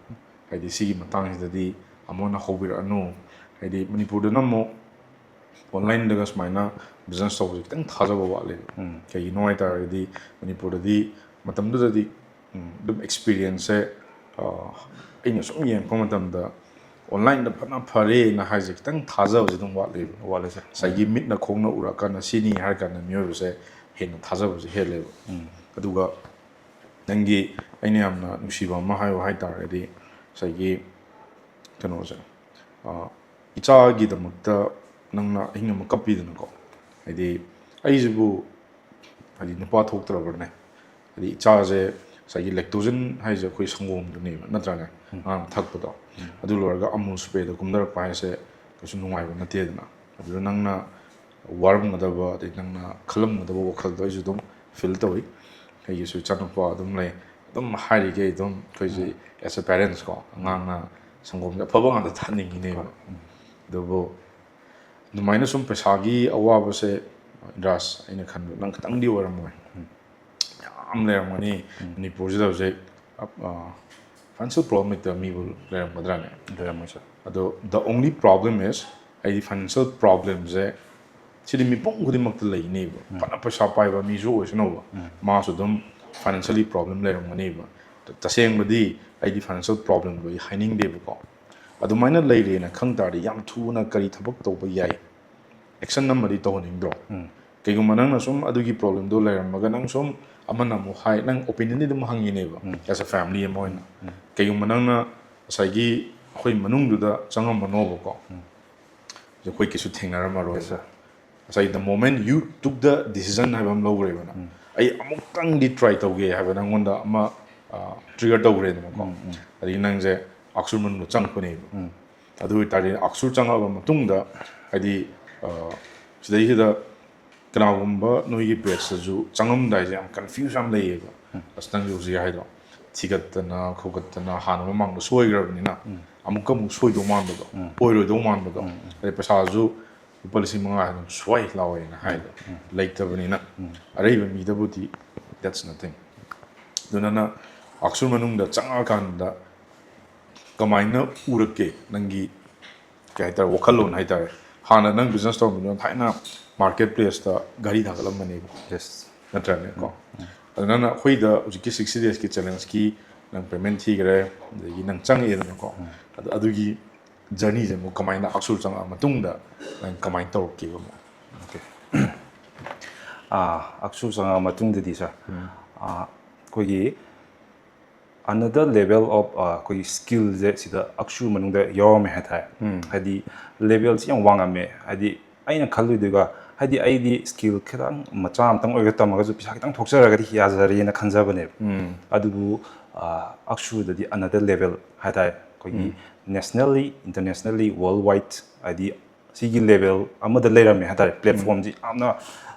ꯍꯥꯏꯗꯤ ꯁꯤꯒꯤ ꯃꯇꯥꯡꯁꯤꯗꯗꯤ ꯑꯃꯨꯛꯅ ꯍꯧꯕꯤꯔꯛꯑꯅꯨ ꯍꯥꯏꯗꯤ ꯃꯅꯤꯄꯨꯔꯗꯅ ꯑꯃꯨꯛ ꯑꯣꯟꯂꯥꯏꯟꯗꯒ ꯁꯨꯃꯥꯏꯅ ꯕꯤꯖꯤꯅꯦꯁ ꯇꯧꯕꯁꯦ ꯈꯤꯇꯪ ꯊꯥꯖꯕ ꯋꯥꯠꯂꯦꯕ ꯀꯩꯒꯤꯅꯣ ꯍꯥꯏꯇꯥꯔꯒꯗꯤ ꯃꯅꯤꯄꯨꯔꯗꯗꯤ ꯃꯇꯝꯗꯨꯗꯗꯤ ꯑꯗꯨꯝ ꯑꯦꯛꯁꯄꯤꯔꯤꯌꯦꯟꯁꯁꯦ ꯑꯩꯅ ꯁꯨꯝ ꯌꯦꯡꯉꯛꯄ ꯃꯇꯝꯗ ꯑꯣꯟꯂꯥꯏꯟꯗ ꯐꯅ ꯐꯔꯦꯅ ꯍꯥꯏꯁꯦ ꯈꯤꯇꯪ ꯊꯥꯖꯕꯁꯦ ꯑꯗꯨꯝ ꯋꯥꯠꯂꯦꯕ ꯋꯥꯠꯂꯦꯁꯦ ꯉꯁꯥꯏꯒꯤ ꯃꯤꯠꯅ ꯈꯣꯡꯅ ꯎꯔꯛꯀꯥꯟꯗ ꯁꯤꯅꯤ ꯍꯥꯏꯔ ꯀꯥꯟꯗ ꯃꯤꯑꯣꯏꯕꯁꯦ ꯍꯦꯟꯅ ꯊꯥꯖꯕꯁꯦ ꯍꯦꯜꯂꯦꯕ ꯑꯗꯨꯒ ꯅꯪꯒꯤ ꯑꯩꯅ ꯌꯥꯝꯅ ꯅꯨꯡꯁꯤꯕ ꯑꯃ ꯍꯥꯏꯌꯣ ꯍꯥꯏꯇꯥꯔꯒꯗꯤ ꯉꯁꯥꯏꯒꯤ ꯀꯩꯅꯣꯁꯦ ꯏꯆꯥꯒꯤꯗꯃꯛꯇ ꯅꯪꯅ ꯑꯍꯤꯡ ꯑꯃ ꯀꯞꯄꯤꯗꯅꯀꯣ ꯍꯥꯏꯗꯤ ꯑꯩꯁꯤꯕꯨ ꯍꯥꯏꯗꯤ ꯅꯨꯄा ꯊꯣꯛꯇ꯭ꯔꯕꯅꯦ ꯍꯥꯏꯗꯤ ꯏꯆꯥꯁꯦ ꯉꯁꯥꯏꯒꯤ ꯂꯦꯛꯇꯣꯖꯟ ꯍꯥꯏꯁꯦ ꯑꯩꯈꯣꯏ ꯁꯪꯒꯣꯝꯗꯨꯅꯦꯕ ꯅꯠꯇ꯭ꯔꯅꯦ ꯑꯉꯥꯡ ꯊꯛꯄꯗꯣ ꯑꯗꯨ ꯂꯣꯏꯔꯒ ꯑꯃꯨꯜ ꯁ꯭ꯄ꯭ꯔꯦꯗ ꯀꯨꯝꯊꯔꯛꯄ ꯍꯥꯏꯁꯦ ꯀꯩꯁꯨ ꯅꯨꯡꯉꯥꯏꯕ ꯅꯠꯇꯦꯗꯅ ꯑꯗꯨꯗ ꯅꯪꯅ ꯋꯥꯔꯝꯒꯗꯕ ꯑꯗꯩ ꯅꯪꯅ ꯈꯜꯂꯝꯒꯗꯕ ꯋꯥꯈꯜꯗꯣ ꯑꯩꯁꯨ ꯑꯗꯨꯝ ꯐꯤꯜ ꯇꯧꯋꯤ ꯑꯩꯒꯤꯁꯨ ꯏꯆꯥꯅꯨꯄꯥ ꯑꯗꯨꯝ ꯂꯩ ꯑꯗꯨꯝ ꯍꯥꯏꯔꯤꯈꯩ ꯑꯗꯨꯝ ꯑꯩꯈꯣꯏꯁꯦ ꯑꯦꯁ ꯑꯦ ꯄꯦꯔꯦꯟꯁ ꯀꯣ ꯑꯉꯥꯡꯅ ꯁꯪꯒꯣꯝꯁꯦ ꯑꯐꯕ ꯉꯥꯛꯇ ꯊꯛꯍꯟꯅꯤꯡꯉꯤꯅꯦꯕ ꯑꯗꯨꯕꯨ ꯑꯗꯨꯃꯥꯏꯅ ꯁꯨꯝ ꯄꯩꯁꯥꯒꯤ ꯑꯋꯥꯕꯁꯦ ꯏꯟꯗ꯭ꯔꯥꯁ ꯑꯩꯅ ꯈꯟꯕ ꯅꯪ ꯈꯤꯇꯪꯗꯤ ꯑꯣꯏꯔꯝꯃꯣꯏ ꯌꯥꯝ ꯂꯩꯔꯝꯒꯅꯤ ꯃꯅꯤꯄꯨꯔꯁꯤꯗ ꯍꯧꯖꯤꯛ ꯐꯥꯏꯅꯥꯟꯁꯤꯌꯦꯜ ꯄ꯭ꯔꯣꯕ꯭ꯂꯦꯝ ꯂꯩꯇꯕ ꯃꯤꯕꯨ ꯂꯩꯔꯝꯒꯗ꯭ꯔꯥꯅꯦ ꯂꯩꯔꯝꯃꯣꯏ ꯁꯥꯔ ꯑꯗꯣ ꯗ ꯑꯣꯡꯂꯤ ꯄ꯭ꯔꯣꯕ꯭ꯂꯦꯝ ꯏꯁ ꯑꯩꯗꯤ ꯐꯥꯏꯅꯥꯟꯁꯤꯌꯦꯜ ꯄ꯭ꯔꯣꯕ꯭ꯂꯦꯝꯁꯦ ꯁꯤꯗꯤ ꯃꯤꯄꯨꯝ ꯈꯨꯗꯤꯡꯃꯛꯇ ꯂꯩꯅꯦꯕ ꯐꯅ ꯄꯩꯁꯥ ꯄꯥꯏꯕ ꯃꯤꯁꯨ ꯑꯣꯏꯁꯅꯨꯕ ꯃꯥꯁꯨ ꯑꯗꯨꯝ ꯐꯥꯏꯅꯥꯟꯁꯤꯌꯦꯜꯂꯤ ꯄ꯭ꯔꯣꯕ꯭ꯂꯦꯝ ꯂꯩꯔꯝꯒꯅꯦꯕ ꯇꯁꯦꯡꯕꯗꯤ ꯑꯩꯗꯤ ꯐꯥꯏꯅꯥꯟꯁꯤꯌꯦꯜ ꯄ꯭ꯔꯣꯕ꯭ꯂꯦꯝꯗꯣ ꯑꯩ ꯍꯥꯏꯅꯤꯡꯗꯦꯕꯀꯣ ꯑꯗꯨꯃꯥꯏꯅ ꯂꯩꯔꯦꯅ ꯈꯪ ꯇꯥꯔꯗꯤ ꯌꯥꯝ ꯊꯨꯅ ꯀꯔꯤ ꯊꯕꯛ ꯇꯧꯕ ꯌꯥꯏ ꯑꯦꯛꯁꯟ ꯑꯃꯗꯤ ꯇꯧꯍꯟꯅꯤꯡꯗ꯭ꯔꯣ ꯀꯩꯒꯨꯝꯕ ꯅꯪꯅ ꯁꯨꯝ ꯑꯗꯨꯒꯤ ꯄ꯭ꯔꯣꯕ꯭ꯂꯦꯝꯗꯣ ꯂꯩꯔꯝꯃꯒ ꯅꯪ ꯁꯨꯝ ꯑꯃꯅ ꯑꯃꯨꯛ ꯍꯥꯏ ꯅꯪ ꯑꯣꯄꯤꯅꯤꯌꯟꯗꯤ ꯑꯗꯨꯝ ꯍꯪꯉꯤꯅꯦꯕ ꯑꯦꯁ ꯑꯦ ꯐꯦꯃꯤꯂꯤ ꯑꯃ ꯑꯣꯏꯅ ꯀꯩꯒꯨꯝꯕ ꯅꯪꯅ ꯉꯁꯥꯏꯒꯤ ꯑꯩꯈꯣই ꯃꯅꯨꯡꯗꯨꯗ ꯆꯪꯉꯝꯕꯅꯣꯕꯀꯣ ꯑꯩꯈꯣꯏ ꯀꯩꯁꯨ ꯊꯦꯡꯅꯔꯝꯃꯔꯣꯏꯕ ꯉꯁꯥꯏ ꯗ ꯃꯣꯃꯦꯟ ꯌꯨ ꯇꯨꯛ ꯗ ꯗꯤꯁꯤꯖꯟ ꯍꯥꯏꯕ ꯑꯃ ꯂꯧꯈ꯭ꯔꯦꯕꯅ ꯑꯩ ꯑꯃꯨꯛꯇꯪꯗꯤ ꯇ꯭ꯔꯥꯏ ꯇꯧꯒꯦ ꯍꯥꯏꯕ ꯅꯪꯉꯣꯟꯗ ꯑꯃ ꯇ꯭ꯔꯤꯒꯔ ꯇꯧꯈ꯭ꯔꯦꯗꯅꯀꯣ ꯑꯗꯒꯤ ꯅꯪꯁꯦ ꯑꯛꯁꯨꯔ ꯃꯅꯨꯡꯗ ꯆꯪꯉꯛꯄꯅꯦꯕ ꯑꯗꯨ ꯑꯣꯏꯇꯥꯔꯗꯤ ꯑꯛꯁꯨꯔ ꯆꯪꯉꯛꯑꯕ ꯃꯇꯨꯡꯗ ꯍꯥꯏꯗꯤ ꯁꯤꯗꯩꯁꯤꯗ ꯀꯅꯥꯒꯨꯝꯕ ꯅꯣꯏꯒꯤ ꯕꯦꯠꯁꯇꯁꯨ ꯆꯪꯉꯝꯗꯥꯏꯁꯦ ꯌꯥꯝ ꯀꯟꯐ꯭ꯌꯨꯖ ꯌꯥꯝ ꯂꯩꯌꯦꯕ ꯑꯁ ꯅꯪꯁꯨ ꯍꯧꯖꯤꯛ ꯍꯥꯏꯗꯣ ꯊꯤꯒꯠꯇꯅ ꯈꯣꯠꯀꯠꯇꯅ ꯍꯥꯟꯅ ꯃꯃꯥꯡꯗ ꯁꯣꯏꯈ꯭ꯔꯕꯅꯤꯅ ꯑꯃꯨꯛꯀ ꯑꯃꯨꯛ ꯁꯣꯏꯗꯧ ꯃꯥꯟꯕꯗꯣ ꯑꯣꯏꯔꯣꯏꯗꯧ ꯃꯥꯟꯕꯗꯣ ꯑꯗꯩ ꯄꯩꯁꯥꯁꯨ ꯂꯨꯄꯥ 5,000 ꯑꯗꯨꯝ ꯁꯣꯏ ꯂꯥꯎꯋꯦꯅ ꯍꯥꯏꯗꯣ ꯂꯩꯇꯕꯅꯤꯅ ꯑꯔꯩꯕ ꯃꯤꯗꯕꯨꯗꯤ ꯗꯦꯠꯁ ꯅꯊꯤꯡ ꯑꯗꯨꯅ ꯑꯛꯁꯨꯔ ꯃꯅꯨꯡꯗ ꯆꯪꯉꯛꯑꯀꯥꯟꯗ ꯀꯃꯥꯏꯅ ꯎꯔꯛꯀꯦ ꯅꯪꯒꯤ ꯀꯩ ꯍꯥꯏꯇꯥꯔꯦ ꯋꯥꯈꯜꯂꯣꯟ ꯍꯥꯏꯇꯥꯔꯦ ꯍꯥꯟꯅ ꯅꯪ ꯕꯤꯖꯤꯅꯦꯁ ꯇꯧꯔꯝꯕꯗꯨꯅ ꯊꯥꯏꯅ ꯃꯥꯔꯀꯦꯠ ꯄ꯭ꯂꯦꯁꯇ ꯒꯥꯔꯤ ꯊꯥꯒꯠꯂꯝꯕꯅꯦꯕ ꯌꯦꯁ ꯅꯠꯇ꯭ꯔꯅꯦꯀꯣ ꯑꯗꯨ ꯅꯪꯅ ꯑꯩꯈꯣꯏꯗ ꯍꯧꯖꯤꯛꯀꯤ 60 daysꯀꯤ ꯆꯦꯂꯦꯟꯖꯀꯤ ꯅꯪ ꯄꯦꯃꯦꯟ ꯊꯤꯈ꯭ꯔꯦ ꯑꯗꯒꯤ ꯅꯪ ꯆꯪꯉꯛꯑꯦꯗꯅꯀꯣ ꯑꯗꯣ ꯑꯗꯨꯒꯤ ꯖꯔꯅꯤꯁꯦ ꯑꯃꯨꯛ ꯀꯃꯥꯏꯅ ꯑꯛꯁꯨꯔ ꯆꯪꯉꯛꯑ ꯃꯇꯨꯡꯗ ꯅꯪ ꯀꯃꯥꯏꯅ ꯇꯧꯔꯛꯀꯦꯕ ꯑꯃꯨꯛ ꯑꯛꯁꯨ ꯆꯪꯉꯛꯑ ꯃꯇꯨꯡꯗꯗꯤ ꯁꯥꯔ ꯑꯩꯈꯣꯏꯒꯤ ꯑꯅꯗꯔ ꯂꯦꯚꯦꯜ ꯑꯣꯐ ꯑꯩꯈꯣꯏꯒꯤ ꯁ꯭ꯀꯤꯜꯁꯦ ꯁꯤꯗ ꯑꯛꯁꯨ ꯃꯅꯨꯡꯗ ꯌꯥꯎꯔꯝꯃꯦ ꯍꯥꯏꯇꯥꯔꯦ ꯍꯥꯏꯗꯤ ꯂꯦꯚꯦꯜꯁꯤ ꯌꯥꯝ ꯋꯥꯡꯉꯝꯃꯦ ꯍꯥꯏꯗꯤ ꯑꯩꯅ ꯈꯜꯂꯨꯏꯗꯨꯒ ꯍꯥꯏꯗꯤ ꯑꯩꯗꯤ ꯁ꯭ꯀꯤꯜ ꯈꯤꯇꯪ ꯃꯆꯥ ꯑꯃꯇꯪ ꯑꯣꯏꯔꯒ ꯇꯝꯃꯒꯁꯨ ꯄꯩꯁꯥ ꯈꯤꯇꯪ ꯊꯣꯛꯆꯔꯒꯗꯤ ꯌꯥꯖꯔꯦꯅ ꯈꯟꯖꯕꯅꯦꯕ ꯑꯗꯨꯕꯨ ꯑꯛꯁꯨꯗꯗꯤ ꯑꯅꯗꯔ ꯂꯦꯚꯦꯜ ꯍꯥꯏꯇꯥꯔꯦ ꯑꯩꯈꯣꯏꯒꯤ ꯅꯦꯁꯅꯦꯜꯂꯤ ꯏꯟꯇꯔꯅꯦꯁꯅꯦꯜꯂꯤ ꯋꯥꯔꯜ ꯋꯥꯏꯗ ꯍꯥꯏꯗꯤ ꯁꯤꯒꯤ ꯂꯦꯚꯦꯜ ꯑꯃꯗ ꯂꯩꯔꯝꯃꯦ ꯍꯥꯏꯇꯥꯔꯦ ꯄ꯭ꯂꯦꯠꯐꯣꯝꯁꯤ ꯌꯥꯝꯅ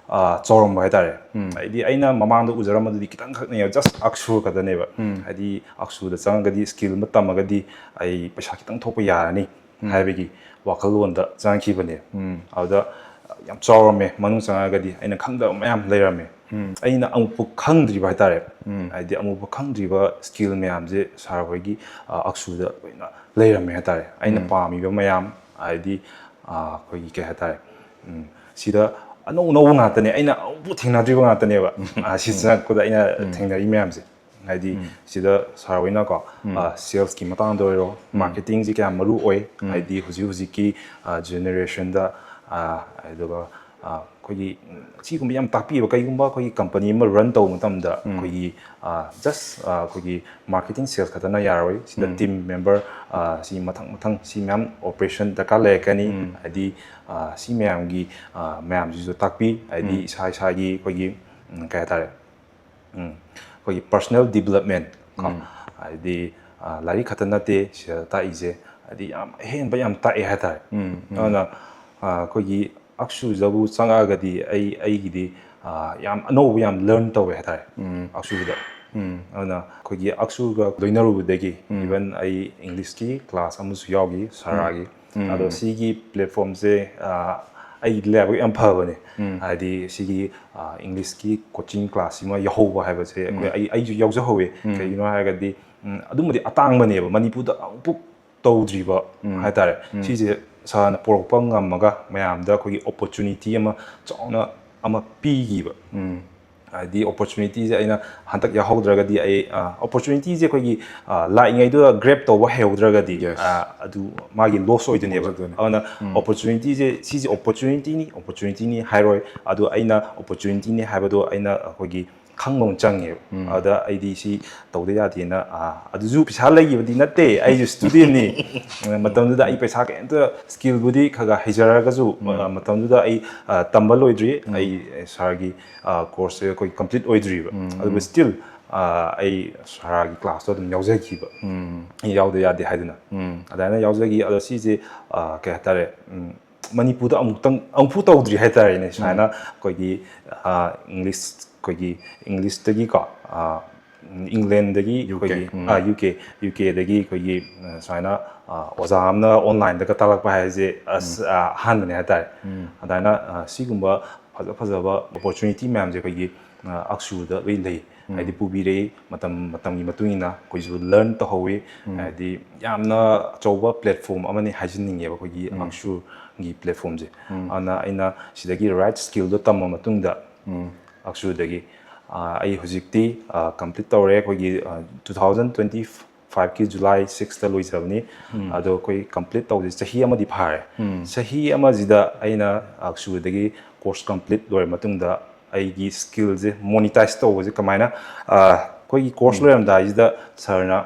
ꯆꯥꯎꯔꯝꯕ ꯍꯥꯏꯇꯥꯔꯦ ꯍꯥꯏꯗꯤ ꯑꯩꯅ ꯃꯃꯥꯡꯗ ꯎꯖꯔꯝꯕꯗꯨꯗꯤ ꯈꯤꯇꯪ ꯈꯛꯅꯦꯕ ꯖꯁ ꯑꯛꯁꯨꯔ ꯈꯛꯇꯅꯦꯕ ꯍꯥꯏꯗꯤ ꯑꯛꯁꯨꯗ ꯆꯪꯉꯒꯗꯤ ꯁ꯭ꯀꯤꯜ ꯑꯃ ꯇꯝꯃꯒꯗꯤ ꯑꯩ ꯄꯩꯁꯥ ꯈꯤꯇꯪ ꯊꯣꯛꯄ ꯌꯥꯔꯅꯤ ꯍꯥꯏꯕꯒꯤ ꯋꯥꯈꯜꯂꯣꯟꯗ ꯆꯪꯈꯤꯕꯅꯦ ꯑꯗꯨꯗ ꯌꯥꯝ ꯆꯥꯎꯔꯝꯃꯦ ꯃꯅꯨꯡ ꯆꯪꯉꯒꯗꯤ ꯑꯩꯅ ꯈꯪꯗꯕ ꯃꯌꯥꯝ ꯂꯩꯔꯝꯃꯦ ꯑꯩꯅ ꯑꯃꯨꯛꯐꯥꯎ ꯈꯪꯗ꯭ꯔꯤꯕ ꯍꯥꯏꯇꯥꯔꯦ ꯍꯥꯏꯗꯤ ꯑꯃꯨꯛꯐꯥꯎ ꯈꯪꯗ꯭ꯔꯤꯕ ꯁ꯭ꯀꯤꯜ ꯃꯌꯥꯝꯁꯦ ꯁꯥꯔ ꯍꯣꯏꯒꯤ ꯑꯛꯁꯨꯗ ꯂꯣꯏꯅ ꯂꯩꯔꯝꯃꯦ ꯍꯥꯏꯇꯥꯔꯦ ꯑꯩꯅ ꯄꯥꯝꯃꯤꯕ ꯃꯌꯥꯝ ꯍꯥꯏꯗꯤ ꯑꯩꯈꯣꯏꯒꯤ ꯀꯩ ꯍꯥꯏꯇꯥꯔꯦ ꯁꯤꯗ ꯑꯅꯧ ꯑꯅꯧꯕ ꯉꯥꯛꯇꯅꯦ ꯑꯩꯅ ꯑꯃꯨꯛꯐꯥꯎ ꯊꯦꯡꯅꯗ꯭ꯔꯤꯕ ꯉꯥꯛꯇꯅꯦꯕ ꯁꯤ ꯆꯪꯉꯛꯄꯗ ꯑꯩꯅ ꯊꯦꯡꯅꯔꯤ ꯃꯌꯥꯝꯁꯦ ꯍꯥꯏꯗꯤ ꯁꯤꯗ ꯁꯥꯔ ꯍꯣꯏꯅꯀꯣ ꯁꯦꯜꯁꯀꯤ ꯃꯇꯥꯡꯗ ꯑꯣꯏꯔో ꯃꯥꯔꯀꯦꯇꯤꯡꯁꯤ ꯀꯌꯥꯝ ꯃꯔꯨ ꯑꯣꯏ ꯍꯥꯏꯗꯤ ꯍꯧꯖꯤꯛꯀꯤ ꯖꯦꯅꯦꯔꯦꯁꯟꯗ ꯑꯗꯨꯒ ꯑꯩꯈꯣꯏꯒꯤ ꯁꯤꯒꯨꯝꯕ ꯌꯥꯝ ꯇꯥꯛꯄꯤꯕ ꯀꯩꯒꯨꯝꯕ ꯑꯩꯈꯣꯏꯒꯤ ꯀꯝꯄꯅꯤ ꯑꯃ ꯔꯟ ꯇꯧꯕ ꯃꯇꯝꯗ ꯑꯩꯈꯣꯏꯒꯤ ꯖꯁ ꯑꯩꯈꯣꯏꯒꯤ ꯃꯥꯔꯀꯦꯇꯤꯡ ꯁꯦꯜꯁ ꯈꯛꯇꯅ ꯌꯥꯔꯣꯏ ꯁꯤꯗ ꯇꯤꯝ ꯃꯦꯝꯕꯔ ꯁꯤ ꯃꯊꯪ ꯁꯤ ꯃꯌꯥꯝ ꯑꯣꯄꯔꯦꯁꯟ ꯗꯔꯀꯥꯔ ꯂꯩꯔꯛꯀꯅꯤ ꯍꯥꯏꯗꯤ ꯁꯤ ꯃꯌꯥꯝꯒꯤ ꯃꯌꯥꯝꯁꯤꯁꯨ ꯇꯥꯛꯄꯤ ꯍꯥꯏꯗꯤ ꯏꯁꯥ ꯏꯁꯥꯒꯤ ꯑꯩꯈꯣꯏꯒꯤ ꯀꯩ ꯍꯥꯏꯇꯥꯔꯦ ꯑꯩꯈꯣꯏꯒꯤ ꯄꯔꯁꯣꯅꯦꯜ ꯗꯤꯕꯂꯞꯃꯦꯟ ꯀꯣ ꯍꯥꯏꯗꯤ ꯂꯥꯏꯔꯤꯛ ꯈꯛꯇ ꯅꯠꯇꯦ ꯁꯤꯗ ꯇꯥꯛꯏꯁꯦ ꯍꯥꯏꯗꯤ ꯌꯥꯝ ꯑꯍꯦꯟꯕ ꯌꯥꯝ ꯇꯥꯛꯑꯦ ꯍꯥꯏꯇꯥꯔꯦ ꯑꯗꯨꯅ ꯑꯩꯈꯣꯏꯒꯤ ꯑꯛꯁꯨꯗꯕꯨ ꯆꯪꯉꯛꯑꯒꯗꯤ ꯑꯩꯒꯤꯗꯤ ꯌꯥꯝ ꯑꯅꯧꯕ ꯌꯥꯝ ꯂꯔꯟ ꯇꯧꯋꯦ ꯍꯥꯏꯇꯥꯔꯦ ꯑꯛꯁꯨꯗ ꯑꯗꯨꯅ ꯑꯩꯈꯣꯏꯒꯤ ꯑꯛꯁꯨꯒ ꯂꯣꯏꯅꯔꯨꯕꯗꯒꯤ ꯏꯚꯟ ꯑꯩ ꯏꯪꯂꯤꯁꯀꯤ ꯀ꯭ꯂꯥꯁ ꯑꯃꯁꯨ ꯌꯥꯎꯈꯤ ꯁꯥꯔꯥꯒꯤ ꯑꯗꯣ ꯁꯤꯒꯤ ꯄ꯭ꯂꯦꯠꯐꯣꯝꯁꯦ ꯑꯩꯒꯤ ꯂꯥꯏꯕꯛ ꯌꯥꯝ ꯐꯕꯅꯦ ꯍꯥꯏꯗꯤ ꯁꯤꯒꯤ ꯏꯪꯂꯤꯁꯀꯤ ꯀꯣꯆꯤꯡ ꯀ꯭ꯂꯥꯁꯁꯤꯃ ꯌꯥꯎꯍꯧꯕ ꯍꯥꯏꯕꯁꯦ ꯑꯩꯁꯨ ꯌꯥꯎꯖꯍꯧꯋꯦ ꯀꯩꯒꯤꯅꯣ ꯍꯥꯏꯔꯒꯗꯤ ꯑꯗꯨꯝꯕꯗꯤ ꯑꯇꯥꯡꯕꯅꯦꯕ ꯃꯅꯤꯄꯨꯔꯗ ꯑꯃꯨꯛꯐꯥꯎ ꯇꯧꯗ꯭ꯔꯤꯕ ꯍꯥꯏꯇꯥꯔꯦ ꯁꯤꯁꯦ ꯁꯥꯔꯅ ꯄꯣꯔꯛꯄ ꯉꯝꯃꯒ ꯃꯌꯥꯝꯗ ꯑꯩꯈꯣꯏꯒꯤ ꯑꯣꯄꯣꯔꯆꯨꯅꯤꯇꯤ ꯑꯃ ꯆꯥꯎꯅ ꯑꯃ ꯄꯤꯈꯤꯕ ꯍꯥꯏꯗꯤ ꯑꯣꯄꯣꯔꯆꯨꯅꯤꯇꯤꯁꯦ ꯑꯩꯅ ꯍꯟꯗꯛ ꯌꯥꯎꯍꯧꯗ꯭ꯔꯒꯗꯤ ꯑꯩ ꯑꯣꯄꯣꯔꯆꯨꯅꯤꯇꯤꯁꯦ ꯑꯩꯈꯣꯏꯒꯤ ꯂꯥꯛꯏꯉꯩꯗꯨꯗ ꯒ꯭ꯔꯦꯞ ꯇꯧꯕ ꯍꯩꯍꯧꯗ꯭ꯔꯒꯗꯤ ꯑꯗꯨ ꯃꯥꯒꯤ ꯂꯣꯁ ꯑꯣꯏꯗꯣꯏꯅꯦꯕ ꯑꯗꯨꯅ ꯑꯣꯄꯣꯔꯆꯨꯅꯤꯇꯤꯁꯦ ꯁꯤꯁꯦ ꯑꯣꯄꯣꯔꯆꯨꯅꯤꯇꯤꯅꯤ ꯍꯥꯏꯔꯣꯏ ꯑꯗꯣ ꯑꯩꯅ ꯑꯣꯄꯣꯔꯆꯨꯅꯤꯇꯤꯅꯤ ꯍꯥꯏꯕꯗꯣ ꯑꯩꯅ ꯑꯩꯈꯣꯏꯒꯤ ꯈꯪꯕ ꯑꯃ ꯆꯪꯉꯦꯕ ꯑꯗꯨꯗ ꯑꯩꯗꯤ ꯁꯤ ꯇꯧꯗ ꯌꯥꯗꯦꯅ ꯑꯗꯨꯁꯨ ꯄꯩꯁꯥ ꯂꯩꯈꯤꯕꯗꯤ ꯅꯠꯇꯦ ꯑꯩꯁꯨ ꯁ꯭ꯇꯨꯗꯦꯟꯅꯤ ꯃꯇꯝꯗꯨꯗ ꯑꯩ ꯄꯩꯁꯥ ꯀꯩꯝꯇ ꯁ꯭ꯀꯤꯜꯕꯨꯗꯤ ꯈꯔ ꯍꯩꯖꯔꯒꯁꯨ ꯃꯇꯝꯗꯨꯗ ꯑꯩ ꯇꯝꯕ ꯂꯣꯏꯗ꯭ꯔꯤ ꯑꯩ ꯁꯥꯔꯒꯤ ꯀꯣꯔꯁꯁꯦ ꯑꯩꯈꯣꯏ ꯀꯝꯄ꯭ꯂꯤꯠ ꯑꯣꯏꯗ꯭ꯔꯤꯕ ꯑꯗꯨꯕꯨ ꯁ꯭ꯇꯤꯜ ꯑꯩ ꯁꯥꯔꯒꯤ ꯀ꯭ꯂꯥꯁꯇꯣ ꯑꯗꯨꯝ ꯌꯥꯎꯖꯈꯤꯕ ꯑꯩ ꯌꯥꯎꯗ ꯌꯥꯗꯦ ꯍꯥꯏꯗꯅ ꯑꯗꯨꯃꯥꯏꯅ ꯌꯥꯎꯖꯈꯤ ꯑꯗꯣ ꯁꯤꯁꯦ ꯀꯩ ꯍꯥꯏꯇꯥꯔꯦ ꯃꯅꯤꯄꯨꯔꯗ ꯑꯃꯨꯛꯐꯨ ꯇꯧꯗ꯭ꯔꯤ ꯍꯥꯏꯇꯥꯔꯦꯅꯦ ꯁꯨꯃꯥꯏꯅ ꯑꯩꯈꯣꯏꯒꯤ ꯏꯪꯂꯤꯁ ꯑꯩꯈꯣꯏꯒꯤ ꯏꯪꯂꯤꯁꯇꯒꯤꯀꯣ ꯏꯪꯂꯦꯟꯗꯒꯤ ꯑꯩꯈꯣꯏꯒꯤ ꯌꯨ ꯀꯦꯗꯒꯤ ꯑꯩꯈꯣꯏꯒꯤ ꯁꯨꯃꯥꯏꯅ ꯑꯣꯖꯥ ꯑꯃꯅ ꯑꯣꯟꯂꯥꯏꯟꯗꯒ ꯇꯥꯛꯂꯛꯄ ꯍꯥꯏꯁꯦ ꯑꯍꯥꯟꯕꯅꯦ ꯍꯥꯏꯇꯥꯔꯦ ꯑꯗꯨꯃꯥꯏꯅ ꯁꯤꯒꯨꯝꯕ ꯐꯖꯕ ꯑꯣꯄꯣꯔꯆꯨꯅꯤꯇꯤ ꯃꯌꯥꯝꯁꯦ ꯑꯩꯈꯣꯏꯒꯤ ꯑꯛꯁꯨꯗ ꯂꯣꯏ ꯂꯩ ꯍꯥꯏꯗꯤ ꯄꯨꯕꯤꯔꯛꯏ ꯃꯇꯝꯒꯤ ꯃꯇꯨꯡ ꯏꯟꯅ ꯑꯩꯈꯣꯏꯁꯨ ꯂꯔꯟ ꯇꯧꯍꯧꯋꯤ ꯍꯥꯏꯗꯤ ꯌꯥꯝꯅ ꯑꯆꯧꯕ ꯄ꯭ꯂꯦꯠꯐꯣꯝ ꯑꯃꯅꯤ ꯍꯥꯏꯖꯅꯤꯡꯉꯦꯕ ꯑꯩꯈꯣꯏꯒꯤ ꯑꯛꯁꯨꯒꯤ ꯄ꯭ꯂꯦꯠꯐꯣꯝꯁꯦ ꯑꯗꯨꯅ ꯑꯩꯅ ꯁꯤꯗꯒꯤ ꯔꯥꯏꯠ ꯁ꯭ꯀꯤꯜꯗꯣ ꯇꯝꯃ ꯃꯇꯨꯡꯗ ꯑꯛꯁꯨꯗꯒꯤ ꯑꯩ ꯍꯧꯖꯤꯛꯇꯤ ꯀꯝꯄ꯭ꯂꯤꯠ ꯇꯧꯔꯦ ꯑꯩꯈꯣꯏꯒꯤ 2025ꯀꯤ ꯖꯨꯂꯥꯏ 6ꯇ ꯂꯣꯏꯖꯕꯅꯤ ꯑꯗꯣ ꯑꯩꯈꯣই ꯀꯝꯄ꯭ꯂꯤꯠ ꯇꯧꯕꯁꯦ ꯆꯍꯤ ꯑꯃꯗꯤ ꯐꯥꯔꯦ ꯆꯍꯤ ꯑꯃꯁꯤꯗ ꯑꯩꯅ ꯑꯛꯁꯨꯗꯒꯤ ꯀꯣꯔꯁ ꯀꯝꯄ꯭ꯂꯤꯠ ꯂꯣꯏꯔ ꯃꯇꯨꯡꯗ ꯑꯩꯒꯤ ꯁ꯭ꯀꯤꯜꯁꯦ ꯃꯣꯅꯤꯇꯥꯏꯖ ꯇꯧꯕꯁꯦ ꯀꯃꯥꯏꯅ ꯑꯩꯈꯣꯏꯒꯤ ꯀꯣꯔꯁ ꯂꯣꯏꯔꯝꯗꯥꯏꯁꯤꯗ ꯁꯥꯔꯅ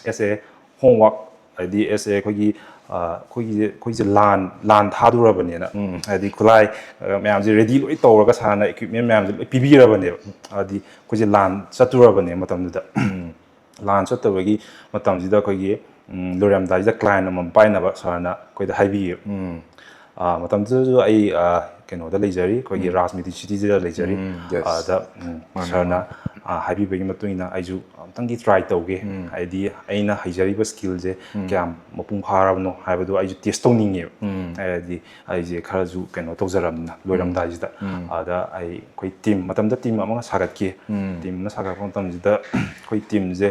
ꯑꯦꯁ ꯑꯦ ꯍꯣꯝꯋꯥꯛ ꯍꯥꯏꯗꯤ ꯑꯦꯁ ꯑꯦ ꯑꯩꯈꯣꯏꯁꯦ ꯂꯥꯟ ꯊꯥꯗꯣꯔꯕꯅꯤꯅ ꯍꯥꯏꯗꯤ ꯈꯨꯠꯂꯥꯏ ꯃꯌꯥꯝꯁꯦ ꯔꯦꯗꯤ ꯂꯣꯏ ꯇꯧꯔꯒ ꯁꯥꯔꯅ ꯏꯀ꯭ꯋꯤꯞꯃꯦꯟ ꯃꯌꯥꯝꯁꯦ ꯂꯣꯏ ꯄꯤꯕꯤꯔꯕꯅꯦꯕ ꯍꯥꯏꯗꯤ ꯑꯩꯈꯣꯏꯁꯦ ꯂꯥꯟ ꯆꯠꯇꯣꯔꯕꯅꯦ ꯃꯇꯝꯗꯨꯗ ꯂꯥꯟ ꯆꯠꯇꯕꯒꯤ ꯃꯇꯝꯁꯤꯗ ꯑꯩꯈꯣꯏꯒꯤ ꯂꯣꯏꯔꯝꯗꯥꯏꯁꯤꯗ ꯀ꯭ꯂꯥꯏꯟ ꯑꯃ ꯄꯥꯏꯅꯕ ꯁꯥꯔꯅ ꯑꯩꯈꯣꯏꯗ ꯍꯥꯏꯕꯤꯌꯦꯕ ꯃꯇꯝꯗꯨꯗꯁꯨ ꯑꯩ ꯀꯩꯅꯣꯗ ꯂꯩꯖꯔꯤ ꯑꯩꯈꯣꯏꯒꯤ ꯔꯥꯖꯅꯤꯇꯤ ꯁꯤꯇꯤꯁꯤꯗ ꯂꯩꯖꯔꯤ ꯑꯗ ꯁꯥꯔꯅ ꯍꯥꯏꯕꯤꯕꯒꯤ ꯃꯇꯨꯡ ꯏꯟꯅ ꯑꯩꯁꯨ ꯑꯝꯇꯪꯗꯤ ꯇ꯭ꯔꯥꯏ ꯇꯧꯒꯦ ꯍꯥꯏꯗꯤ ꯑꯩꯅ ꯍꯩꯖꯔꯤꯕ ꯁ꯭ꯀꯤꯜꯁꯦ ꯀꯌꯥꯝ ꯃꯄꯨꯡ ꯐꯥꯔꯕꯅꯣ ꯍꯥꯏꯕꯗꯣ ꯑꯩꯁꯨ ꯇꯦꯁ ꯇꯧꯅꯤꯡꯉꯦꯕ ꯍꯥꯏꯗꯤ ꯑꯩꯁꯦ ꯈꯔꯁꯨ ꯀꯩꯅꯣ ꯇꯧꯖꯔꯕꯅꯤꯅ ꯂꯣꯏꯔꯝꯗꯥꯏꯁꯤꯗ ꯑꯗ ꯑꯩꯈꯣꯏ ꯇꯤꯝ ꯃꯇꯝꯗ ꯇꯤꯝ ꯑꯃꯒ ꯁꯥꯒꯠꯈꯤ ꯇꯤꯝ ꯑꯃ ꯁꯥꯒꯠꯄ ꯃꯇꯝꯁꯤꯗ ꯑꯩꯈꯣꯏ ꯇꯤꯝꯁꯦ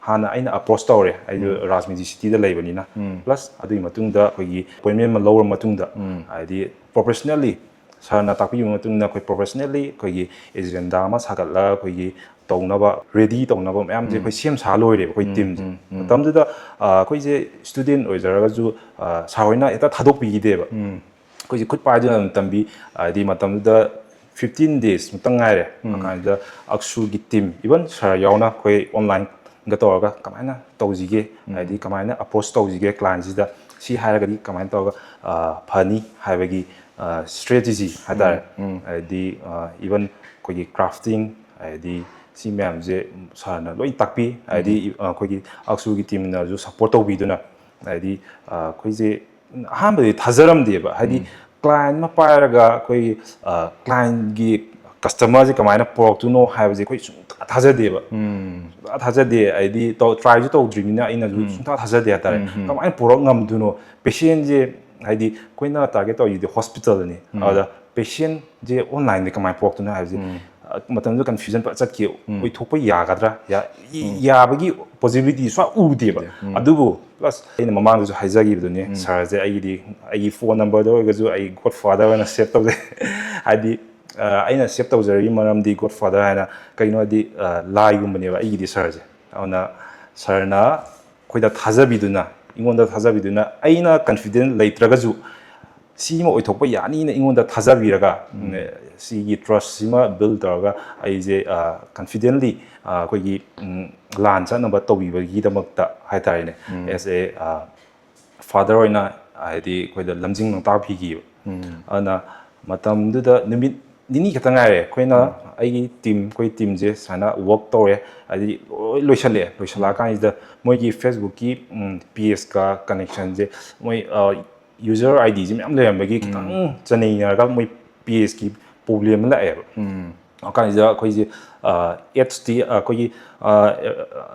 ꯍꯥꯟꯅ ꯑꯩꯅ ꯑꯄ꯭ꯔꯣꯆ ꯇꯧꯔꯦ ꯑꯩꯁꯨ ꯔꯥꯖꯅꯤꯇꯤ ꯁꯤꯇꯤꯗ ꯂꯩꯕꯅꯤꯅ ꯄ꯭ꯂꯁ ꯑꯗꯨꯒꯤ ꯃꯇꯨꯡꯗ ꯑꯩꯈꯣꯏꯒꯤ ꯑꯦꯄꯣꯏꯟꯃꯦꯟ ꯑꯃ ꯂꯧꯔ ꯃꯇꯨꯡꯗ ꯍꯥꯏꯗꯤ ꯄ꯭ꯔꯣꯐꯦꯁꯅꯦꯜꯂꯤ ꯁꯥꯔꯅ ꯇꯥꯛꯄꯤꯕ ꯃꯇꯨꯡꯗ ꯑꯩꯈꯣꯏ ꯄ꯭ꯔꯣꯐꯦꯁꯅꯦꯜꯂꯤ ꯑꯩꯈꯣꯏꯒꯤ ꯑꯦꯖꯦꯟꯗꯥ ꯑꯃ ꯁꯥꯒꯠꯂꯒ ꯑꯩꯈꯣꯏꯒꯤ ꯇꯧꯅꯕ ꯔꯦꯗꯤ ꯇꯧꯅꯕ ꯃꯌꯥꯝꯁꯦ ꯑꯩꯈꯣꯏ ꯁꯦꯝ ꯁꯥ ꯂꯣꯏꯔꯦꯕ ꯑꯩꯈꯣꯏ ꯇꯤꯝꯁꯦ ꯃꯇꯝꯗꯨꯗ ꯑꯩꯈꯣꯏꯁꯦ ꯁ꯭ꯇꯨꯗꯦꯟ ꯑꯣꯏꯖꯔꯒꯁꯨ ꯁꯥꯔ ꯍꯣꯏꯅ ꯍꯦꯛꯇ ꯊꯥꯗꯣꯛꯄꯤꯈꯤꯗꯦꯕ ꯑꯩꯈꯣꯏꯁꯦ ꯈꯨꯠ ꯄꯥꯏꯗꯨꯅ ꯑꯗꯨꯝ ꯇꯝꯕꯤ ꯍꯥꯏꯗꯤ ꯃꯇꯝꯗꯨꯗ 15 days ꯃꯨꯛꯇꯪ ꯉꯥꯏꯔꯦ ꯀꯥꯟꯁꯤꯗ ꯑꯛꯁꯨꯒꯤ ꯇꯤꯝ ꯏꯚꯟ ꯁꯥꯔ ꯌꯥꯎꯅ ꯑꯩꯈꯣꯏ ꯑꯣꯟꯂꯥꯏꯟꯒ ꯇꯧꯔꯒ ꯀꯃꯥꯏꯅ ꯇꯧꯁꯤꯒꯦ ꯍꯥꯏꯗꯤ ꯀꯃꯥꯏꯅ ꯑꯄ꯭ꯔꯣꯆ ꯇꯧꯁꯤꯒꯦ ꯀ꯭ꯂꯥꯏꯟꯁꯤꯗ ꯁꯤ ꯍꯥꯏꯔꯒꯗꯤ ꯀꯃꯥꯏꯅ ꯇꯧꯔꯒ ꯐꯅꯤ ꯍꯥꯏꯕꯒꯤ ꯁ꯭ꯇ꯭ꯔꯦꯇꯦꯖꯤ ꯍꯥꯏꯇꯥꯔꯦ ꯍꯥꯏꯗꯤ ꯏꯚꯟ ꯑꯩꯈꯣꯏꯒꯤ ꯀ꯭ꯔꯥꯐꯇꯤꯡ ꯍꯥꯏꯗꯤ ꯁꯤ ꯃꯌꯥꯝꯁꯦ ꯁꯥꯔꯅ ꯂꯣꯏ ꯇꯥꯛꯄꯤ ꯍꯥꯏꯗꯤ ꯑꯩꯈꯣꯏꯒꯤ ꯑꯛꯁꯨꯒꯤ ꯇꯤꯝꯅꯁꯨ ꯁꯞꯄꯣꯔꯠ ꯇꯧꯕꯤꯗꯨꯅ ꯍꯥꯏꯗꯤ ꯑꯩꯈꯣꯏꯁꯦ ꯑꯍꯥꯟꯕꯗꯤ ꯊꯥꯖꯔꯝꯗꯦꯕ ꯍꯥꯏꯗꯤ ꯀ꯭ꯂꯥꯏꯟ ꯑꯃ ꯄꯥꯏꯔꯒ ꯑꯩꯈꯣꯏꯒꯤ ꯀ꯭ꯂꯥꯏꯟꯒꯤ ꯀꯁꯇꯃꯔꯁꯦ ꯀꯃꯥꯏꯅ ꯄꯨꯔꯛꯇꯣꯏꯅꯣ ꯍꯥꯏꯕꯁꯦ ꯑꯩꯈꯣꯏ ꯁꯨꯡꯊꯥ ꯊꯥꯖꯗꯦꯕ ꯁꯨꯡꯊꯥ ꯊꯥꯖꯗꯦ ꯍꯥꯏꯗꯤ ꯇ꯭ꯔꯥꯏꯁꯨ ꯇꯧꯗ꯭ꯔꯤꯕꯅꯤꯅ ꯑꯩꯅꯁꯨ ꯁꯨꯡꯊꯥ ꯊꯥꯖꯗꯦ ꯍꯥꯏꯇꯥꯔꯦ ꯀꯃꯥꯏꯅ ꯄꯨꯔꯛ ꯉꯝꯗꯣꯏꯅꯣ ꯄꯦꯁꯦꯟꯁꯦ ꯍꯥꯏꯗꯤ ꯑꯩꯈꯣꯏꯅ ꯇꯥꯔꯒꯦꯠ ꯇꯧꯔꯤꯁꯤꯗꯤ ꯍꯣꯁꯄꯤꯇꯥꯜꯅꯤ ꯑꯗꯨꯗ ꯄꯦꯁꯦꯟꯁꯦ ꯑꯣꯟꯂꯥꯏꯟꯗ ꯀꯃꯥꯏꯅ ꯄꯨꯔꯛꯇꯣꯏꯅꯣ ꯍꯥꯏꯕꯁꯦ ꯃꯇꯝꯗꯨꯗ ꯀꯟꯐ꯭ꯌꯨꯖꯟ ꯐꯖ ꯆꯠꯈꯤ ꯑꯣꯏꯊꯣꯛꯄ ꯌꯥꯒꯗ꯭ꯔꯥ ꯌꯥꯕꯒꯤ ꯄꯣꯁꯤꯕꯤꯂꯤꯇꯤ ꯁꯨꯡ ꯎꯗꯦꯕ ꯑꯗꯨꯕꯨ ꯄ꯭ꯂꯁ ꯑꯩꯅ ꯃꯃꯥꯡꯗꯁꯨ ꯍꯥꯏꯖꯈꯤꯕꯗꯨꯅꯤ ꯁꯥꯔꯁꯦ ꯑꯩꯒꯤ ꯐꯣꯟ ꯅꯝꯕꯔꯗ ꯑꯣꯏꯔꯒꯁꯨ ꯑꯩ ꯒꯣꯗ ꯐꯥꯗꯔ ꯑꯣꯏꯅ ꯁꯦꯞ ꯇꯧꯖꯩ ꯍꯥꯏꯗꯤ ꯑꯩꯅ ꯁꯦꯞ ꯇꯧꯖꯔꯤꯕ ꯃꯔꯝꯗꯤ ꯒꯣꯗ ꯐꯥꯗꯔ ꯍꯥꯏꯅ ꯀꯩꯅꯣ ꯍꯥꯏꯗꯤ ꯂꯥꯏꯒꯨꯝꯕꯅꯦꯕ ꯑꯩꯒꯤꯗꯤ ꯁꯥꯔꯁꯦ ꯑꯗꯨꯅ ꯁꯥꯔꯅ ꯑꯩꯈꯣꯏꯗ ꯊꯥꯖꯕꯤꯗꯨꯅ ꯑꯩꯉꯣꯟꯗ ꯊꯥꯖꯕꯤꯗꯨꯅ ꯑꯩꯅ ꯀꯟꯐꯤꯗꯦꯟ ꯂꯩꯇ꯭ꯔꯒꯁꯨ ꯁꯤꯃ ꯑꯣꯏꯊꯣꯛꯄ ꯌꯥꯅꯤꯅ ꯑꯩꯉꯣꯟꯗ ꯊꯥꯖꯕꯤꯔꯒ ꯁꯤꯒꯤ ꯇ꯭ꯔꯁꯁꯤꯃ ꯕꯤꯜ ꯇꯧꯔꯒ ꯑꯩꯁꯦ ꯀꯟꯐꯤꯗꯦꯟꯠꯂꯤ ꯑꯩꯈꯣꯏꯒꯤ ꯂꯥꯟ ꯆꯠꯅꯕ ꯇꯧꯕꯤꯕꯒꯤꯗꯃꯛꯇ ꯍꯥꯏꯇꯥꯔꯦꯅꯦ ꯑꯦꯁ ꯑꯦ ꯐꯥꯗꯔ ꯑꯣꯏꯅ ꯍꯥꯏꯗꯤ ꯑꯩꯈꯣꯏꯗ ꯂꯝꯖꯤꯡ ꯂꯝꯇꯥꯛꯄꯤꯈꯤꯕ ꯑꯗꯨꯅ ꯃꯇꯝꯗꯨꯗ ꯅꯨꯃꯤꯠ ꯅꯤꯅꯤ ꯈꯛꯇꯪ ꯉꯥꯏꯔꯦ ꯑꯩꯈꯣꯏꯅ ꯑꯩꯈꯣꯏ ꯇꯤꯝꯁꯦ ꯁꯨꯃꯥꯏꯅ ꯋꯛ ꯇꯧꯔꯦ ꯍꯥꯏꯗꯤ ꯂꯣꯏ ꯂꯣꯏꯁꯜꯂꯛꯑꯀꯥꯟꯁꯤꯗ ꯃꯣꯏꯒꯤ ꯐꯦꯁꯕꯨꯛꯀꯤ ꯄꯦꯖꯀ ꯀꯅꯦꯛꯁꯟꯁꯦ ꯃꯣꯏ ꯌꯨꯖꯔ ꯑꯥꯏ ꯗꯤꯁꯦ ꯃꯌꯥꯝ ꯂꯩꯔꯝꯕꯒꯤ ꯈꯤꯇꯪ ꯆꯅꯩꯅꯔꯒ ꯃꯣꯏ ꯄꯦꯖꯀꯤ ꯄ꯭ꯔꯣꯕ꯭ꯂꯦꯝ ꯑꯃ ꯂꯥꯛꯑꯦꯕ ꯀꯥꯟꯁꯤꯗ ꯑꯩꯈꯣꯏꯁꯦ ꯑꯦꯠꯁꯇꯤ ꯑꯩꯈꯣꯏꯒꯤ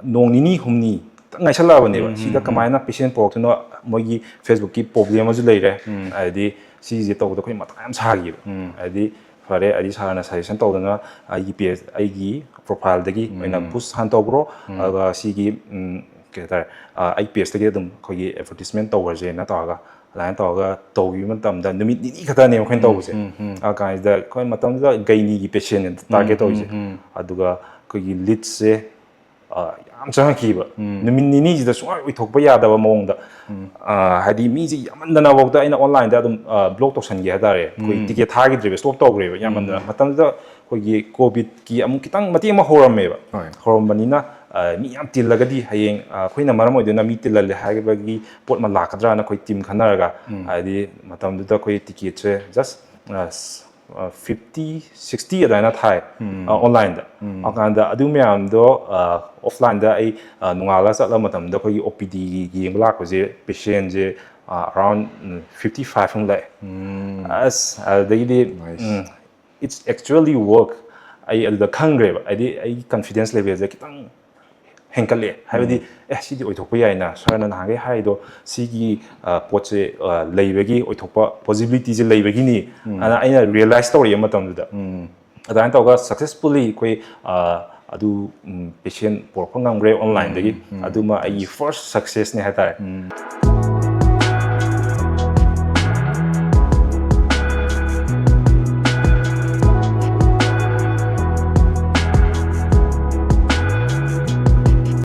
ꯅꯣꯡ ꯅꯤꯅꯤ ꯍꯨꯝꯅꯤ ꯈꯤꯇꯪ ꯉꯥꯏꯁꯜꯂꯛꯑꯕꯅꯦꯕ ꯁꯤꯗ ꯀꯃꯥꯏꯅ ꯄꯦꯁꯦꯟ ꯄꯨꯔꯛꯇꯣꯏꯅೋ ꯃꯣꯏꯒꯤ ꯐꯦꯁꯕꯨꯛꯀꯤ ꯄ꯭ꯔꯣꯕ꯭ꯂꯦꯝ ꯑꯃꯁꯨ ꯂꯩꯔꯦ ꯍꯥꯏꯗꯤ ꯁꯤꯁꯦ ꯇꯧꯕꯗ ꯑꯩꯈꯣꯏ ꯃꯊꯥ ꯌꯥꯝ ꯁꯥꯈꯤꯕ ꯍꯥꯏꯗꯤ ꯐꯔꯦ ꯍꯥꯏꯗꯤ ꯁꯥꯔꯅ ꯁꯖꯦꯁꯟ ꯇꯧꯗꯅ ꯑꯩꯒꯤ ꯄ꯭ꯔꯣꯐꯥꯏꯜꯗꯒꯤ ꯑꯣꯏꯅ ꯕꯨꯁ ꯍꯥꯟ ꯇꯧꯈ꯭ꯔꯣ ꯑꯗꯨꯒ ꯁꯤꯒꯤ ꯀꯩ ꯍꯥꯏꯇꯥꯔꯦ ꯑꯩ ꯄꯦꯖꯇꯒꯤ ꯑꯗꯨꯝ ꯑꯩꯈꯣꯏꯒꯤ ꯑꯦꯗꯚꯔꯇꯤꯁꯃꯦꯟ ꯇꯧꯈ꯭ꯔꯁꯦꯅ ꯇꯧꯔꯒ ꯑꯗꯨꯃꯥꯏꯅ ꯇꯧꯔꯒ ꯇꯧꯈꯤꯕ ꯃꯇꯝꯗ ꯅꯨꯃꯤꯠ ꯅꯤꯅꯤ ꯈꯛꯇꯅꯦꯕ ꯑꯩꯈꯣꯏꯅ ꯇꯧꯕꯁꯦ ꯀꯥꯟꯁꯤꯗ ꯑꯩꯈꯣꯏ ꯃꯇꯝꯗꯨꯗ ꯒꯩꯅꯤꯒꯤ ꯄꯦꯁꯦꯟꯅꯦ ꯇꯥꯔꯒꯦꯠ ꯇꯧꯔꯤꯁꯦ ꯑꯗꯨꯒ ꯑꯩꯈꯣꯏꯒꯤ ꯂꯤꯗꯁꯦ ꯌꯥꯝ ꯆꯪꯉꯛꯈꯤꯕ ꯅꯨꯃꯤꯠ ꯅꯤꯅꯤꯁꯤꯗ ꯁꯨꯡꯑꯣꯏ ꯑꯣꯏꯊꯣꯛꯄ ꯌꯥꯗꯕ ꯃꯑꯣꯡꯗ ꯍꯥꯏꯗꯤ ꯃꯤꯁꯦ ꯌꯥꯝꯃꯟꯗꯅꯐꯥꯎꯗ ꯑꯩꯅ ꯑꯣꯟꯂꯥꯏꯟꯗ ꯑꯗꯨꯝ ꯕ꯭ꯂꯣꯛ ꯇꯧꯁꯟꯒꯦ ꯍꯥꯏꯇꯥꯔꯦ ꯑꯩꯈꯣꯏ ꯇꯤꯀꯦꯠ ꯊꯥꯈꯤꯗ꯭ꯔꯦꯕ ꯁ꯭ꯇꯣꯞ ꯇꯧꯈ꯭ꯔꯦꯕ ꯌꯥꯝꯃꯟꯗꯅ ꯃꯇꯝꯗꯨꯗ ꯑꯩꯈꯣꯏꯒꯤ ꯀꯣꯚꯤꯗꯀꯤ ꯑꯃꯨꯛ ꯈꯤꯇꯪ ꯃꯇꯦꯛ ꯑꯃ ꯍꯧꯔꯝꯃꯦꯕ ꯍꯧꯔꯝꯕꯅꯤꯅ ꯃꯤ ꯌꯥꯝ ꯇꯤꯜꯂꯒꯗꯤ ꯍꯌꯦꯡ ꯑꯩꯈꯣꯏꯅ ꯃꯔꯝ ꯑꯣꯏꯗꯨꯅ ꯃꯤ ꯇꯤꯜꯍꯜꯂꯦ ꯍꯥꯏꯕꯒꯤ ꯄꯣꯠ ꯑꯃ ꯂꯥꯛꯀꯗ꯭ꯔꯥꯅ ꯑꯩꯈꯣꯏ ꯇꯤꯝ ꯈꯟꯅꯔꯒ ꯍꯥꯏꯗꯤ ꯃꯇꯝꯗꯨꯗ ꯑꯩꯈꯣꯏ ꯇꯤꯀꯦꯠꯁꯦ ꯖꯁ 50-60 ꯑꯗꯨꯃꯥꯏꯅ ꯊꯥꯏ ꯑꯣꯟꯂꯥꯏꯟꯗ ꯑꯗꯨꯀꯥꯟꯗ ꯑꯗꯨ ꯃꯌꯥꯝꯗꯣ ꯑꯣꯐꯂꯥꯏꯟꯗ ꯑꯩ ꯅꯣꯡꯉꯥꯜꯂꯒ ꯆꯠꯂ ꯃꯇꯝꯗ ꯑꯩꯈꯣꯏꯒꯤ ꯑꯣ ꯄꯤ ꯗꯤꯒꯤ ꯌꯦꯡꯕ ꯂꯥꯛꯄꯁꯦ ꯄꯦꯁꯦꯟꯁꯦ ꯑꯔꯥꯎꯟ 55 ꯑꯃꯨꯛ ꯂꯥꯛꯑꯦ ꯑꯁ ꯑꯗꯨꯗꯒꯤꯗꯤ ꯏꯠꯁ ꯑꯦꯛꯆꯨꯋꯦꯜꯂꯤ ꯋꯔꯛ ꯑꯩ ꯑꯗꯨꯗ ꯈꯪꯈ꯭ꯔꯦꯕ ꯍꯥꯏꯗꯤ ꯑꯩꯒꯤ ꯀꯟꯐꯤꯗꯦꯟꯁ ꯂꯦꯚꯦꯜꯁꯦ ꯈꯤꯇꯪ ꯍꯦꯟꯀꯠꯂꯛꯑꯦ ꯍꯥꯏꯕꯗꯤ ꯁꯤꯗꯤ ꯑꯣꯏꯊꯣꯛꯄ ꯌꯥꯏꯅ ꯁꯥꯔꯅ ꯅꯍꯥꯟꯒꯩ ꯍꯥꯏꯔꯤꯗꯣ ꯁꯤꯒꯤ ꯄꯣꯠꯁꯦ ꯂꯩꯕꯒꯤ ꯑꯣꯏꯊꯣꯛꯄ ꯄꯣꯖꯤꯕꯤꯂꯤꯇꯤꯁꯦ ꯂꯩꯕꯒꯤꯅꯤ ꯑꯅ ꯑꯩꯅ ꯔꯤꯌꯦꯂꯥꯏꯁ ꯇꯧꯔꯛꯑꯦ ꯃꯇꯝꯗꯨꯗ ꯑꯗꯨꯃꯥꯏꯅ ꯇꯧꯔꯒ ꯁꯛꯁꯦꯁꯐꯨꯜꯂꯤ ꯑꯩꯈꯣꯏ ꯑꯗꯨ ꯄꯦꯁꯦꯟ ꯄꯨꯔꯛꯄ ꯉꯝꯈ꯭ꯔꯦ ꯑꯣꯟꯂꯥꯏꯟꯗꯒꯤ ꯑꯗꯨꯃ ꯑꯩꯒꯤ ꯐꯥꯔꯁ ꯁꯛꯁꯦꯁꯅꯦ ꯍꯥꯏꯇꯥꯔꯦ